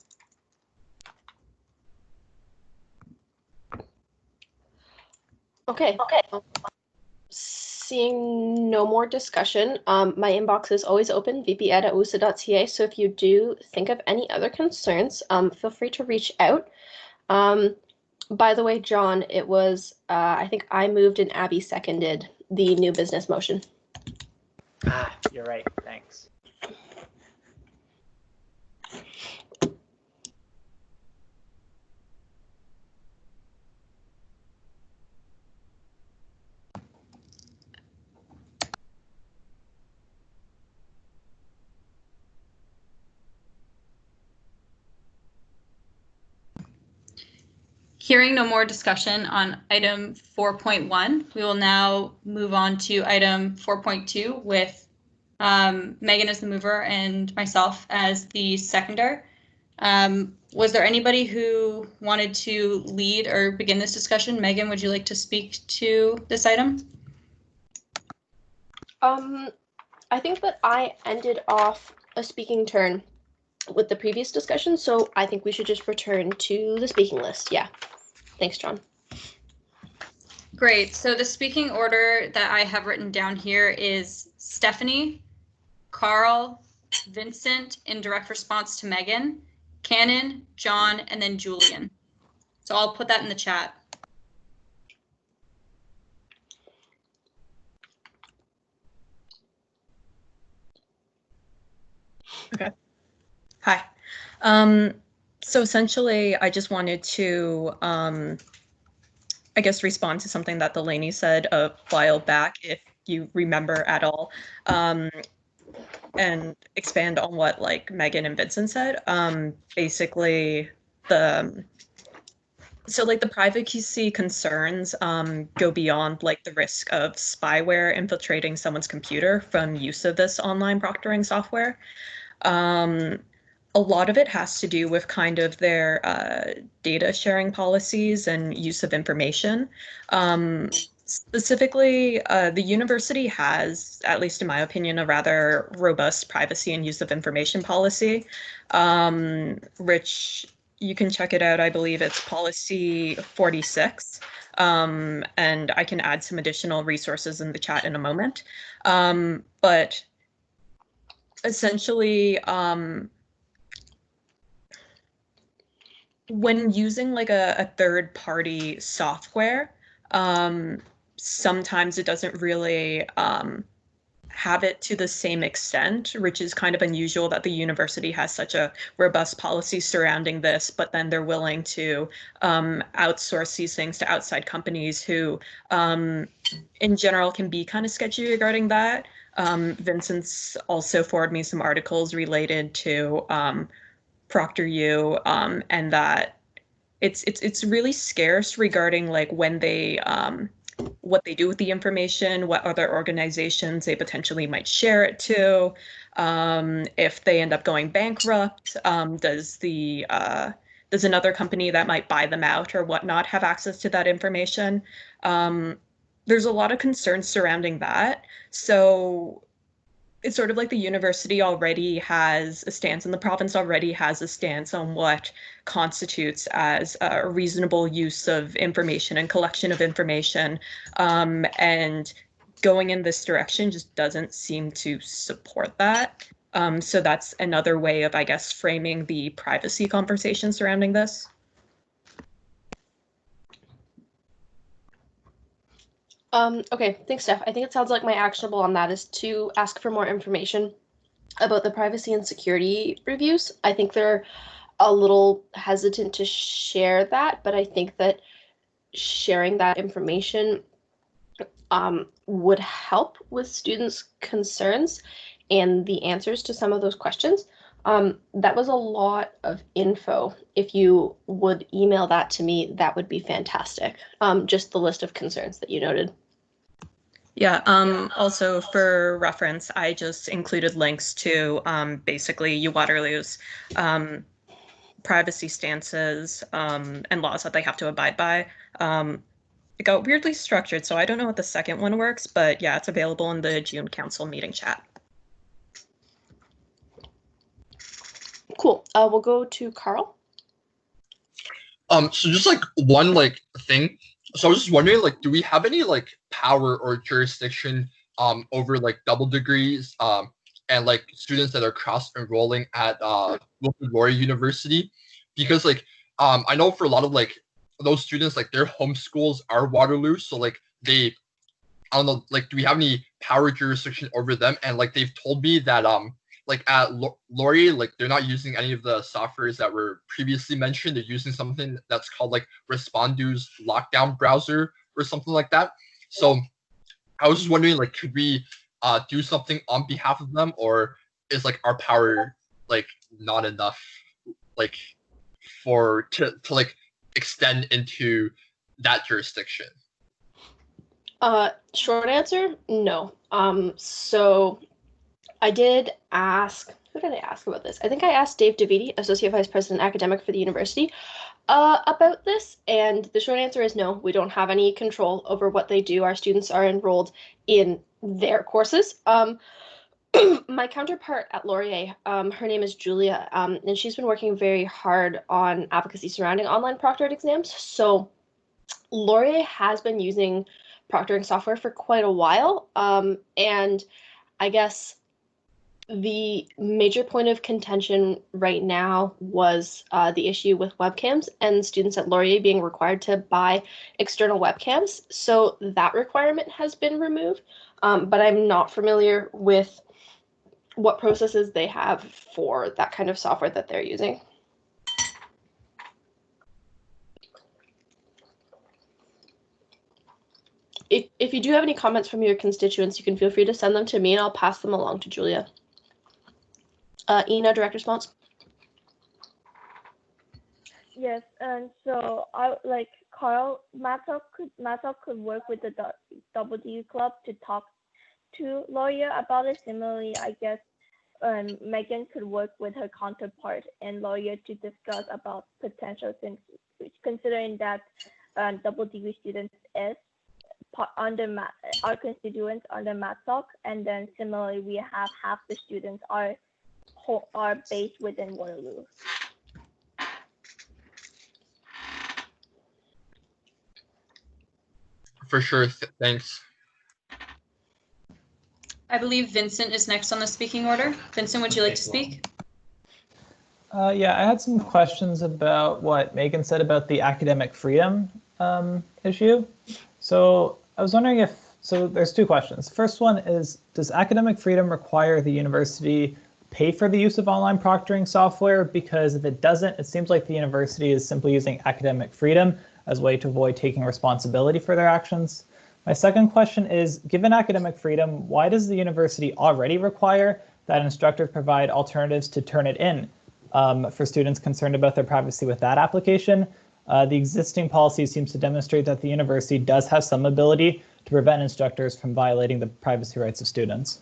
Okay. Seeing no more discussion, my inbox is always open, vp@wusa.ca. So if you do think of any other concerns, feel free to reach out. By the way, John, it was, I think I moved and Abby seconded the new business motion. Ah, you're right. Thanks. Hearing no more discussion on item 4.1, we will now move on to item 4.2 with Megan as the mover and myself as the seconder. Was there anybody who wanted to lead or begin this discussion? Megan, would you like to speak to this item? I think that I ended off a speaking turn with the previous discussion, so I think we should just return to the speaking list. Yeah. Thanks, John. Great. So the speaking order that I have written down here is Stephanie, Carl, Vincent in direct response to Megan, Cannon, John, and then Julian. So I'll put that in the chat. Okay. Hi. So essentially, I just wanted to, I guess, respond to something that Delaney said a while back, if you remember at all, and expand on what like Megan and Vincent said. Basically, the privacy concerns go beyond like the risk of spyware infiltrating someone's computer from use of this online proctoring software. a lot of it has to do with kind of their data sharing policies and use of information. Specifically, the university has, at least in my opinion, a rather robust privacy and use of information policy. Rich, you can check it out. I believe it's policy 46. And I can add some additional resources in the chat in a moment. But essentially, when using like a third-party software, sometimes it doesn't really have it to the same extent, which is kind of unusual that the university has such a robust policy surrounding this, but then they're willing to outsource these things to outside companies who, in general, can be kind of sketchy regarding that. Vincent's also forwarded me some articles related to ProctorU, and that it's really scarce regarding like when they what they do with the information, what other organizations they potentially might share it to, if they end up going bankrupt, does another company that might buy them out or whatnot have access to that information? There's a lot of concerns surrounding that. So it's sort of like the university already has a stance, and the province already has a stance on what constitutes as a reasonable use of information and collection of information. And going in this direction just doesn't seem to support that. So that's another way of, I guess, framing the privacy conversation surrounding this. Okay, thanks, Steph. I think it sounds like my actionable on that is to ask for more information about the privacy and security reviews. I think they're a little hesitant to share that, but I think that sharing that information would help with students' concerns and the answers to some of those questions. That was a lot of info. If you would email that to me, that would be fantastic. Just the list of concerns that you noted. Yeah, also for reference, I just included links to basically UWaterloo's privacy stances and laws that they have to abide by. It got weirdly structured, so I don't know what the second one works, but yeah, it's available in the June council meeting chat. Cool. We'll go to Carl. So just like one like thing. So I was just wondering, like, do we have any like power or jurisdiction over like double degrees and like students that are cross enrolling at Wilfrid Laurier University? Because like I know for a lot of like those students, like their home schools are Waterloo, so like they, I don't know, like do we have any power jurisdiction over them? And like they've told me that like at Laurier, like they're not using any of the softwares that were previously mentioned. They're using something that's called like Respondu's lockdown browser or something like that. So I was just wondering, like, could we do something on behalf of them, or is like our power like not enough, like to like extend into that jurisdiction? Short answer, no. So I did ask, who did I ask about this? I think I asked Dave Davidi, Associate Vice President Academic for the university, about this. And the short answer is no, we don't have any control over what they do. Our students are enrolled in their courses. My counterpart at Laurier, her name is Julia, and she's been working very hard on advocacy surrounding online proctored exams. So Laurier has been using proctoring software for quite a while. And I guess the major point of contention right now was the issue with webcams and students at Laurier being required to buy external webcams. So that requirement has been removed, but I'm not familiar with what processes they have for that kind of software that they're using. If you do have any comments from your constituents, you can feel free to send them to me and I'll pass them along to Julia. Ina, direct response. Yes, and so I like Carl. Matt could work with the WD Club to talk to Laurier about it. Similarly, I guess Megan could work with her counterpart and lawyer to discuss about potential things, considering that double degree students is under our constituents under MathSoc, and then similarly we have half the students are based within Waterloo. For sure. Thanks. I believe Vincent is next on the speaking order. Vincent, would you like to speak? Yeah, I had some questions about what Megan said about the academic freedom issue. So I was wondering if, so there's two questions. First one is, does academic freedom require the university pay for the use of online proctoring software? Because if it doesn't, it seems like the university is simply using academic freedom as a way to avoid taking responsibility for their actions. My second question is, given academic freedom, why does the university already require that instructors provide alternatives to Turnitin for students concerned about their privacy with that application? The existing policy seems to demonstrate that the university does have some ability to prevent instructors from violating the privacy rights of students.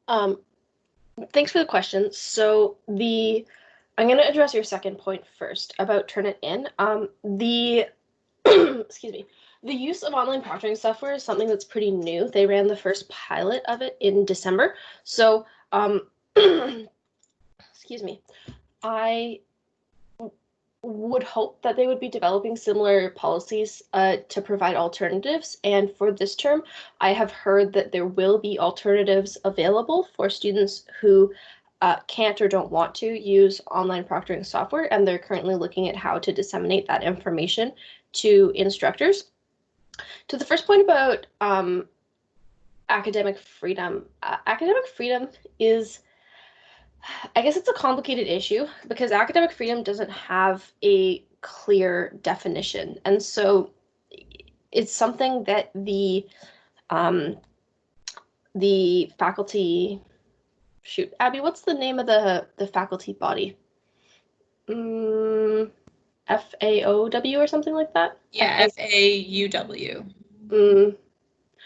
Thanks for the question. So I'm going to address your second point first about Turnitin. Excuse me. The use of online proctoring software is something that's pretty new. They ran the first pilot of it in December. So, excuse me, I would hope that they would be developing similar policies to provide alternatives. And for this term, I have heard that there will be alternatives available for students who can't or don't want to use online proctoring software, and they're currently looking at how to disseminate that information to instructors. To the first point about academic freedom is, I guess it's a complicated issue because academic freedom doesn't have a clear definition. And so it's something that the faculty, shoot, Abby, what's the name of the faculty body? FAOW or something like that? Yeah, FAUW.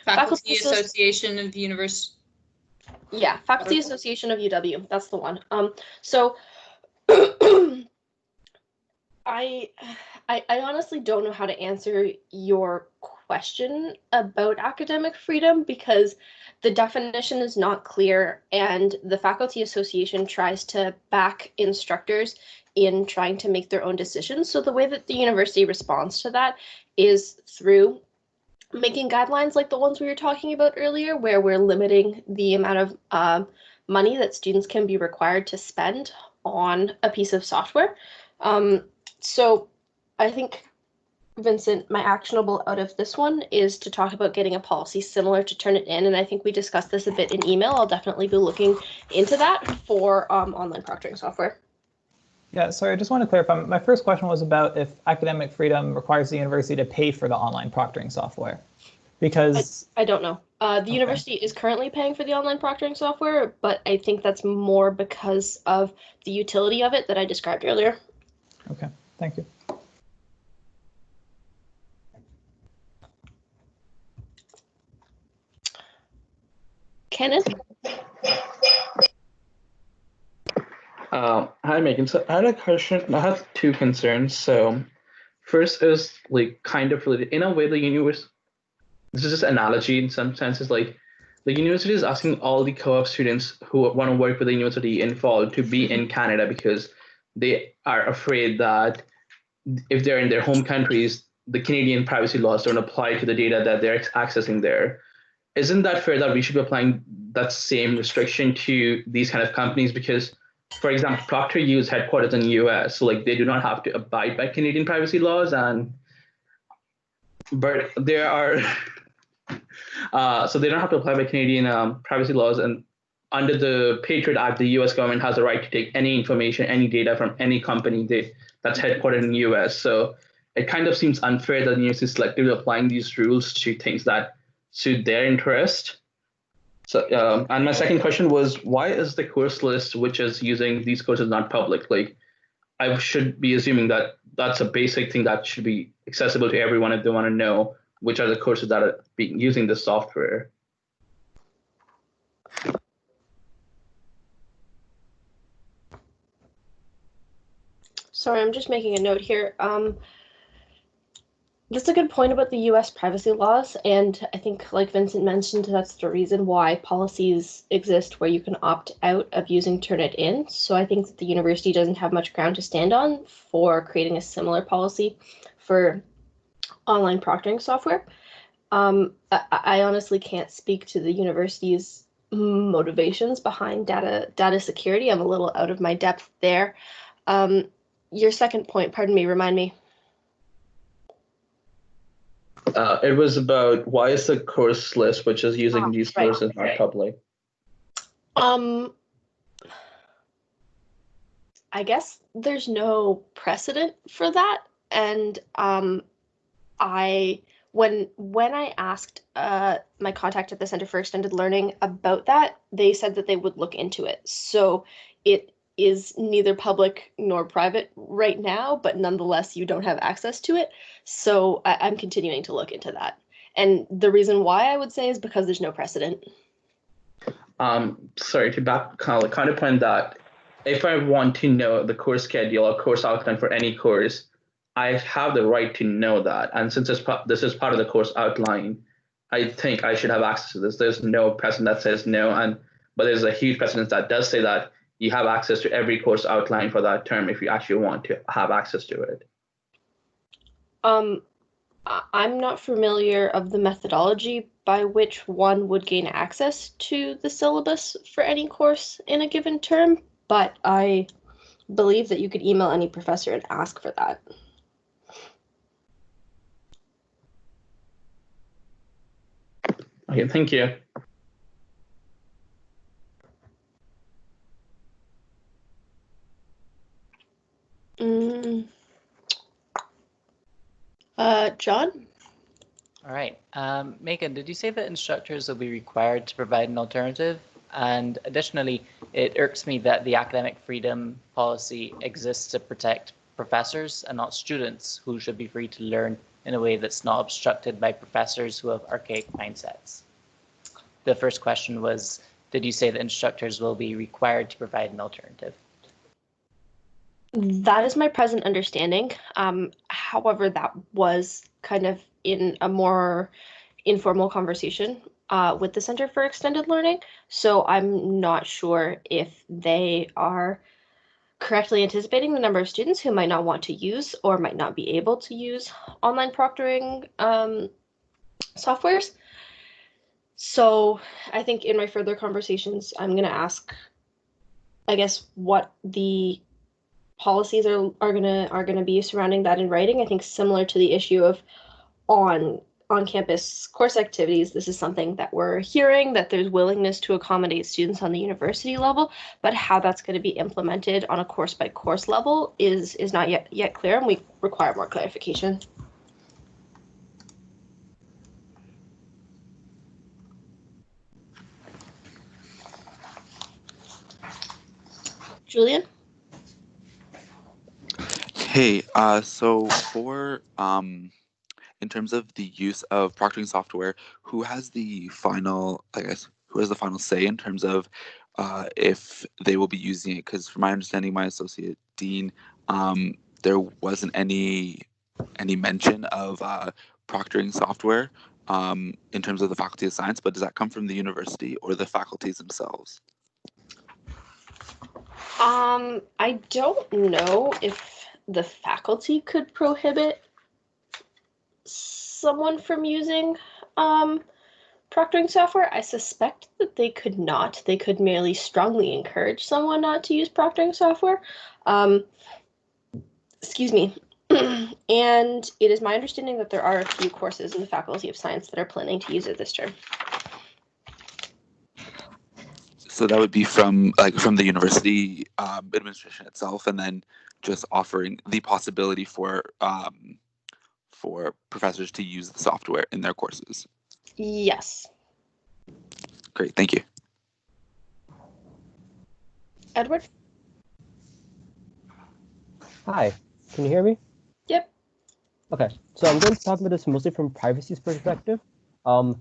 Faculty Association of University. Yeah, Faculty Association of UW. That's the one. So I honestly don't know how to answer your question about academic freedom because the definition is not clear, and the Faculty Association tries to back instructors in trying to make their own decisions. So the way that the university responds to that is through making guidelines like the ones we were talking about earlier, where we're limiting the amount of money that students can be required to spend on a piece of software. So I think, Vincent, my actionable out of this one is to talk about getting a policy similar to Turnitin, and I think we discussed this a bit in email. I'll definitely be looking into that for online proctoring software. Yeah, sorry, I just want to clarify. My first question was about if academic freedom requires the university to pay for the online proctoring software, because I don't know. The university is currently paying for the online proctoring software, but I think that's more because of the utility of it that I described earlier. Okay, thank you. Kenneth? Hi, Megan. So I had a question. I have two concerns. So first is like kind of related in a way. The universe. This is just analogy in some senses. Like the university is asking all the co-op students who want to work with the university in fall to be in Canada because they are afraid that if they're in their home countries, the Canadian privacy laws don't apply to the data that they're accessing there. Isn't that fair that we should be applying that same restriction to these kind of companies? Because, for example, Procter is headquartered in the US, so like they do not have to abide by Canadian privacy laws, but there are so they don't have to apply by Canadian privacy laws. And under the Patriot Act, the US government has the right to take any information, any data from any company that's headquartered in the US. So it kind of seems unfair that the university is selectively applying these rules to things that suit their interest. So, and my second question was, why is the course list, which is using these courses, not public? Like, I should be assuming that that's a basic thing that should be accessible to everyone if they want to know which are the courses that are using the software. Sorry, I'm just making a note here. That's a good point about the US privacy laws, and I think, like Vincent mentioned, that's the reason why policies exist where you can opt out of using Turnitin. So I think that the university doesn't have much ground to stand on for creating a similar policy for online proctoring software. I honestly can't speak to the university's motivations behind data security. I'm a little out of my depth there. Your second point, pardon me, remind me. It was about why is the course list, which is using these courses, not public? I guess there's no precedent for that, and when I asked my contact at the Center for Extended Learning about that, they said that they would look into it. So it is neither public nor private right now, but nonetheless, you don't have access to it. So I'm continuing to look into that. And the reason why I would say is because there's no precedent. Sorry, to counterpoint that, if I want to know the course schedule or course outline for any course, I have the right to know that. And since this is part of the course outline, I think I should have access to this. There's no precedent that says no, but there's a huge precedent that does say that you have access to every course outline for that term if you actually want to have access to it. I'm not familiar of the methodology by which one would gain access to the syllabus for any course in a given term, but I believe that you could email any professor and ask for that. Okay, thank you. John? All right. Megan, did you say that instructors will be required to provide an alternative? And additionally, it irks me that the academic freedom policy exists to protect professors and not students who should be free to learn in a way that's not obstructed by professors who have archaic mindsets. The first question was, did you say that instructors will be required to provide an alternative? That is my present understanding. However, that was kind of in a more informal conversation with the Center for Extended Learning. So I'm not sure if they are correctly anticipating the number of students who might not want to use or might not be able to use online proctoring softwares. So I think in my further conversations, I'm going to ask, I guess, what the policies are gonna be surrounding that in writing. I think similar to the issue of on-campus course activities, this is something that we're hearing, that there's willingness to accommodate students on the university level, but how that's going to be implemented on a course-by-course level is not yet clear, and we require more clarification. Julian? Hey, so for in terms of the use of proctoring software, who has the final, who has the final say in terms of if they will be using it? Because from my understanding, my associate dean, there wasn't any mention of proctoring software in terms of the Faculty of Science, but does that come from the university or the faculties themselves? I don't know if the faculty could prohibit someone from using proctoring software. I suspect that they could not. They could merely strongly encourage someone not to use proctoring software. Excuse me. And it is my understanding that there are a few courses in the Faculty of Science that are planning to use it this term. So that would be from the university administration itself, and then just offering the possibility for professors to use the software in their courses. Yes. Great, thank you. Edward? Hi, can you hear me? Yep. Okay, so I'm going to talk about this mostly from privacy's perspective. I'm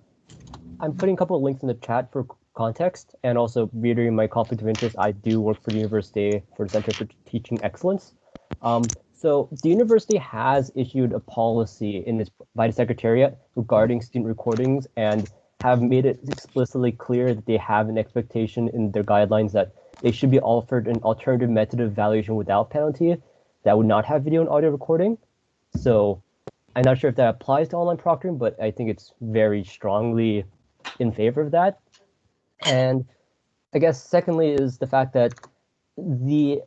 putting a couple of links in the chat for context, and also reiterating my conflict of interest. I do work for the university for the Center for Teaching Excellence. So the university has issued a policy in its by the Secretariat regarding student recordings and have made it explicitly clear that they have an expectation in their guidelines that they should be offered an alternative method of evaluation without penalty that would not have video and audio recording. So I'm not sure if that applies to online proctoring, but I think it's very strongly in favor of that. And I guess secondly is the fact that the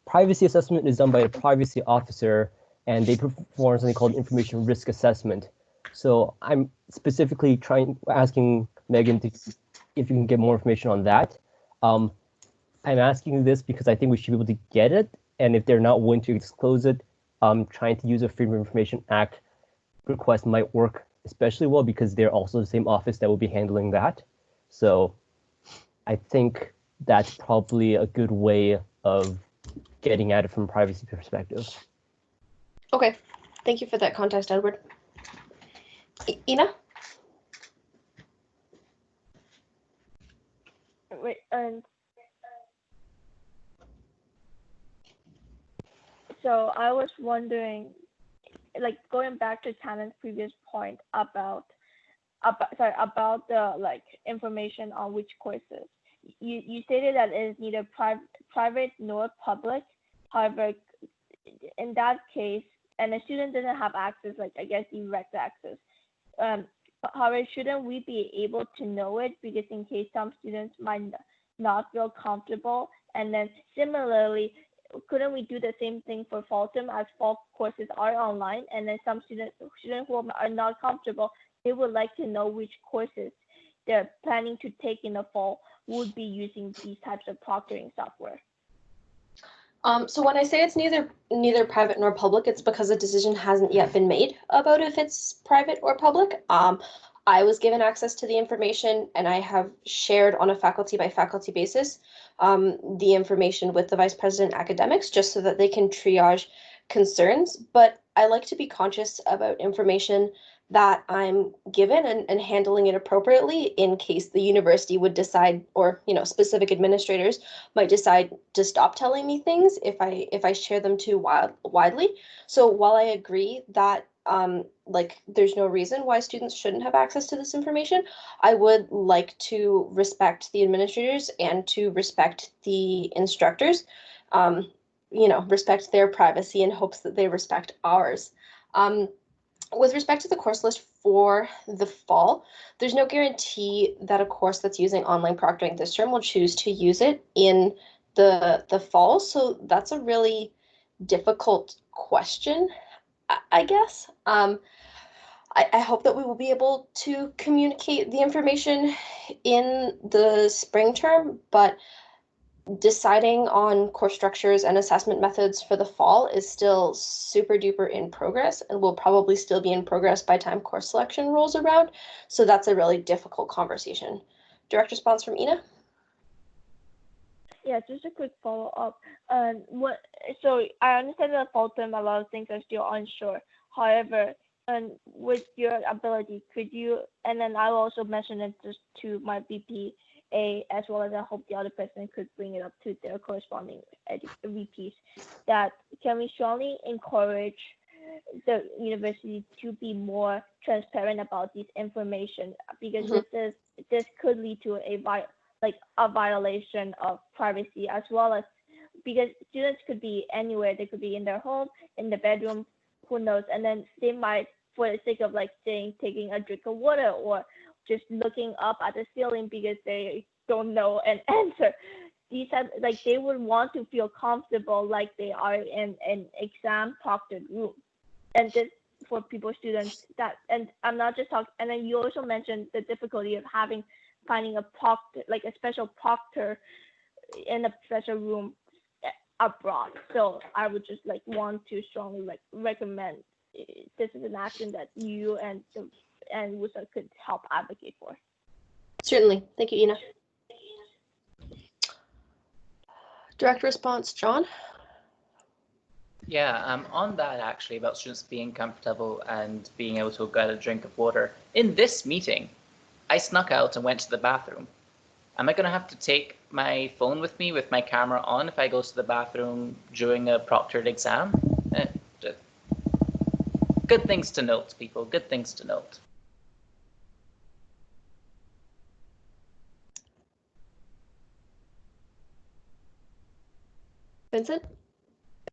privacy assessment is done by a privacy officer, and they perform something called information risk assessment. So I'm specifically asking Megan if you can get more information on that. I'm asking this because I think we should be able to get it, and if they're not willing to disclose it, trying to use a Freedom of Information Act request might work especially well because they're also the same office that will be handling that. So I think that's probably a good way of getting at it from a privacy perspective. Okay, thank you for that context, Edward. Ina? Wait, so I was wondering, like going back to Tannen's previous point about the like information on which courses. You stated that it is neither private nor public. However, in that case, and a student doesn't have access, like I guess direct access. However, shouldn't we be able to know it because in case some students might not feel comfortable, and then similarly, couldn't we do the same thing for fall term as fall courses are online, and then some students who are not comfortable, they would like to know which courses they're planning to take in the fall would be using these types of proctoring software. So when I say it's neither private nor public, it's because a decision hasn't yet been made about if it's private or public. I was given access to the information, and I have shared on a faculty by faculty basis the information with the vice president academics just so that they can triage concerns. But I like to be conscious about information that I'm given and handling it appropriately in case the university would decide, or specific administrators might decide to stop telling me things if I share them too widely. So while I agree that like there's no reason why students shouldn't have access to this information, I would like to respect the administrators and to respect the instructors, respect their privacy in hopes that they respect ours. With respect to the course list for the fall, there's no guarantee that a course that's using online proctoring this term will choose to use it in the fall. So that's a really difficult question, I guess. I hope that we will be able to communicate the information in the spring term, but deciding on course structures and assessment methods for the fall is still super duper in progress and will probably still be in progress by time course selection rolls around. So that's a really difficult conversation. Direct response from Ina? Yeah, just a quick follow up. So I understand that fall term a lot of things are still unsure. However, with your ability, could you, and then I'll also mention it just to my VP as well as I hope the other person could bring it up to their corresponding VPs, that can we strongly encourage the university to be more transparent about this information, because this could lead to a violation of privacy, as well as because students could be anywhere. They could be in their home, in the bedroom, who knows, and then they might, for the sake of like taking a drink of water or just looking up at the ceiling because they don't know an answer. These have, like, they would want to feel comfortable like they are in an exam proctored room. And this for students that, and I'm not just talking, and then you also mentioned the difficulty of finding a proctor, like a special proctor in a special room abroad. So I would just want to strongly recommend this is an action that you and WUSA could help advocate for. Certainly. Thank you, Ina. Direct response, John? Yeah, on that actually, about students being comfortable and being able to get a drink of water. In this meeting, I snuck out and went to the bathroom. am I going to have to take my phone with me with my camera on if I go to the bathroom during a proctored exam? Just good things to note, people. Good things to note. Vincent?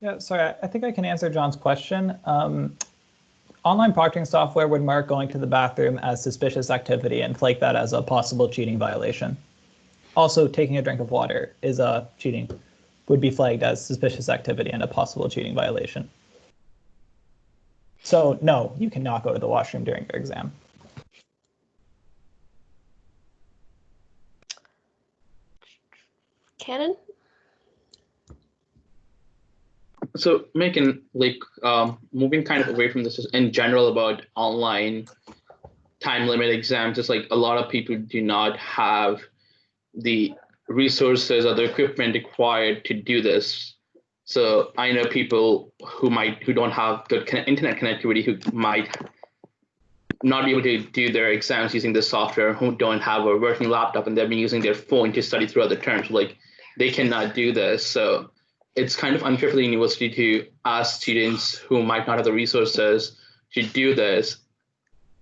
Yeah, sorry, I think I can answer John's question. Online proctoring software would mark going to the bathroom as suspicious activity and flag that as a possible cheating violation. Also, taking a drink of water is cheating, would be flagged as suspicious activity and a possible cheating violation. So no, you cannot go to the washroom during your exam. Cannon? So making moving kind of away from this in general about online time limit exams, it's like a lot of people do not have the resources or the equipment required to do this. So I know people who don't have good internet connectivity, who might not be able to do their exams using the software, who don't have a working laptop, and they've been using their phone to study throughout the term. So like they cannot do this. So it's kind of unfair for the university to ask students who might not have the resources to do this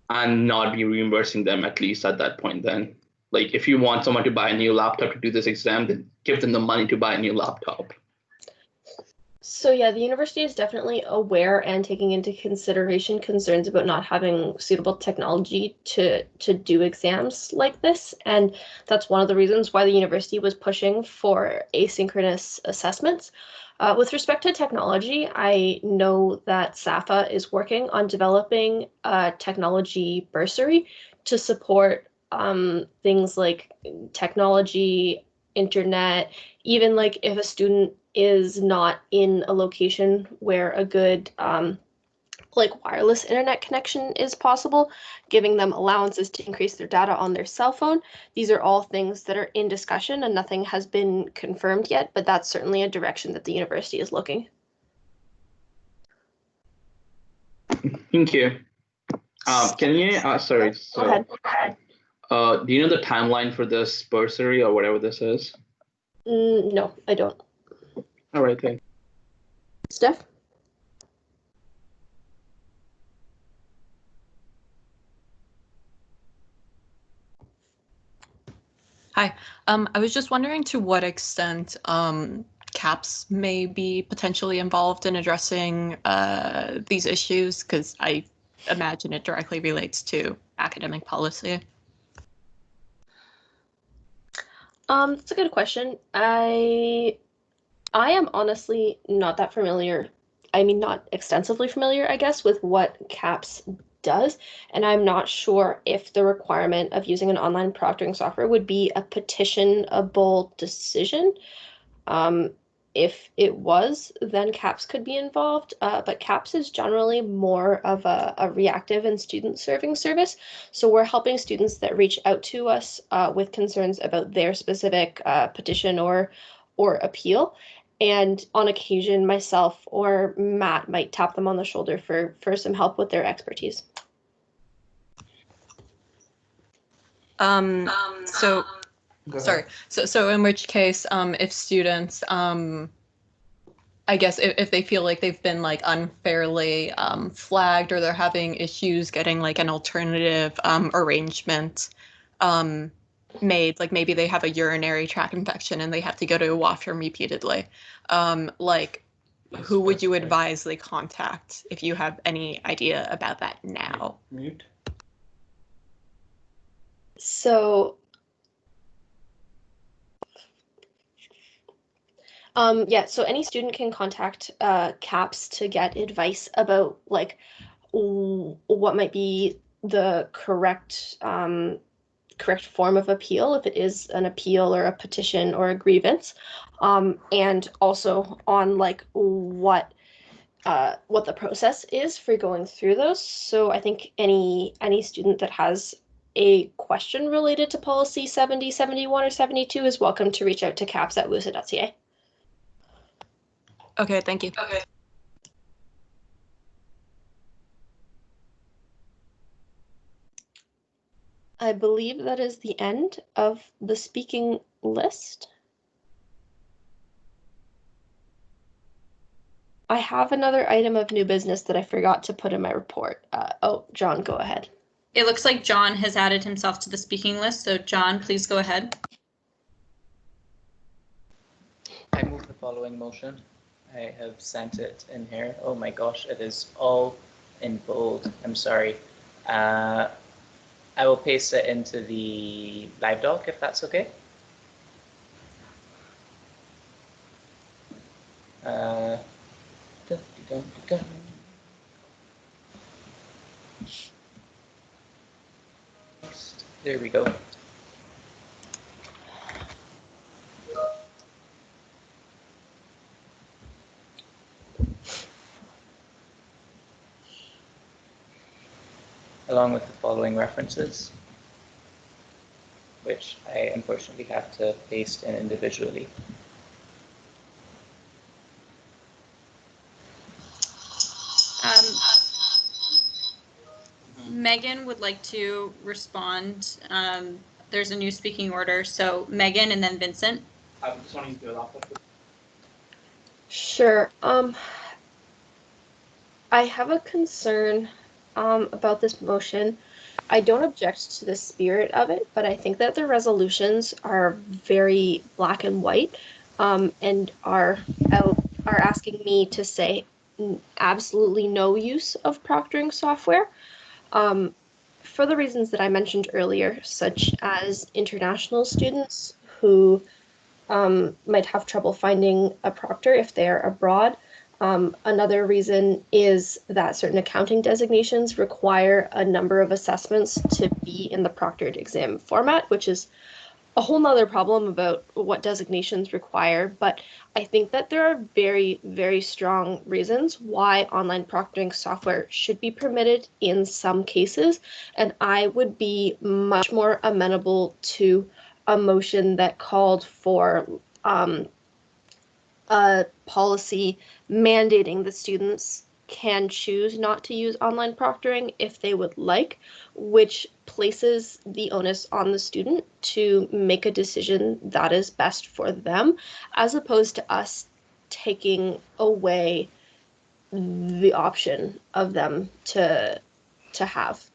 and not be reimbursing them, at least at that point then. Like if you want someone to buy a new laptop to do this exam, then give them the money to buy a new laptop. So yeah, the university is definitely aware and taking into consideration concerns about not having suitable technology to do exams like this. And that's one of the reasons why the university was pushing for asynchronous assessments. With respect to technology, I know that SAFA is working on developing a technology bursary to support things like technology, internet, even like if a student is not in a location where a good like wireless internet connection is possible, giving them allowances to increase their data on their cell phone. These are all things that are in discussion and nothing has been confirmed yet, but that's certainly a direction that the university is looking. Thank you. Can you, sorry, so, go ahead. Do you know the timeline for this bursary or whatever this is? No, I don't. All right, then. Steph? Hi. I was just wondering to what extent CAPS may be potentially involved in addressing these issues, because I imagine it directly relates to academic policy. That's a good question. I am honestly not that familiar. I mean, not extensively familiar, I guess, with what CAPS does. And I'm not sure if the requirement of using an online proctoring software would be a petitionable decision. If it was, then CAPS could be involved, but CAPS is generally more of a reactive and student-serving service. So we're helping students that reach out to us with concerns about their specific petition or appeal. And on occasion, myself or Matt might tap them on the shoulder for some help with their expertise. So in which case, if students, I guess if they feel like they've been like unfairly flagged, or they're having issues getting like an alternative arrangement made, like maybe they have a urinary tract infection and they have to go to a washroom repeatedly, like who would you advise they contact if you have any idea about that now? Mute. So yeah, so any student can contact CAPS to get advice about like what might be the correct form of appeal, if it is an appeal or a petition or a grievance, and also on like what the process is for going through those. So I think any student that has a question related to policy 70, 71, or 72 is welcome to reach out to CAPS at wusa.ca. Okay, thank you. Okay. I believe that is the end of the speaking list. I have another item of new business that I forgot to put in my report. Oh, John, go ahead. It looks like John has added himself to the speaking list. So John, please go ahead. I move the following motion. I have sent it in here. Oh my gosh, it is all in bold. I'm sorry. I will paste it into the live doc if that's okay. There we go. Along with the following references, which I unfortunately have to paste in individually. Megan would like to respond. There's a new speaking order, so Megan and then Vincent. I'm just wanting to do it off of Sure. I have a concern about this motion. I don't object to the spirit of it, but I think that the resolutions are very black and white, and are asking me to say absolutely no use of proctoring software. For the reasons that I mentioned earlier, such as international students who might have trouble finding a proctor if they are abroad. Another reason is that certain accounting designations require a number of assessments to be in the proctored exam format, which is a whole nother problem about what designations require. But I think that there are very, very strong reasons why online proctoring software should be permitted in some cases. And I would be much more amenable to a motion that called for a policy mandating that students can choose not to use online proctoring if they would like, which places the onus on the student to make a decision that is best for them, as opposed to us taking away the option of them to have.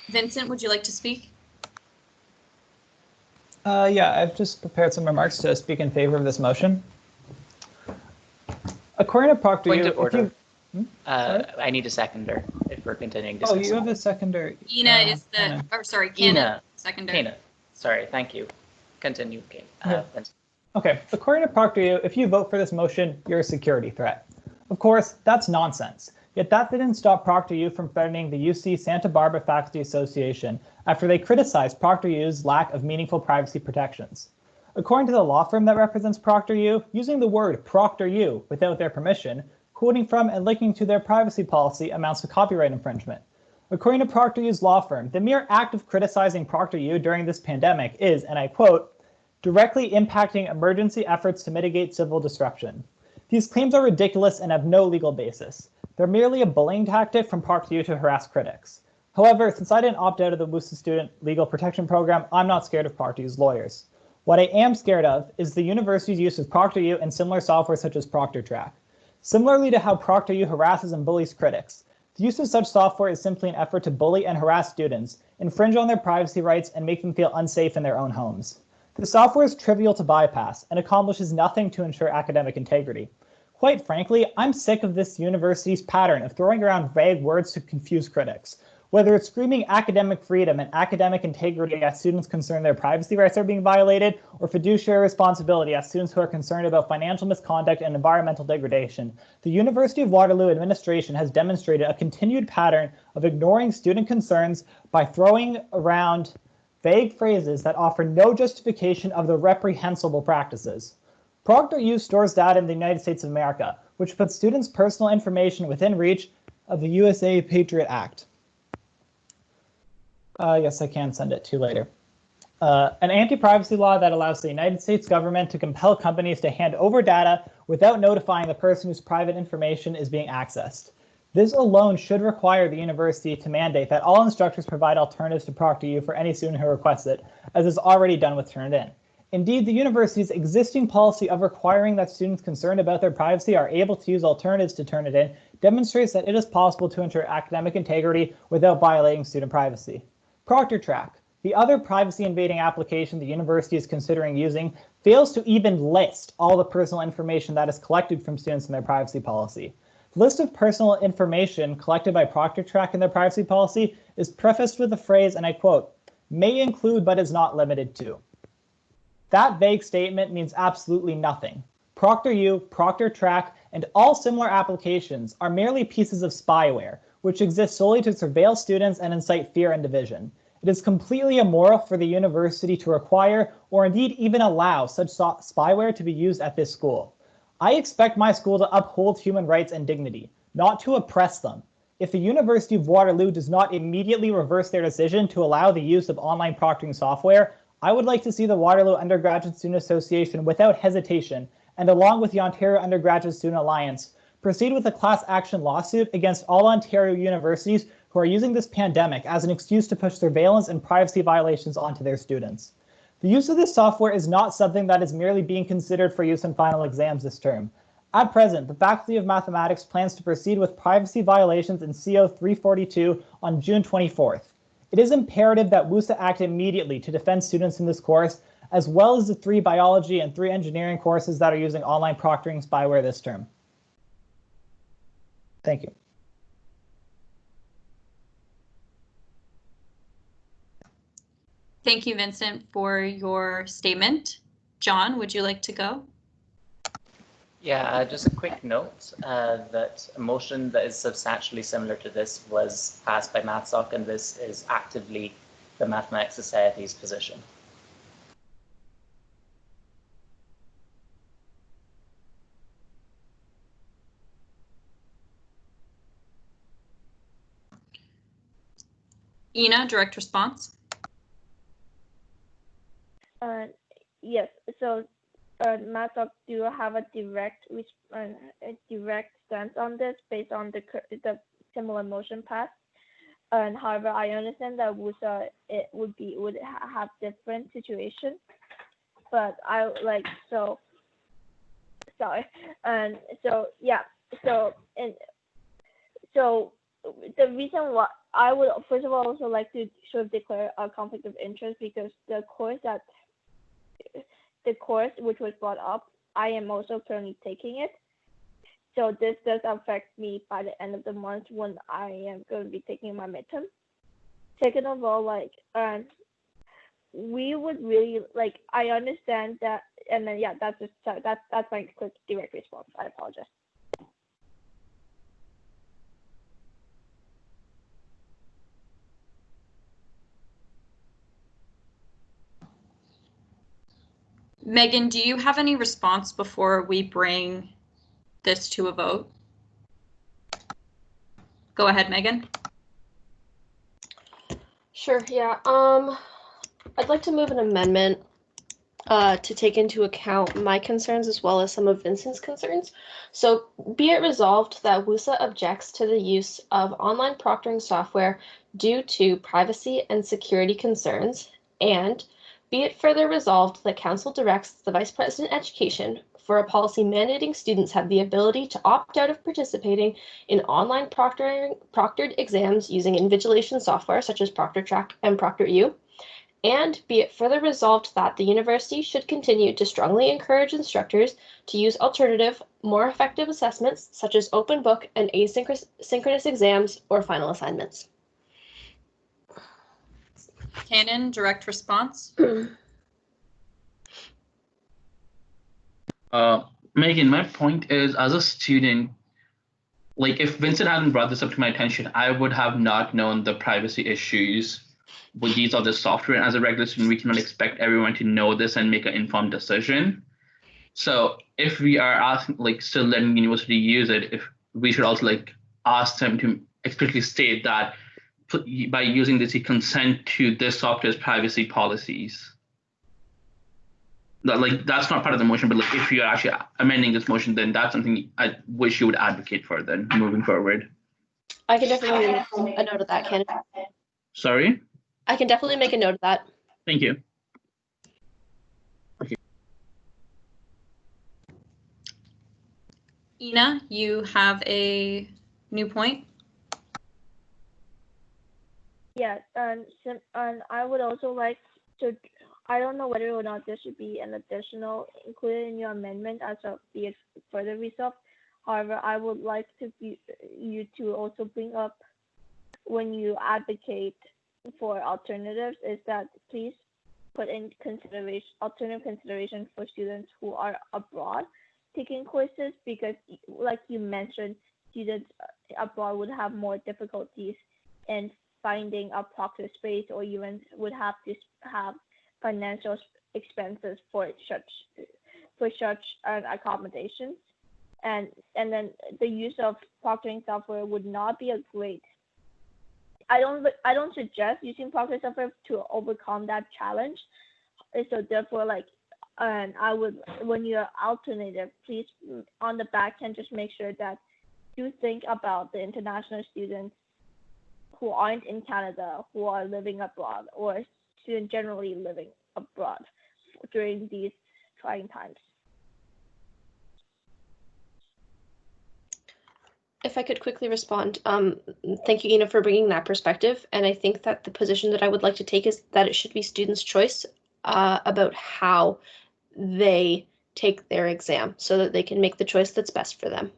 Vincent, would you like to speak? Yeah, I've just prepared some remarks to speak in favor of this motion. According to Proctor, Point of order. I need a seconder if we're continuing discussing. Oh, you have a seconder. Ina is the, or sorry, Kana, seconder. Kana, sorry, thank you. Continue, Kane. Okay, according to Proctor, if you vote for this motion, you're a security threat. Of course, that's nonsense. Yet that didn't stop Proctor from threatening the UC Santa Barbara Faculty Association after they criticized Proctor U's lack of meaningful privacy protections. According to the law firm that represents Proctor U, using the word Proctor U without their permission, quoting from and linking to their privacy policy amounts to copyright infringement. According to Proctor U's law firm, the mere act of criticizing Proctor U during this pandemic is, and I quote, directly impacting emergency efforts to mitigate civil disruption. These claims are ridiculous and have no legal basis. They're merely a bullying tactic from Proctor U to harass critics. However, since I didn't opt out of the WUSA Student Legal Protection Program, I'm not scared of Proctor U's lawyers. What I am scared of is the university's use of Proctor U and similar software such as ProctorTrack. Similarly to how Proctor U harasses and bullies critics, the use of such software is simply an effort to bully and harass students, infringe on their privacy rights, and make them feel unsafe in their own homes. The software is trivial to bypass and accomplishes nothing to ensure academic integrity. Quite frankly, I'm sick of this university's pattern of throwing around vague words to confuse critics. Whether it's screaming academic freedom and academic integrity as students concerned their privacy rights are being violated, or fiduciary responsibility as students who are concerned about financial misconduct and environmental degradation, the University of Waterloo administration has demonstrated a continued pattern of ignoring student concerns by throwing around vague phrases that offer no justification of the reprehensible practices. Proctor U stores data in the United States of America, which puts students' personal information within reach of the USA Patriot Act. Yes, I can send it to you later. An anti-privacy law that allows the United States government to compel companies to hand over data without notifying the person whose private information is being accessed. This alone should require the university to mandate that all instructors provide alternatives to ProctorU for any student who requests it, as is already done with Turnitin. Indeed, the university's existing policy of requiring that students concerned about their privacy are able to use alternatives to Turnitin demonstrates that it is possible to ensure academic integrity without violating student privacy. ProctorTrack, the other privacy-invading application the university is considering using, fails to even list all the personal information that is collected from students in their privacy policy. The list of personal information collected by ProctorTrack in their privacy policy is prefaced with the phrase, and I quote, "may include but is not limited to." That vague statement means absolutely nothing. ProctorU, ProctorTrack, and all similar applications are merely pieces of spyware, which exist solely to surveil students and incite fear and division. It is completely immoral for the university to require, or indeed even allow, such spyware to be used at this school. I expect my school to uphold human rights and dignity, not to oppress them. If the University of Waterloo does not immediately reverse their decision to allow the use of online proctoring software, I would like to see the Waterloo Undergraduate Student Association without hesitation, and along with the Ontario Undergraduate Student Alliance, proceed with a class action lawsuit against all Ontario universities who are using this pandemic as an excuse to push surveillance and privacy violations onto their students. The use of this software is not something that is merely being considered for use in final exams this term. At present, the Faculty of Mathematics plans to proceed with privacy violations in CO 342 on June 24th. It is imperative that WUSA act immediately to defend students in this course, as well as the 3 biology and 3 engineering courses that are using online proctoring spyware this term. Thank you. Thank you, Vincent, for your statement. John, would you like to go? Yeah, just a quick note that a motion that is substantially similar to this was passed by MathSoc, and this is actively the Mathematics Society's position. Ina, direct response. Yes. So, MathSoc, do you have a direct stance on this based on the similar motion passed? And however, I understand that WUSA would have different situations, but I like so. Sorry, and so yeah, so the reason why I would first of all also like to sort of declare a conflict of interest, because the course which was brought up, I am also currently taking it. So this does affect me by the end of the month when I am going to be taking my midterm. Second of all, we would really like, I understand that, and then yeah, that's my quick direct response. I apologize. Megan, do you have any response before we bring this to a vote? Go ahead, Megan. Sure, yeah. I'd like to move an amendment to take into account my concerns as well as some of Vincent's concerns. So be it resolved that WUSA objects to the use of online proctoring software due to privacy and security concerns, and be it further resolved that Council directs the Vice President Education for a policy mandating students have the ability to opt out of participating in online proctored exams using invigilation software such as ProctorTrack and ProctorU. And be it further resolved that the university should continue to strongly encourage instructors to use alternative, more effective assessments such as open book and asynchronous exams or final assignments. Cannon, direct response. Megan, my point is, as a student, like if Vincent hadn't brought this up to my attention, I would have not known the privacy issues with these other software. And as a regular student, we cannot expect everyone to know this and make an informed decision. So if we are still letting the university use it, if we should also ask them to explicitly state that by using this, you consent to this software's privacy policies. That's not part of the motion, but if you're actually amending this motion, then that's something I wish you would advocate for then moving forward. I can definitely make a note of that, Ken. Sorry? I can definitely make a note of that. Thank you. Ina, you have a new point? Yes, and I would also like to, I don't know whether or not there should be an additional included in your amendment as a be it further resolved. However, I would like you to also bring up when you advocate for alternatives is that please put in alternative consideration for students who are abroad taking courses, because like you mentioned, students abroad would have more difficulties in finding a proctor space, or even would have to have financial expenses for such accommodations, and then the use of proctoring software would not be a great. I don't suggest using proctoring software to overcome that challenge. So therefore, like, and I would, when you're alternative, please on the back end just make sure that you think about the international students who aren't in Canada, who are living abroad, or students generally living abroad during these trying times. If I could quickly respond, thank you, Ina, for bringing that perspective. And I think that the position that I would like to take is that it should be students' choice about how they take their exam, so that they can make the choice that's best for them.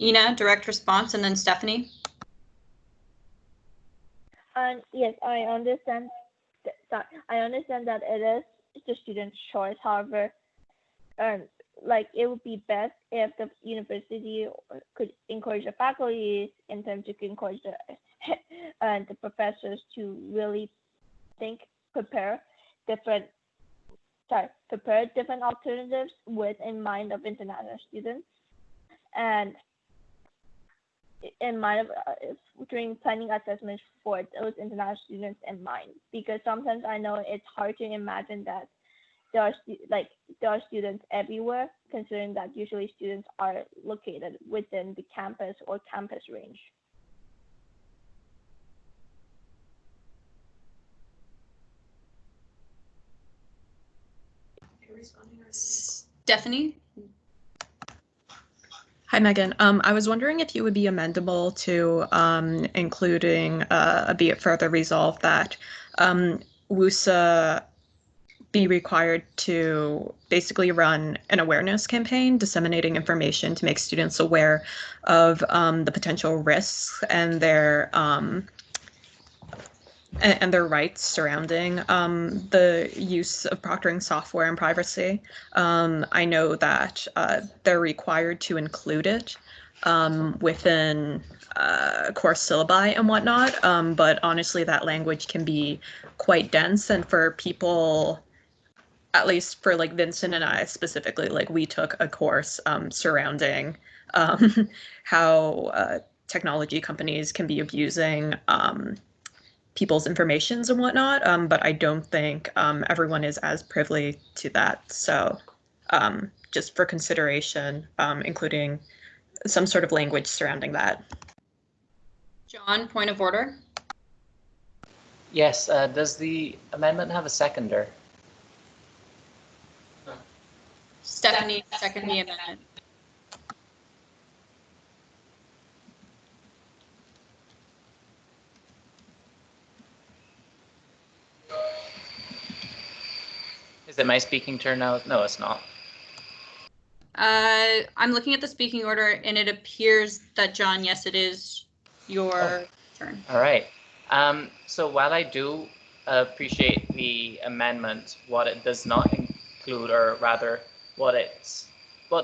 Ina, direct response, and then Stephanie. Yes, I understand that. I understand that it is the student's choice. However, like, it would be best if the university could encourage the faculty, in terms of encourage the professors to really prepare different alternatives with in mind of international students, and in mind of during planning assessments for those international students in mind, because sometimes I know it's hard to imagine that there are students everywhere, considering that usually students are located within the campus or campus range. Stephanie? Hi, Megan. I was wondering if you would be amendable to including a be it further resolved that WUSA be required to basically run an awareness campaign disseminating information to make students aware of the potential risks and their rights surrounding the use of proctoring software and privacy. I know that they're required to include it within course syllabi and whatnot, but honestly, that language can be quite dense, and for people, at least for like Vincent and I specifically, like we took a course surrounding how technology companies can be abusing people's informations and whatnot, but I don't think everyone is as privy to that. So just for consideration, including some sort of language surrounding that. John, point of order. Yes, does the amendment have a seconder? Stephanie, second the amendment. Is it my speaking turn now? No, it's not. I'm looking at the speaking order, and it appears that, John, yes, it is your turn. All right. So while I do appreciate the amendment, what it does not include, or rather what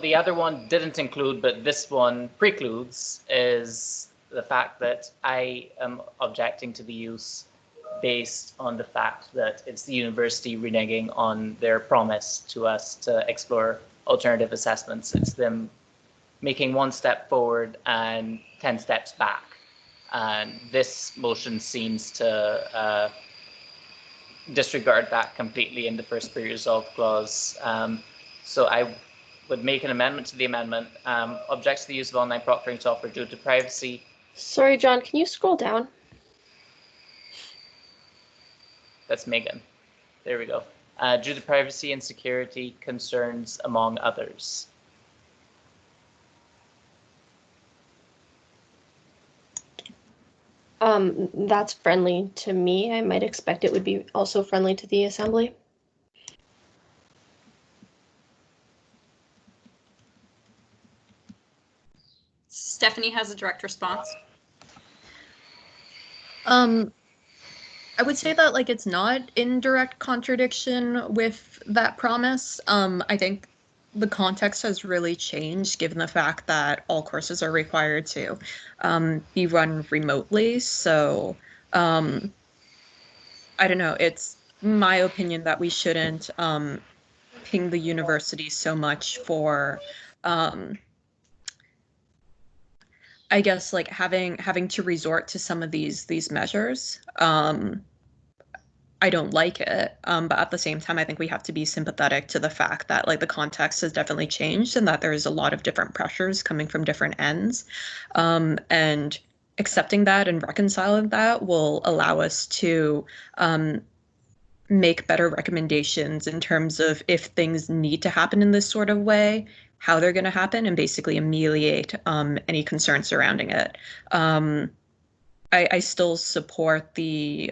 the other one didn't include, but this one precludes, is the fact that I am objecting to the use based on the fact that it's the university reneging on their promise to us to explore alternative assessments. It's them making one step forward and 10 steps back. And this motion seems to disregard that completely in the first pre-resolved clause. So I would make an amendment to the amendment, objects to the use of online proctoring software due to privacy. Sorry, John, can you scroll down? That's Megan. There we go. Due to privacy and security concerns, among others. That's friendly to me. I might expect it would be also friendly to the assembly. Stephanie has a direct response. I would say that like it's not in direct contradiction with that promise. I think the context has really changed given the fact that all courses are required to be run remotely. So I don't know, it's my opinion that we shouldn't ping the university so much for I guess like having to resort to some of these measures. I don't like it, but at the same time, I think we have to be sympathetic to the fact that like the context has definitely changed and that there's a lot of different pressures coming from different ends, and accepting that and reconciling that will allow us to make better recommendations in terms of if things need to happen in this sort of way, how they're going to happen, and basically ameliorate any concerns surrounding it. I still support the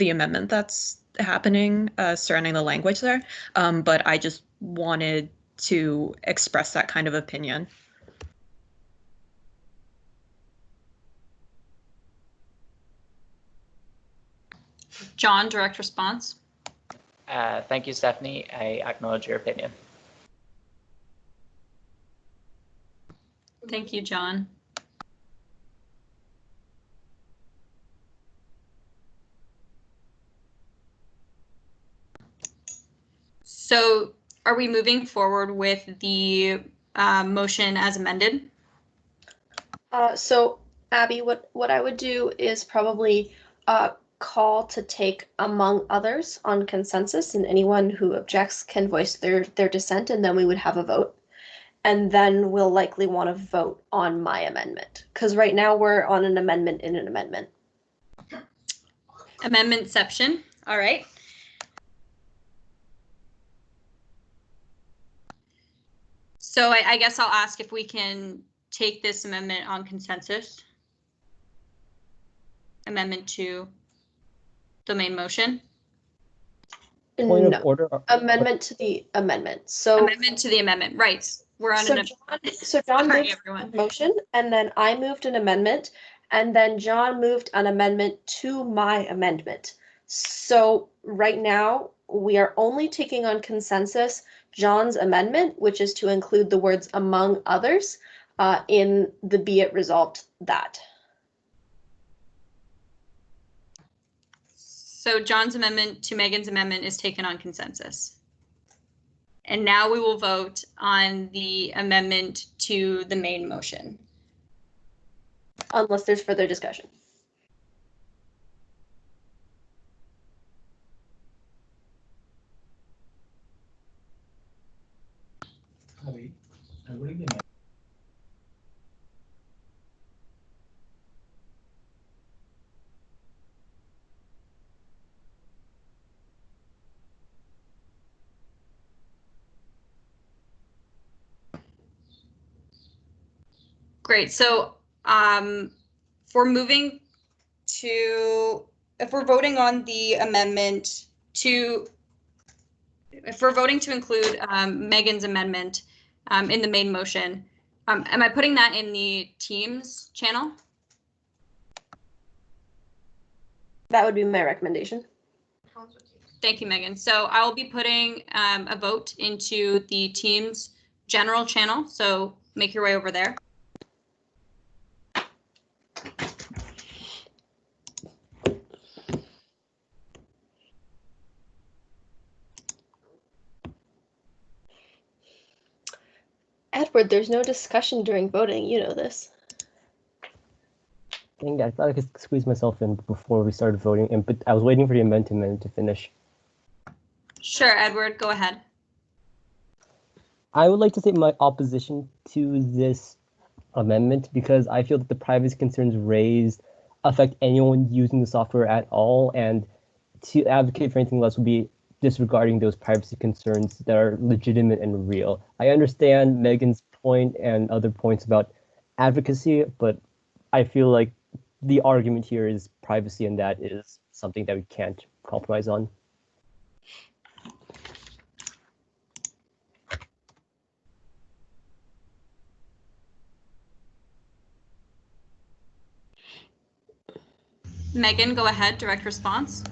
amendment that's happening surrounding the language there, but I just wanted to express that kind of opinion. John, direct response. Thank you, Stephanie. I acknowledge your opinion. Thank you, John. So are we moving forward with the motion as amended? So Abby, what I would do is probably call to take among others on consensus, and anyone who objects can voice their dissent, and then we would have a vote. And then we'll likely want to vote on my amendment, because right now we're on an amendment in an amendment. Amendmentception. All right. So I guess I'll ask if we can take this amendment on consensus. Amendment to the main motion. Point of order. Amendment to the amendment. So amendment to the amendment. Right. We're on John moved a motion, and then I moved an amendment, and then John moved an amendment to my amendment. So right now we are only taking on consensus John's amendment, which is to include the words among others in the be it resolved that. So John's amendment to Megan's amendment is taken on consensus. And now we will vote on the amendment to the main motion. Unless there's further discussion. Great. So if we're voting on the amendment to, if we're voting to include Megan's amendment in the main motion, am I putting that in the Teams channel? That would be my recommendation. Thank you, Megan. So I will be putting a vote into the Teams general channel. So make your way over there. Edward, there's no discussion during voting. You know this. Dang, I thought I could squeeze myself in before we started voting, but I was waiting for the amendment to finish. Sure, Edward, go ahead. I would like to say my opposition to this amendment because I feel that the privacy concerns raised affect anyone using the software at all, and to advocate for anything less would be disregarding those privacy concerns that are legitimate and real. I understand Megan's point and other points about advocacy, but I feel like the argument here is privacy, and that is something that we can't compromise on. Megan, go ahead, direct response.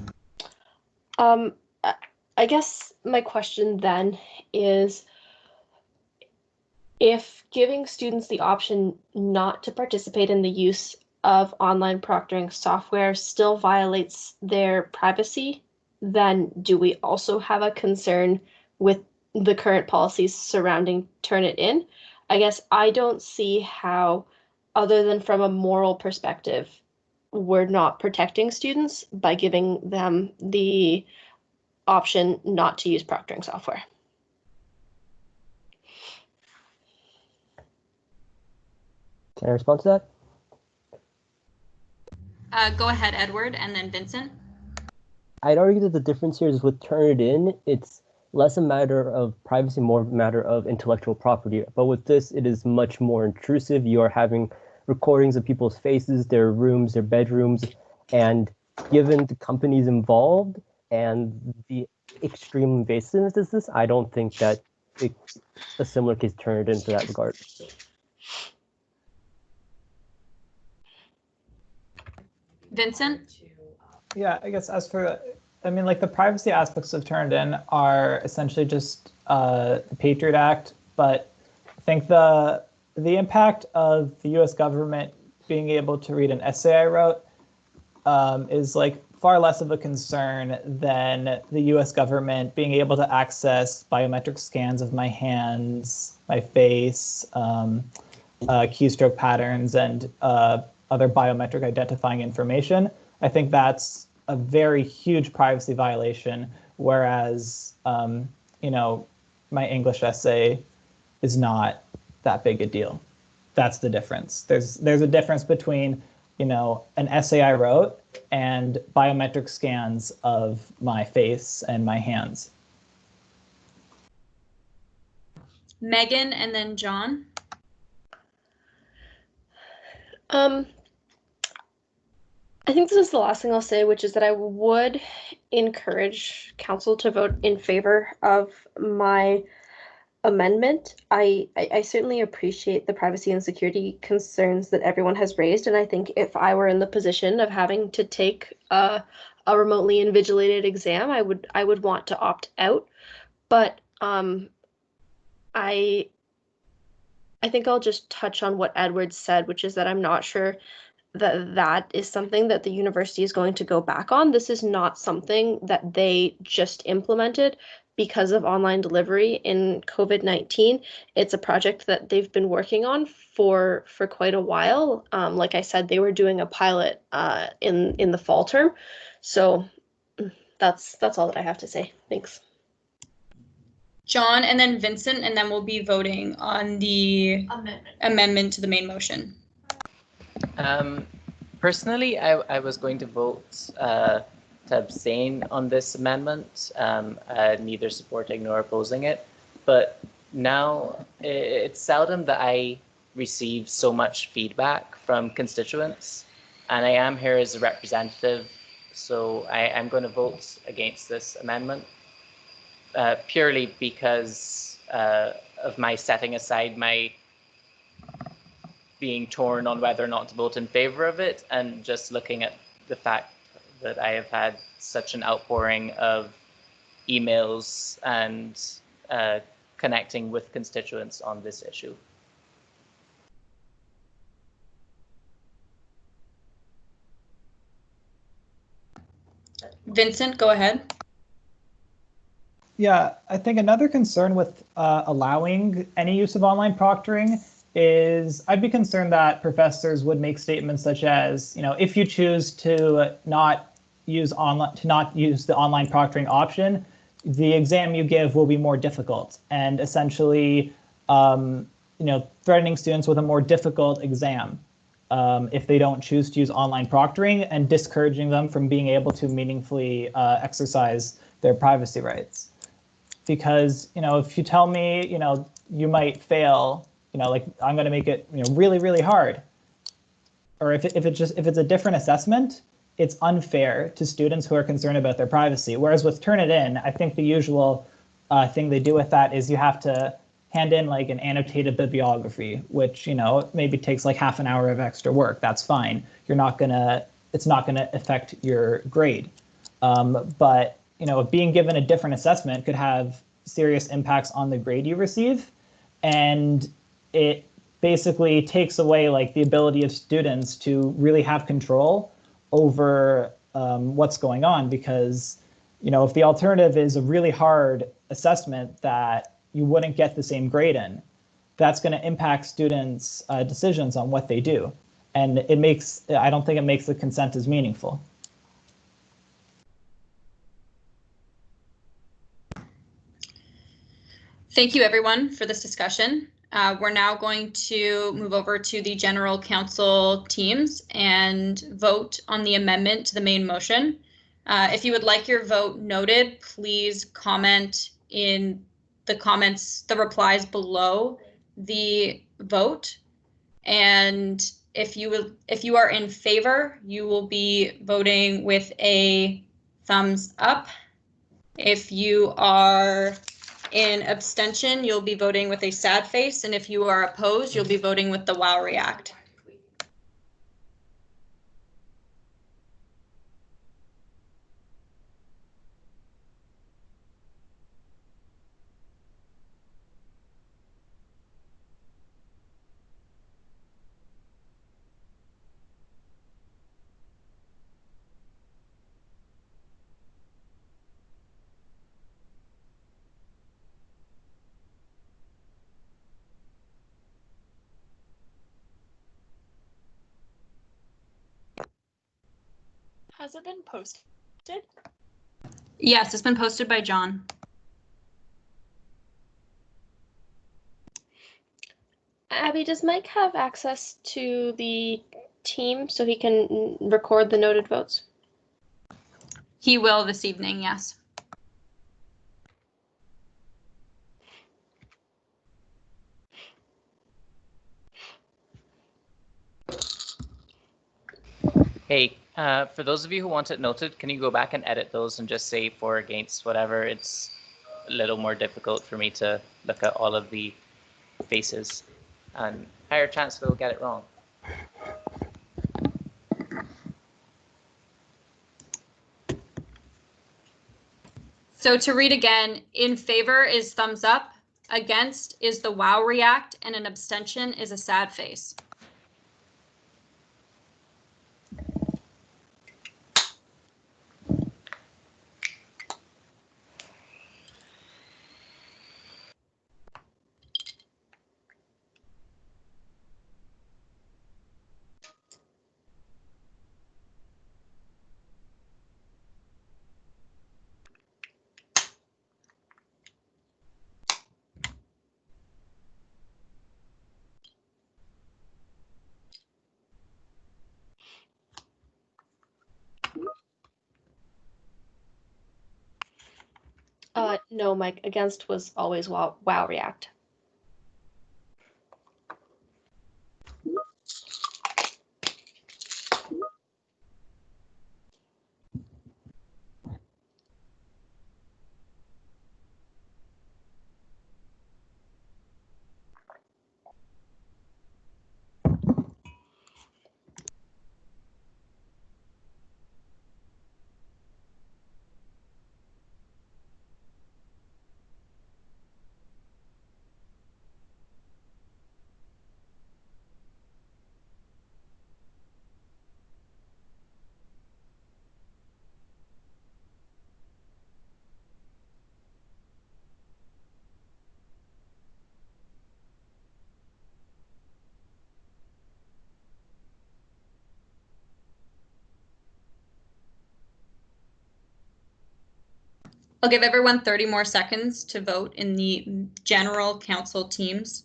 I guess my question then is, if giving students the option not to participate in the use of online proctoring software still violates their privacy, then do we also have a concern with the current policies surrounding Turnitin? I guess I don't see how, other than from a moral perspective, we're not protecting students by giving them the option not to use proctoring software. Can I respond to that? Go ahead, Edward, and then Vincent. I'd argue that the difference here is with Turnitin, it's less a matter of privacy, more a matter of intellectual property. But with this, it is much more intrusive. You are having recordings of people's faces, their rooms, their bedrooms, and given the companies involved and the extreme invasiveness of this, I don't think that it's a similar case to Turnitin for that regard. Vincent? Yeah, I guess as for, I mean, like the privacy aspects of Turnitin are essentially just the Patriot Act, but I think the impact of the U.S. government being able to read an essay I wrote is like far less of a concern than the U.S. government being able to access biometric scans of my hands, my face, keystroke patterns, and other biometric identifying information. I think that's a very huge privacy violation, whereas, you know, my English essay is not that big a deal. That's the difference. There's a difference between, you know, an essay I wrote and biometric scans of my face and my hands. Megan and then John. I think this is the last thing I'll say, which is that I would encourage council to vote in favor of my amendment. I certainly appreciate the privacy and security concerns that everyone has raised, and I think if I were in the position of having to take a remotely invigilated exam, I would want to opt out. But I think I'll just touch on what Edward said, which is that I'm not sure that is something that the university is going to go back on. This is not something that they just implemented because of online delivery in COVID-19. It's a project that they've been working on for quite a while. Like I said, they were doing a pilot in the fall term. So that's all that I have to say. Thanks. John and then Vincent, and then we'll be voting on the amendment to the main motion. Personally, I was going to vote to abstain on this amendment, neither supporting nor opposing it. But now it's seldom that I receive so much feedback from constituents, and I am here as a representative, so I'm going to vote against this amendment purely because of my setting aside my being torn on whether or not to vote in favor of it, and just looking at the fact that I have had such an outpouring of emails and connecting with constituents on this issue. Vincent, go ahead. Yeah, I think another concern with allowing any use of online proctoring is I'd be concerned that professors would make statements such as, you know, if you choose to not use the online proctoring option, the exam you give will be more difficult, and essentially, threatening students with a more difficult exam if they don't choose to use online proctoring, and discouraging them from being able to meaningfully exercise their privacy rights. Because, if you tell me, you might fail, like I'm going to make it, really, really hard. Or if it's a different assessment, it's unfair to students who are concerned about their privacy. Whereas with Turnitin, I think the usual thing they do with that is you have to hand in like an annotated bibliography, which maybe takes like half an hour of extra work. That's fine. It's not gonna affect your grade. But being given a different assessment could have serious impacts on the grade you receive, and it basically takes away like the ability of students to really have control over what's going on, because if the alternative is a really hard assessment that you wouldn't get the same grade in, that's going to impact students' decisions on what they do, and I don't think it makes the consent as meaningful. Thank you, everyone, for this discussion. We're now going to move over to the general council teams and vote on the amendment to the main motion. If you would like your vote noted, please comment in the replies below the vote. And if you are in favor, you will be voting with a thumbs up. If you are in abstention, you'll be voting with a sad face, and if you are opposed, you'll be voting with the wow react. Has it been posted? Yes, it's been posted by John. Abby, does Mike have access to the team so he can record the noted votes? He will this evening, yes. Hey, for those of you who want it noted, can you go back and edit those and just say for, against, whatever? It's a little more difficult for me to look at all of the faces, and higher chance we'll get it wrong. So to read again, in favor is thumbs up, against is the wow react, and an abstention is a sad face. No, Mike. Against was always wow react. I'll give everyone 30 more seconds to vote in the general council teams.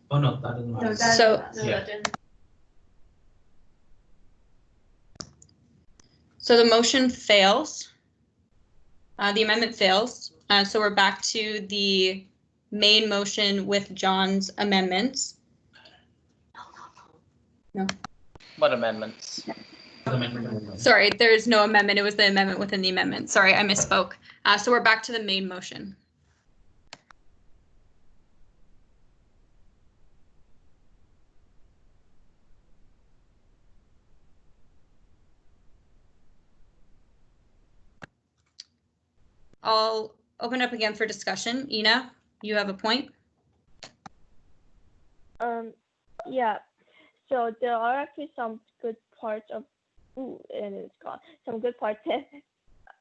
Oh no, that doesn't matter. So the motion fails. The amendment fails. So we're back to the main motion with John's amendments. No. What amendments? Sorry, there's no amendment. It was the amendment within the amendment. Sorry, I misspoke. So we're back to the main motion. I'll open up again for discussion. Ina, you have a point? Yeah. So there are actually some good parts of, and it's gone. Some good parts of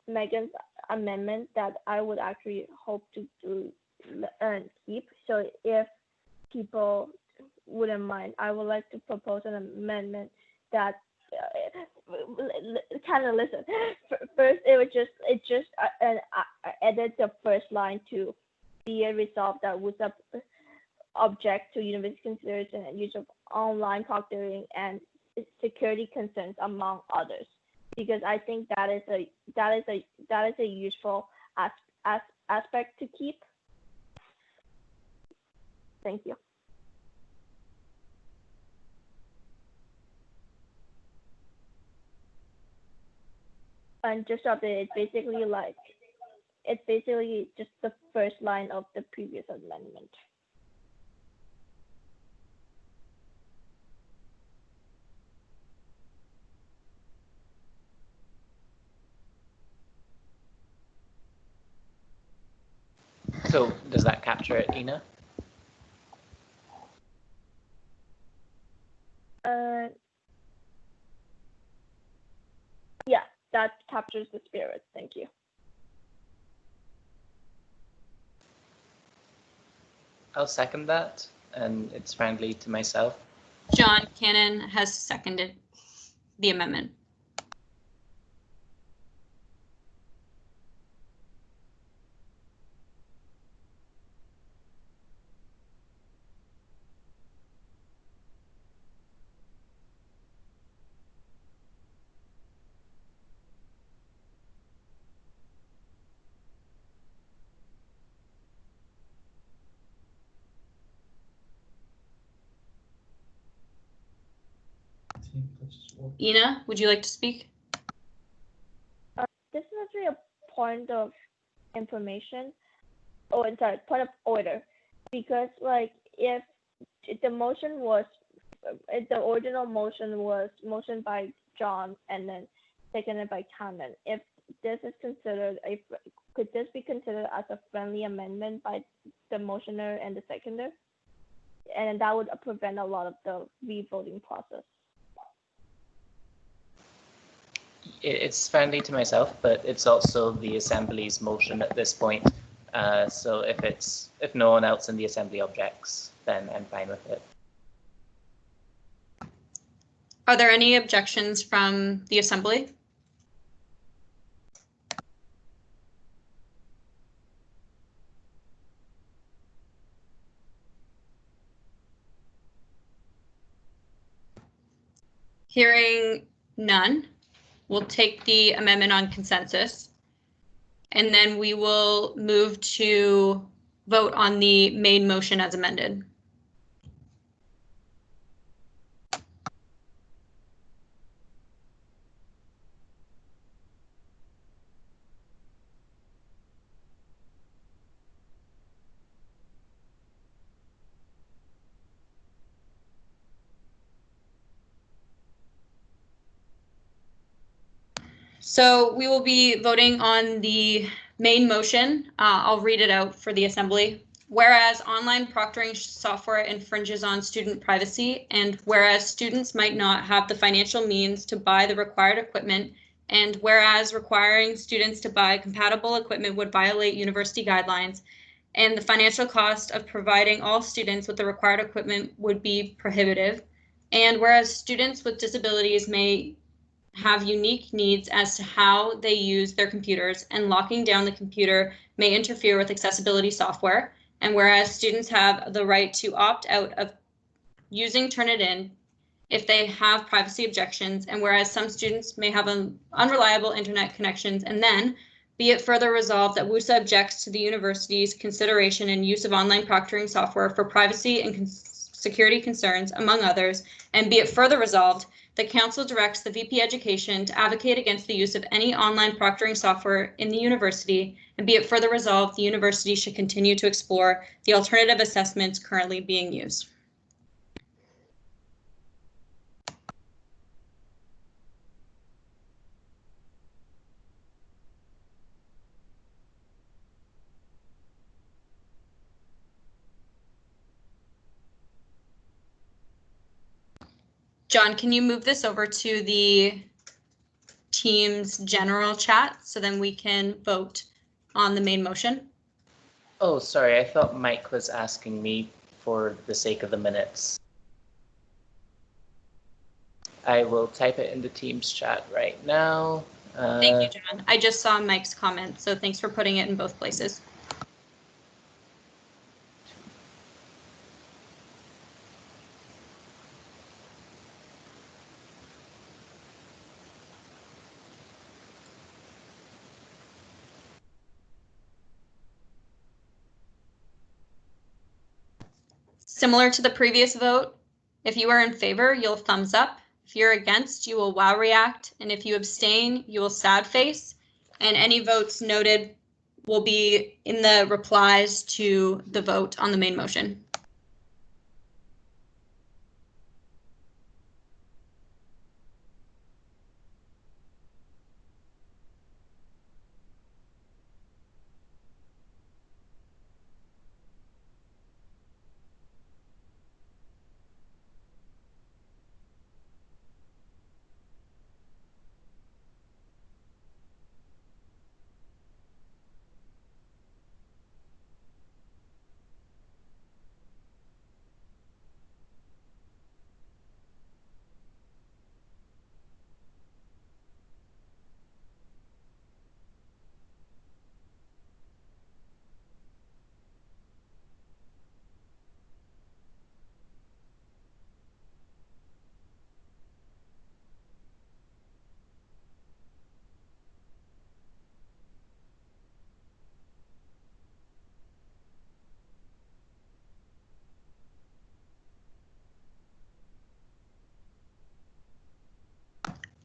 Megan's amendment that I would actually hope to do and keep. So if people wouldn't mind, I would like to propose an amendment that kind of listen. First, it just edit the first line to be a resolve that would object to university consideration and use of online proctoring and security concerns among others, because I think that is a useful aspect to keep. Thank you. And just update, it's basically just the first line of the previous amendment. So does that capture it, Ina? Yeah, that captures the spirit. Thank you. I'll second that, and it's friendly to myself. John Cannon has seconded the amendment. Ina, would you like to speak? This is actually a point of information. Oh, I'm sorry, point of order. Because like if the motion was, if the original motion was motioned by John and then seconded by Cameron, if this is considered could this be considered as a friendly amendment by the motioner and the seconder? And that would prevent a lot of the re-voting process. It's friendly to myself, but it's also the Assembly's motion at this point. So if no one else in the Assembly objects, then I'm fine with it. Are there any objections from the Assembly? Hearing none, we'll take the amendment on consensus. And then we will move to vote on the main motion as amended. So we will be voting on the main motion. I'll read it out for the assembly. Whereas online proctoring software infringes on student privacy, and whereas students might not have the financial means to buy the required equipment, and whereas requiring students to buy compatible equipment would violate university guidelines, and the financial cost of providing all students with the required equipment would be prohibitive, and whereas students with disabilities may have unique needs as to how they use their computers, and locking down the computer may interfere with accessibility software. And whereas students have the right to opt out of using Turnitin if they have privacy objections, and whereas some students may have unreliable internet connections, and then be it further resolved that WUSA objects to the university's consideration and use of online proctoring software for privacy and security concerns, among others, and be it further resolved the council directs the VP Education to advocate against the use of any online proctoring software in the university, and be it further resolved, the university should continue to explore the alternative assessments currently being used. John, can you move this over to the Teams general chat so then we can vote on the main motion? Oh, sorry, I thought Mike was asking me for the sake of the minutes. I will type it in the Teams chat right now. Thank you, John. I just saw Mike's comment, so thanks for putting it in both places. Similar to the previous vote, if you are in favor, you'll thumbs up. If you're against, you will wow react. And if you abstain, you will sad face. And any votes noted will be in the replies to the vote on the main motion.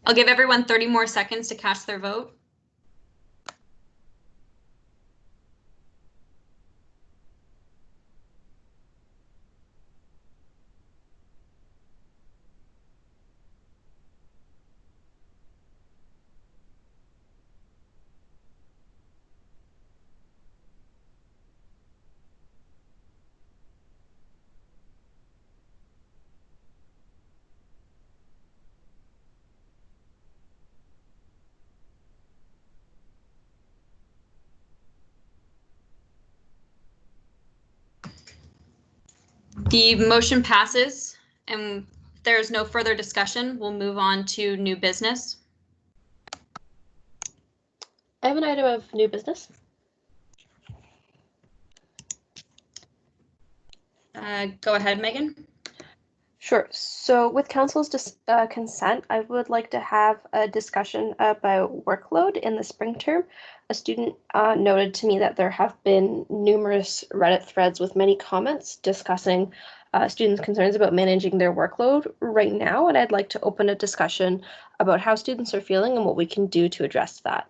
I'll give everyone 30 more seconds to cast their vote. The motion passes, and if there is no further discussion, we'll move on to new business. I have an item of new business. Go ahead, Megan. Sure. So with council's consent, I would like to have a discussion about workload in the spring term. A student noted to me that there have been numerous Reddit threads with many comments discussing students' concerns about managing their workload right now, and I'd like to open a discussion about how students are feeling and what we can do to address that.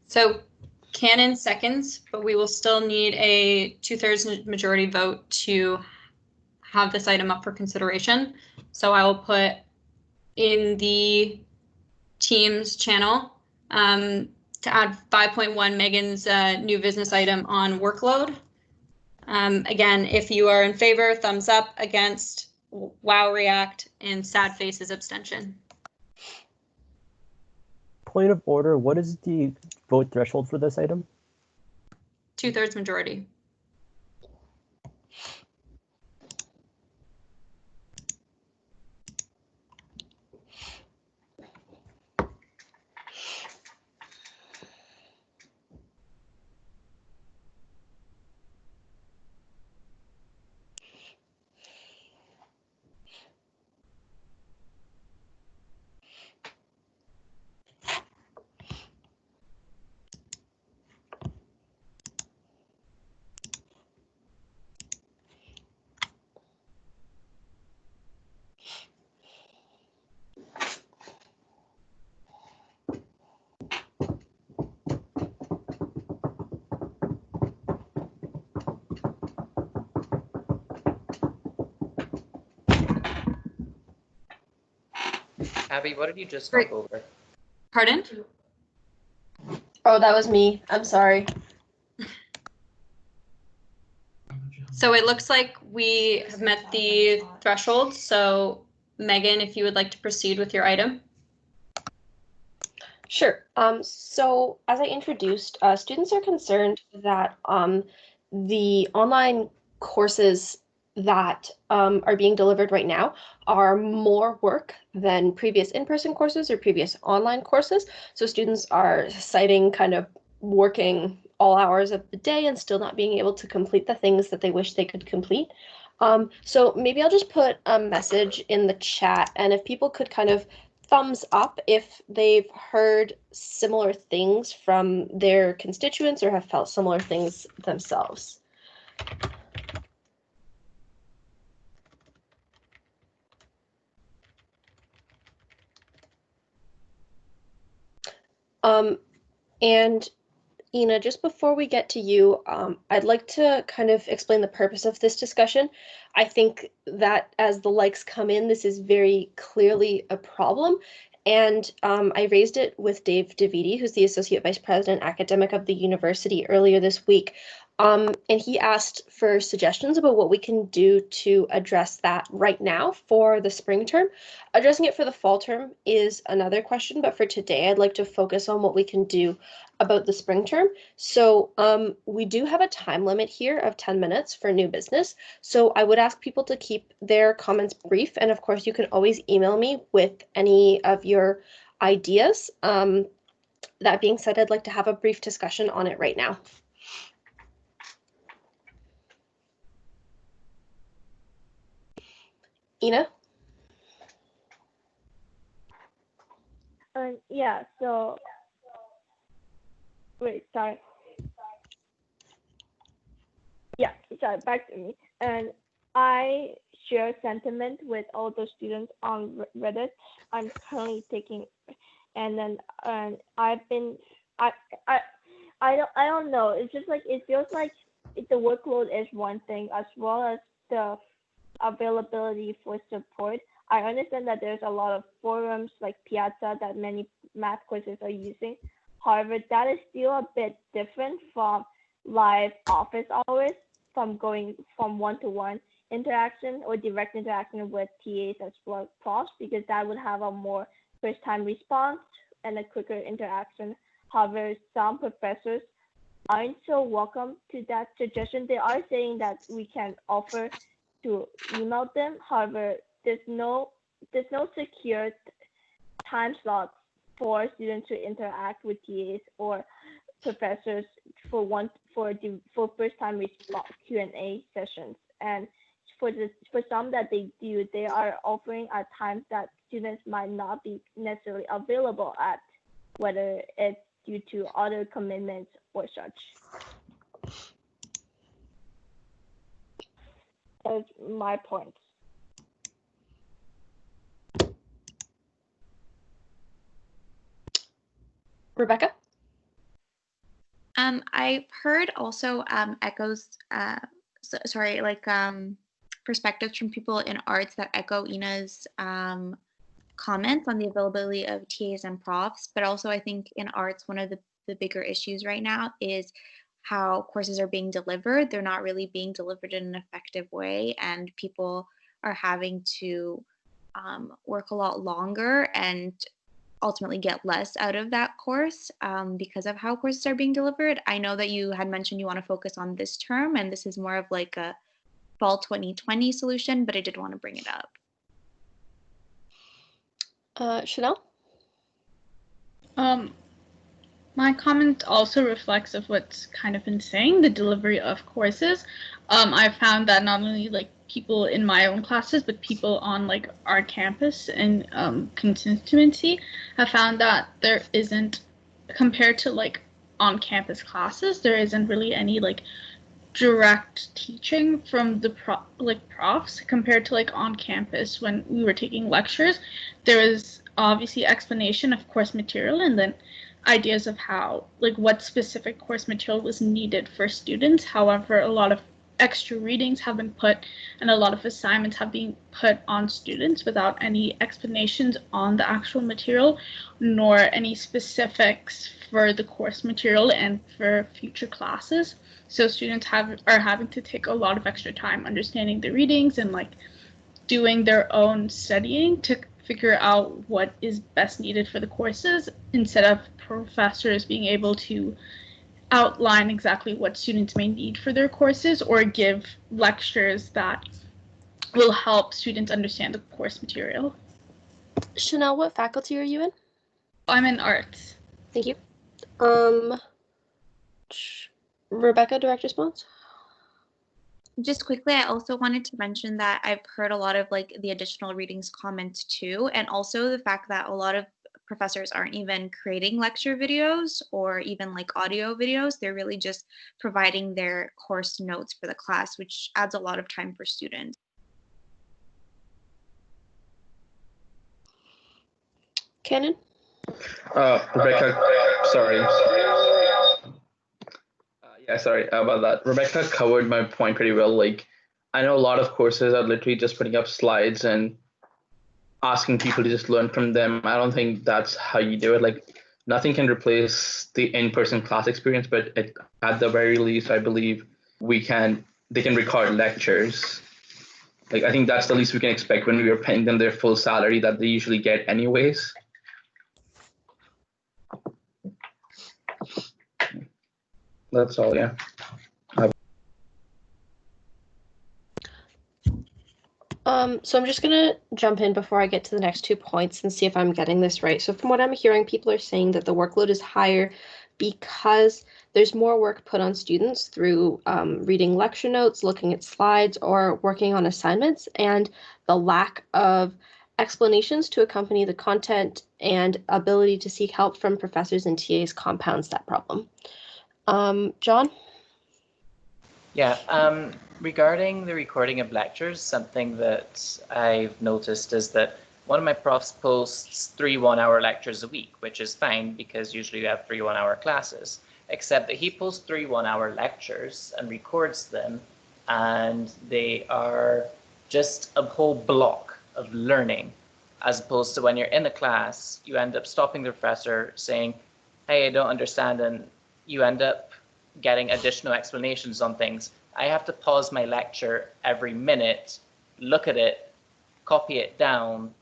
So Cannon seconds, but we will still need a 2/3 majority vote to have this item up for consideration. So I will put in the Teams channel to add 5.1 Megan's new business item on workload. Again, if you are in favor, thumbs up, against, wow, react, and sad faces abstention. Point of order, what is the vote threshold for this item? 2/3 majority. Abby, what did you just knock over? Pardon? Oh, that was me. I'm sorry. So it looks like we have met the threshold. So Megan, if you would like to proceed with your item. Sure. So as I introduced, students are concerned that the online courses that are being delivered right now are more work than previous in-person courses or previous online courses. So students are citing kind of working all hours of the day and still not being able to complete the things that they wish they could complete. So maybe I'll just put a message in the chat, and if people could kind of thumbs up if they've heard similar things from their constituents or have felt similar things themselves. And Ina, just before we get to you, I'd like to kind of explain the purpose of this discussion. I think that as the likes come in, this is very clearly a problem. And I raised it with Dave DeViti, who's the Associate Vice President Academic of the university, earlier this week. And he asked for suggestions about what we can do to address that right now for the spring term. Addressing it for the fall term is another question, but for today, I'd like to focus on what we can do about the spring term. So we do have a time limit here of 10 minutes for new business. So I would ask people to keep their comments brief. And of course, you can always email me with any of your ideas. That being said, I'd like to have a brief discussion on it right now. Ina? Yeah, so wait, sorry. Yeah, sorry, back to me. And I share sentiment with all the students on Reddit. I'm currently taking, and then I've been, I don't know. It's just like it feels like the workload is one thing, as well as the availability for support. I understand that there's a lot of forums like Piazza that many math courses are using. However, that is still a bit different from live office hours, from going from one-to-one interaction or direct interaction with TAs as well as profs, because that would have a more first-time response and a quicker interaction. However, some professors aren't so welcome to that suggestion. They are saying that we can offer to email them. However, there's no secure time slot for students to interact with TAs or professors for first time Q&A sessions. And for some that they do, they are offering at times that students might not be necessarily available at, whether it's due to other commitments or such. That's my point. Rebecca? I've heard also echoes, perspectives from people in arts that echo Ina's comments on the availability of TAs and profs, but also I think in arts, one of the bigger issues right now is how courses are being delivered. They're not really being delivered in an effective way, and people are having to work a lot longer and ultimately get less out of that course because of how courses are being delivered. I know that you had mentioned you want to focus on this term, and this is more of like a fall 2020 solution, but I did want to bring it up. Chanel? My comment also reflects of what's kind of been saying, the delivery of courses. I've found that not only like people in my own classes, but people on like our campus and constituency have found that there isn't, compared to like on-campus classes, there isn't really any like direct teaching from the profs compared to like on campus when we were taking lectures. There was obviously explanation of course material and then ideas of how like what specific course material was needed for students. However, a lot of extra readings have been put and a lot of assignments have been put on students without any explanations on the actual material nor any specifics for the course material and for future classes. So students are having to take a lot of extra time understanding the readings and like doing their own studying to figure out what is best needed for the courses instead of professors being able to outline exactly what students may need for their courses or give lectures that will help students understand the course material. Chanel, what faculty are you in? I'm in arts. Thank you. Rebecca, direct response? Just quickly, I also wanted to mention that I've heard a lot of like the additional readings comments too, and also the fact that a lot of professors aren't even creating lecture videos or even like audio videos. They're really just providing their course notes for the class, which adds a lot of time for students. Cannon? Rebecca, sorry. Sorry about that. Rebecca covered my point pretty well. Like, I know a lot of courses are literally just putting up slides and asking people to just learn from them. I don't think that's how you do it. Like, nothing can replace the in-person class experience, but at the very least, I believe they can record lectures. Like, I think that's the least we can expect when we are paying them their full salary that they usually get anyways. That's all, yeah. So I'm just gonna jump in before I get to the next 2 points and see if I'm getting this right. So from what I'm hearing, people are saying that the workload is higher because there's more work put on students through reading lecture notes, looking at slides, or working on assignments, and the lack of explanations to accompany the content and ability to seek help from professors and TAs compounds that problem. John? Yeah, regarding the recording of lectures, something that I've noticed is that one of my profs posts 3 one-hour lectures a week, which is fine because usually you have 3 one-hour classes, except that he posts 3 one-hour lectures and records them, and they are just a whole block of learning, as opposed to when you're in a class, you end up stopping the professor saying, hey, I don't understand, and you end up getting additional explanations on things. I have to pause my lecture every minute, look at it, copy it down,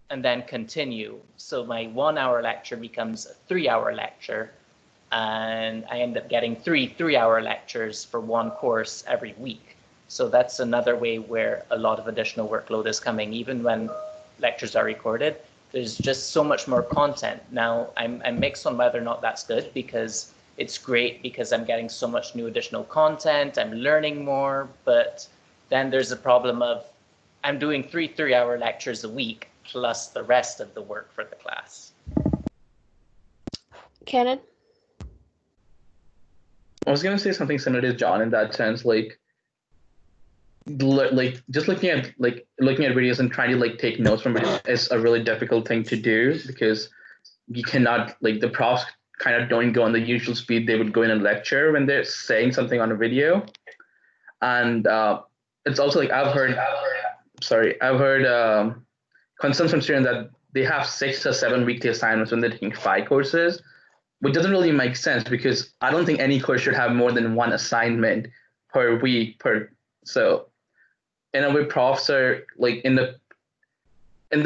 and then continue. So my 1-hour lecture becomes a 3-hour lecture, and I end up getting 3 3-hour lectures for one course every week. So that's another way where a lot of additional workload is coming, even when lectures are recorded. there's just so much more content. Now, I'm mixed on whether or not that's good, because it's great because I'm getting so much new additional content, I'm learning more, but then there's a problem of I'm doing 3 3-hour lectures a week plus the rest of the work for the class. Cannon? I was gonna say something similar to John in that sense, like just looking at videos and trying to like take notes from it is a really difficult thing to do, because you cannot, like, the profs kind of don't go on the usual speed they would go in a lecture when they're saying something on a video. And it's also like I've heard concerns from students that they have 6 or 7 weekly assignments when they're taking 5 courses, which doesn't really make sense, because I don't think any course should have more than 1 assignment per week. So in a way, profs are like in the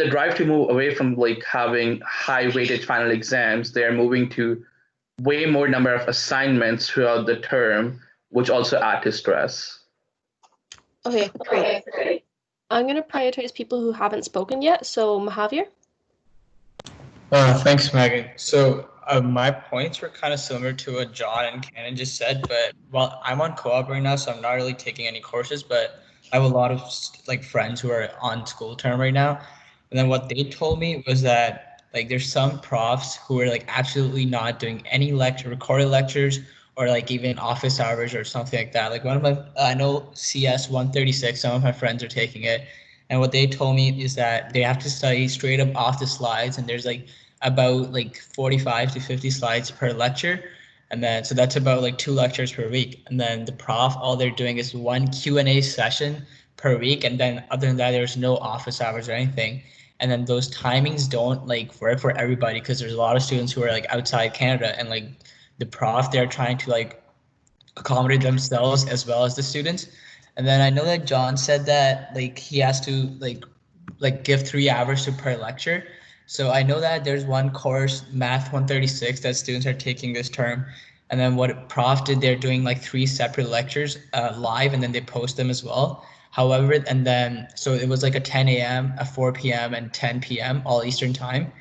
drive to move away from like having high weighted final exams, they're moving to way more number of assignments throughout the term, which also add to stress. Okay, great. I'm going to prioritize people who haven't spoken yet. So Mahavir? Thanks, Megan. So my points were kind of similar to what John and Cannon just said, but well, I'm on co-op right now, so I'm not really taking any courses, but I have a lot of like friends who are on school term right now. And then what they told me was that like there's some profs who are like absolutely not doing any recorded lectures, or like even office hours or something like that. Like one of my, I know CS 136, some of my friends are taking it. And what they told me is that they have to study straight up off the slides, and there's like about like 45 to 50 slides per lecture. And then, so that's about like 2 lectures per week. And then the prof, all they're doing is 1 Q&A session per week. And then other than that, there's no office hours or anything. And then those timings don't like work for everybody, because there's a lot of students who are like outside Canada, and like the prof, they're trying to like accommodate themselves as well as the students. And then I know that John said that like he has to like give 3 hours to per lecture. So I know that there's one course, Math 136, that students are taking this term. And then what prof did, they're doing like 3 separate lectures live, and then they post them as well. However, and then, so it was like a 10 a.m., a 4 p.m., and 10 p.m., all Eastern time.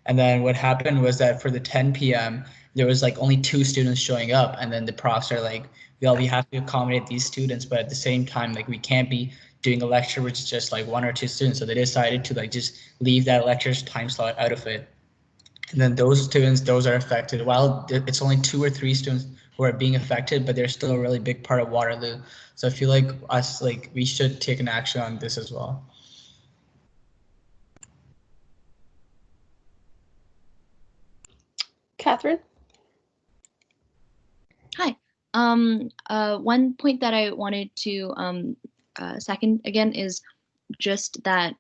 And then what happened was that for the 10 p.m., there was like only 2 students showing up. And then the profs are like, well, we have to accommodate these students, but at the same time, like we can't be doing a lecture which is just like 1 or 2 students. So they decided to like just leave that lecture's time slot out of it. And then those students, those are affected. While it's only 2 or 3 students who are being affected, but they're still a really big part of Waterloo. So I feel like us, like we should take an action on this as well. Catherine? Hi. One point that I wanted to second again is just that,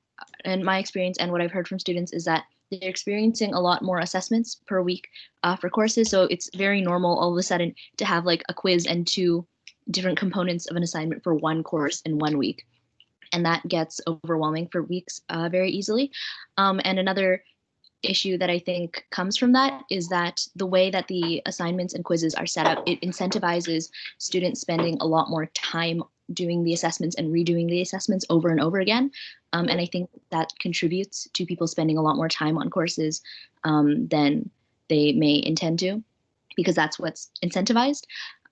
in my experience and what I've heard from students, is that they're experiencing a lot more assessments per week for courses. So it's very normal all of a sudden to have like a quiz and 2 different components of an assignment for 1 course in 1 week. And that gets overwhelming for weeks very easily. And another issue that I think comes from that is that the way that the assignments and quizzes are set up, it incentivizes students spending a lot more time doing the assessments and redoing the assessments over and over again. And I think that contributes to people spending a lot more time on courses than they may intend to, because that's what's incentivized.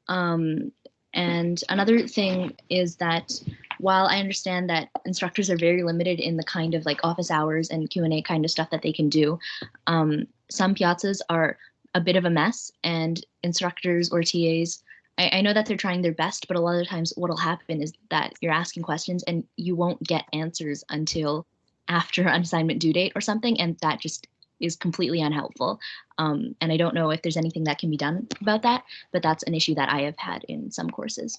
And another thing is that while I understand that instructors are very limited in the kind of like office hours and Q&A kind of stuff that they can do, some piazzas are a bit of a mess, and instructors or TAs, I know that they're trying their best, but a lot of the times what'll happen is that you're asking questions and you won't get answers until after an assignment due date or something, and that just is completely unhelpful. And I don't know if there's anything that can be done about that, but that's an issue that I have had in some courses.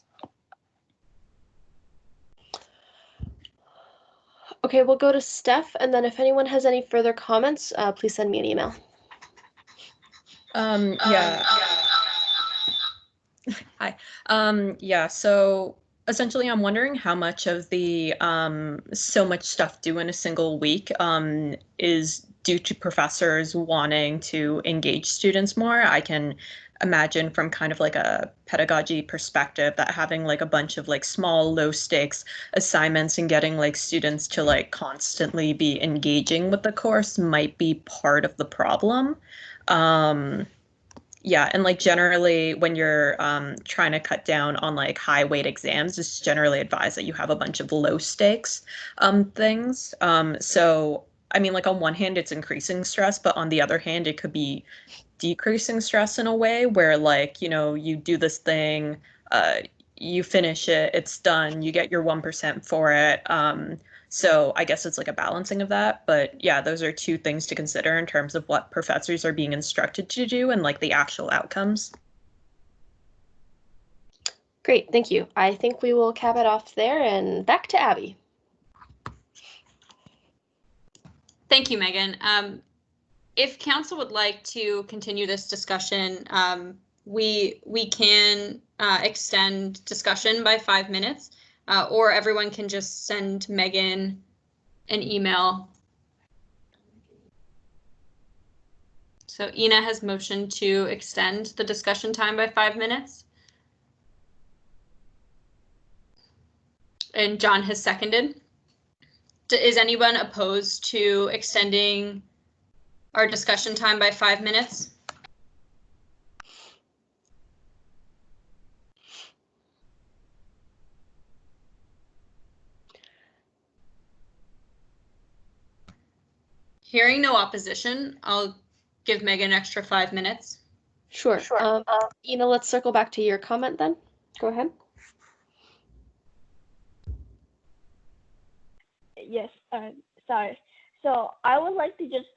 Okay, we'll go to Steph, and then if anyone has any further comments, please send me an email. Yeah. Hi. Yeah, so essentially I'm wondering how much of the so much stuff due in a single week is due to professors wanting to engage students more. I can imagine from kind of like a pedagogy perspective that having like a bunch of like small low stakes assignments and getting like students to like constantly be engaging with the course might be part of the problem. Yeah, and like generally when you're trying to cut down on like high weight exams, it's generally advised that you have a bunch of low stakes things. So I mean, like on one hand, it's increasing stress, but on the other hand, it could be decreasing stress in a way where like, you know, you do this thing, you finish it, it's done, you get your 1% for it. So I guess it's like a balancing of that. But yeah, those are two things to consider in terms of what professors are being instructed to do and like the actual outcomes. Great, thank you. I think we will cap it off there and back to Abby. Thank you, Megan. If council would like to continue this discussion, we can extend discussion by 5 minutes, or everyone can just send Megan an email. So Ina has motioned to extend the discussion time by 5 minutes. And John has seconded. Is anyone opposed to extending our discussion time by 5 minutes? Hearing no opposition, I'll give Megan an extra 5 minutes. Sure. Ina, let's circle back to your comment then. Go ahead. Yes, sorry. So I would like to just,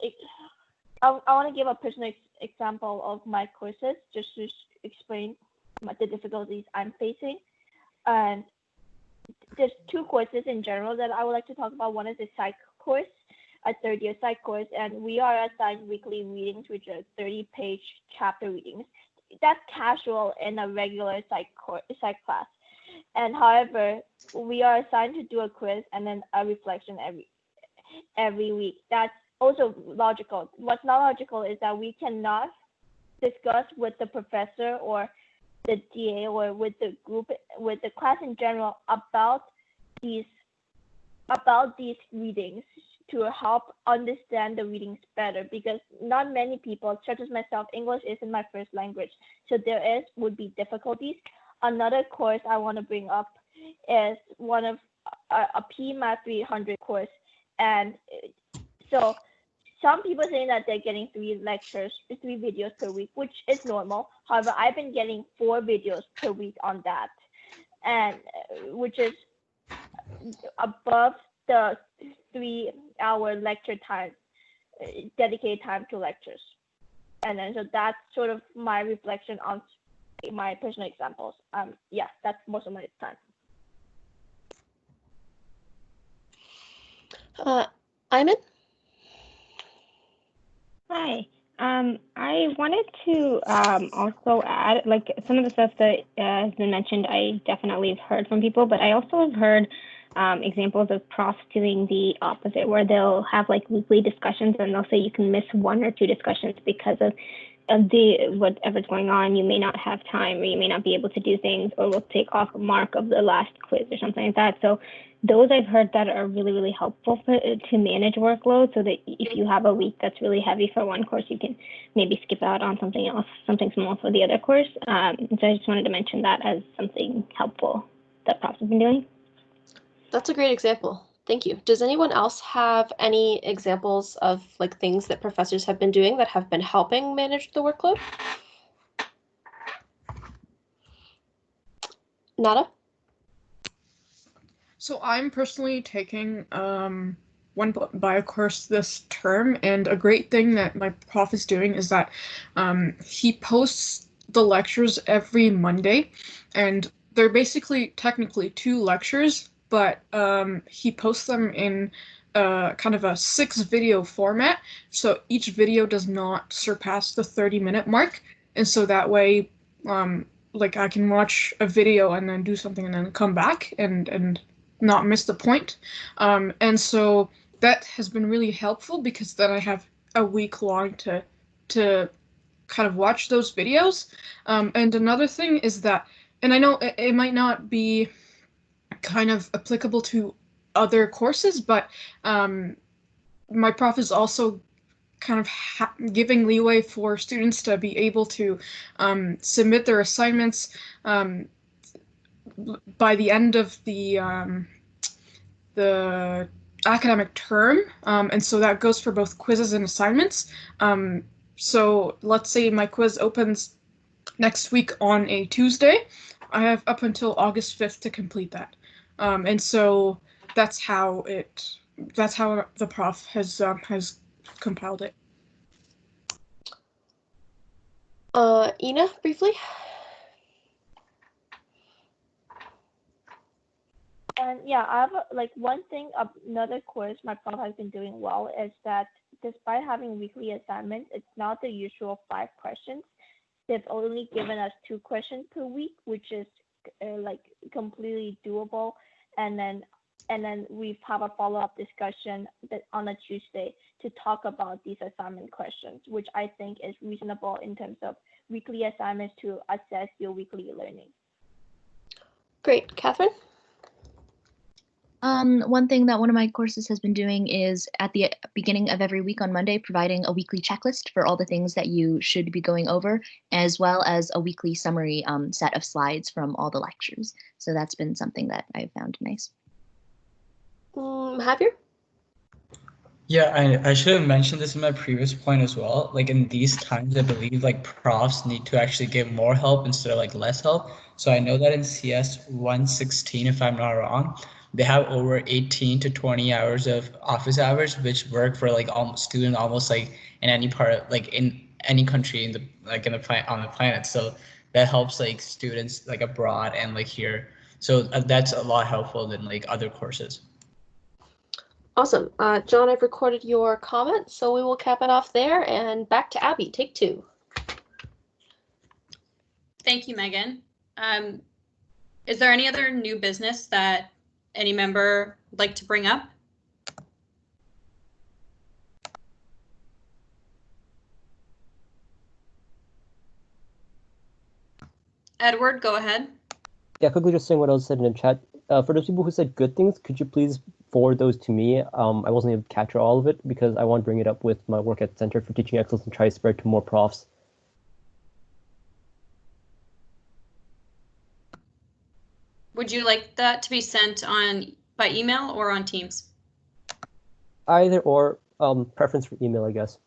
I want to give a personal example of my courses just to explain the difficulties I'm facing. And there's two courses in general that I would like to talk about. One is a psych course, a third-year psych course, and we are assigned weekly readings, which are 30-page chapter readings. That's casual in a regular psych class. And however, we are assigned to do a quiz and then a reflection every week. That's also logical. What's not logical is that we cannot discuss with the professor or the DA or with the group, with the class in general about these readings to help understand the readings better, because not many people, such as myself, English isn't my first language, so would be difficulties. Another course I want to bring up is one of a PMath 300 course, and so some people saying that they're getting 3 videos per week, which is normal. However, I've been getting 4 videos per week on that, and which is above the 3-hour lecture time, dedicated time to lectures. And then so that's sort of my reflection on my personal examples. Yeah, that's most of my time. Ayman? Hi. I wanted to also add, like, some of the stuff that has been mentioned, I definitely have heard from people, but I also have heard examples of profs doing the opposite, where they'll have like weekly discussions and they'll say you can miss 1 or 2 discussions because of whatever's going on. You may not have time, or you may not be able to do things, or will take off a mark of the last quiz or something like that. So those I've heard that are really, really helpful to manage workload, so that if you have a week that's really heavy for one course, you can maybe skip out on something else, something small for the other course. So I just wanted to mention that as something helpful that profs have been doing. That's a great example. Thank you. Does anyone else have any examples of like things that professors have been doing that have been helping manage the workload? Nada? So I'm personally taking one bio course this term, and a great thing that my prof is doing is that he posts the lectures every Monday, and they're basically technically 2 lectures, but he posts them in kind of a 6-video format, so each video does not surpass the 30-minute mark, and so that way like I can watch a video and then do something and then come back and not miss the point. And so that has been really helpful, because then I have a week long to kind of watch those videos. And another thing is that, and I know it might not be kind of applicable to other courses, but my prof is also kind of giving leeway for students to be able to submit their assignments by the end of the academic term, and so that goes for both quizzes and assignments. So let's say my quiz opens next week on a Tuesday. I have up until August 5th to complete that, and so that's how the prof has compiled it. Ina, briefly. And yeah, I have one thing. Another course my prof has been doing well is that despite having weekly assignments, it's not the usual 5 questions. They've only given us 2 questions per week, which is completely doable. And then we have a follow-up discussion on a Tuesday to talk about these assignment questions, which I think is reasonable in terms of weekly assignments to assess your weekly learning. Great. Catherine? One thing that one of my courses has been doing is at the beginning of every week on Monday, providing a weekly checklist for all the things that you should be going over, as well as a weekly summary set of slides from all the lectures. So that's been something that I've found nice. Javier? Yeah, I should have mentioned this in my previous point as well. Like in these times, I believe like profs need to actually give more help instead of like less help. So I know that in CS 116, if I'm not wrong, they have over 18 to 20 hours of office hours, which work for like student almost like in any part of, like in any country in the on the planet. So that helps like students like abroad and like here. So that's a lot helpful than like other courses. Awesome. John, I've recorded your comment, so we will cap it off there and back to Abby. Take 2. Thank you, Megan. Is there any other new business that any member would like to bring up? Edward, go ahead. Yeah, quickly just saying what I was said in the chat. For those people who said good things, could you please forward those to me? I wasn't able to capture all of it because I want to bring it up with my work at Center for Teaching Excellence and try to spread to more profs. Would you like that to be sent by email or on Teams? Either or, preference for email, I guess.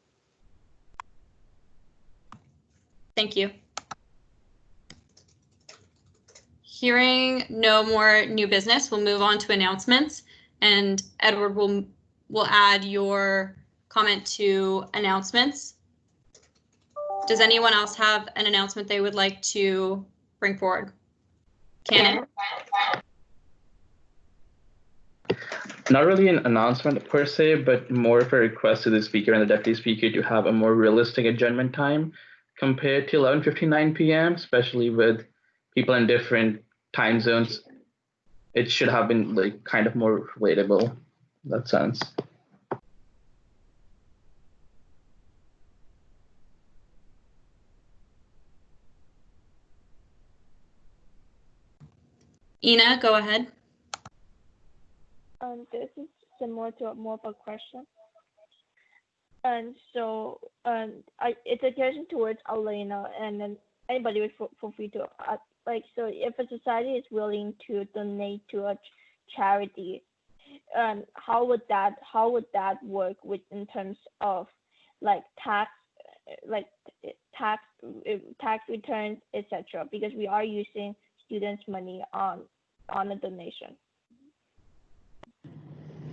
Thank you. Hearing no more new business, we'll move on to announcements, and Edward will add your comment to announcements. Does anyone else have an announcement they would like to bring forward? Cannon? Not really an announcement per se, but more of a request to the speaker and the deputy speaker to have a more realistic adjournment time compared to 11:59 p.m., especially with people in different time zones. It should have been like kind of more relatable in that sense. Ina, go ahead. This is similar to more of a question. And so it's a question towards Elena, and then anybody would feel free to so if a society is willing to donate to a charity, how would that work in terms of tax returns, etc., because we are using students' money on a donation.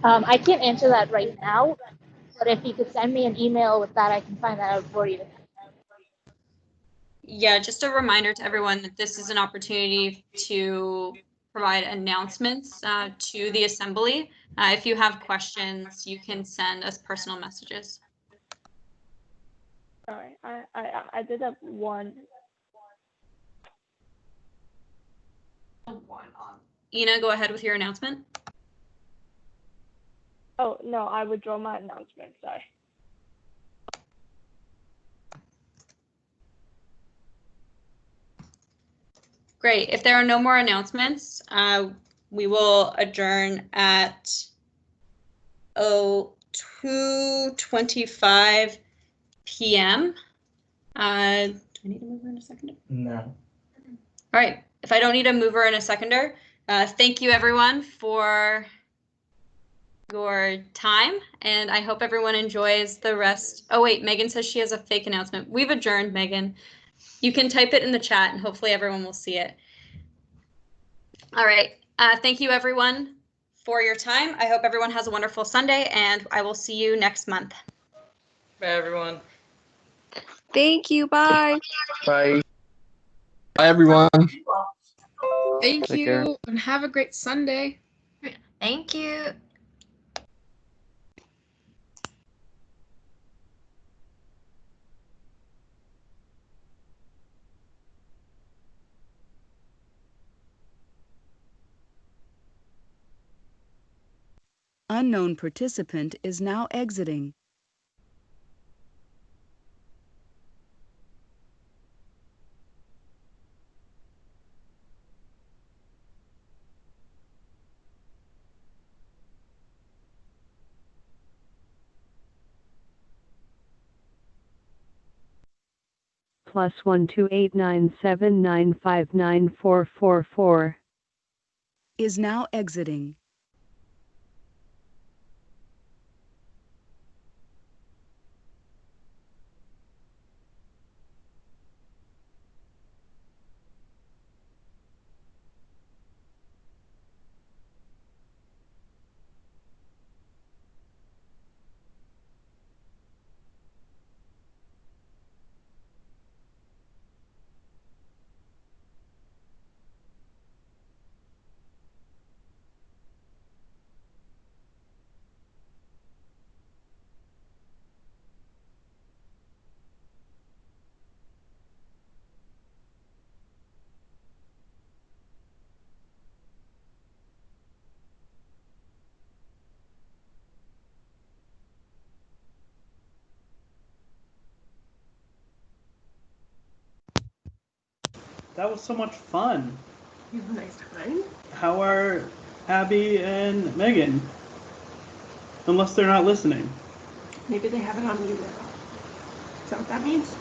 I can't answer that right now, but if you could send me an email with that, I can find that out for you. Yeah, just a reminder to everyone that this is an opportunity to provide announcements to the assembly. If you have questions, you can send us personal messages. Sorry, I did have one. Ina, go ahead with your announcement. Oh, no, I withdraw my announcement, sorry. Great. If there are no more announcements, we will adjourn at 2:25 p.m. Do I need a mover and a seconder? No. All right. If I don't need a mover and a seconder, thank you everyone for your time, and I hope everyone enjoys the rest. Oh wait, Megan says she has a fake announcement. We've adjourned, Megan. You can type it in the chat and hopefully everyone will see it. All right. Thank you everyone for your time. I hope everyone has a wonderful Sunday, and I will see you next month. Bye, everyone. Thank you. Bye. Bye. Bye, everyone. Thank Take care. you, and have a great Sunday. Thank you. Unknown participant is now exiting. +12897959444 is now exiting. That was so much fun. You have a nice time? How are Abby and Megan? Unless they're not listening. Maybe they have it on mute now. Is that what that means?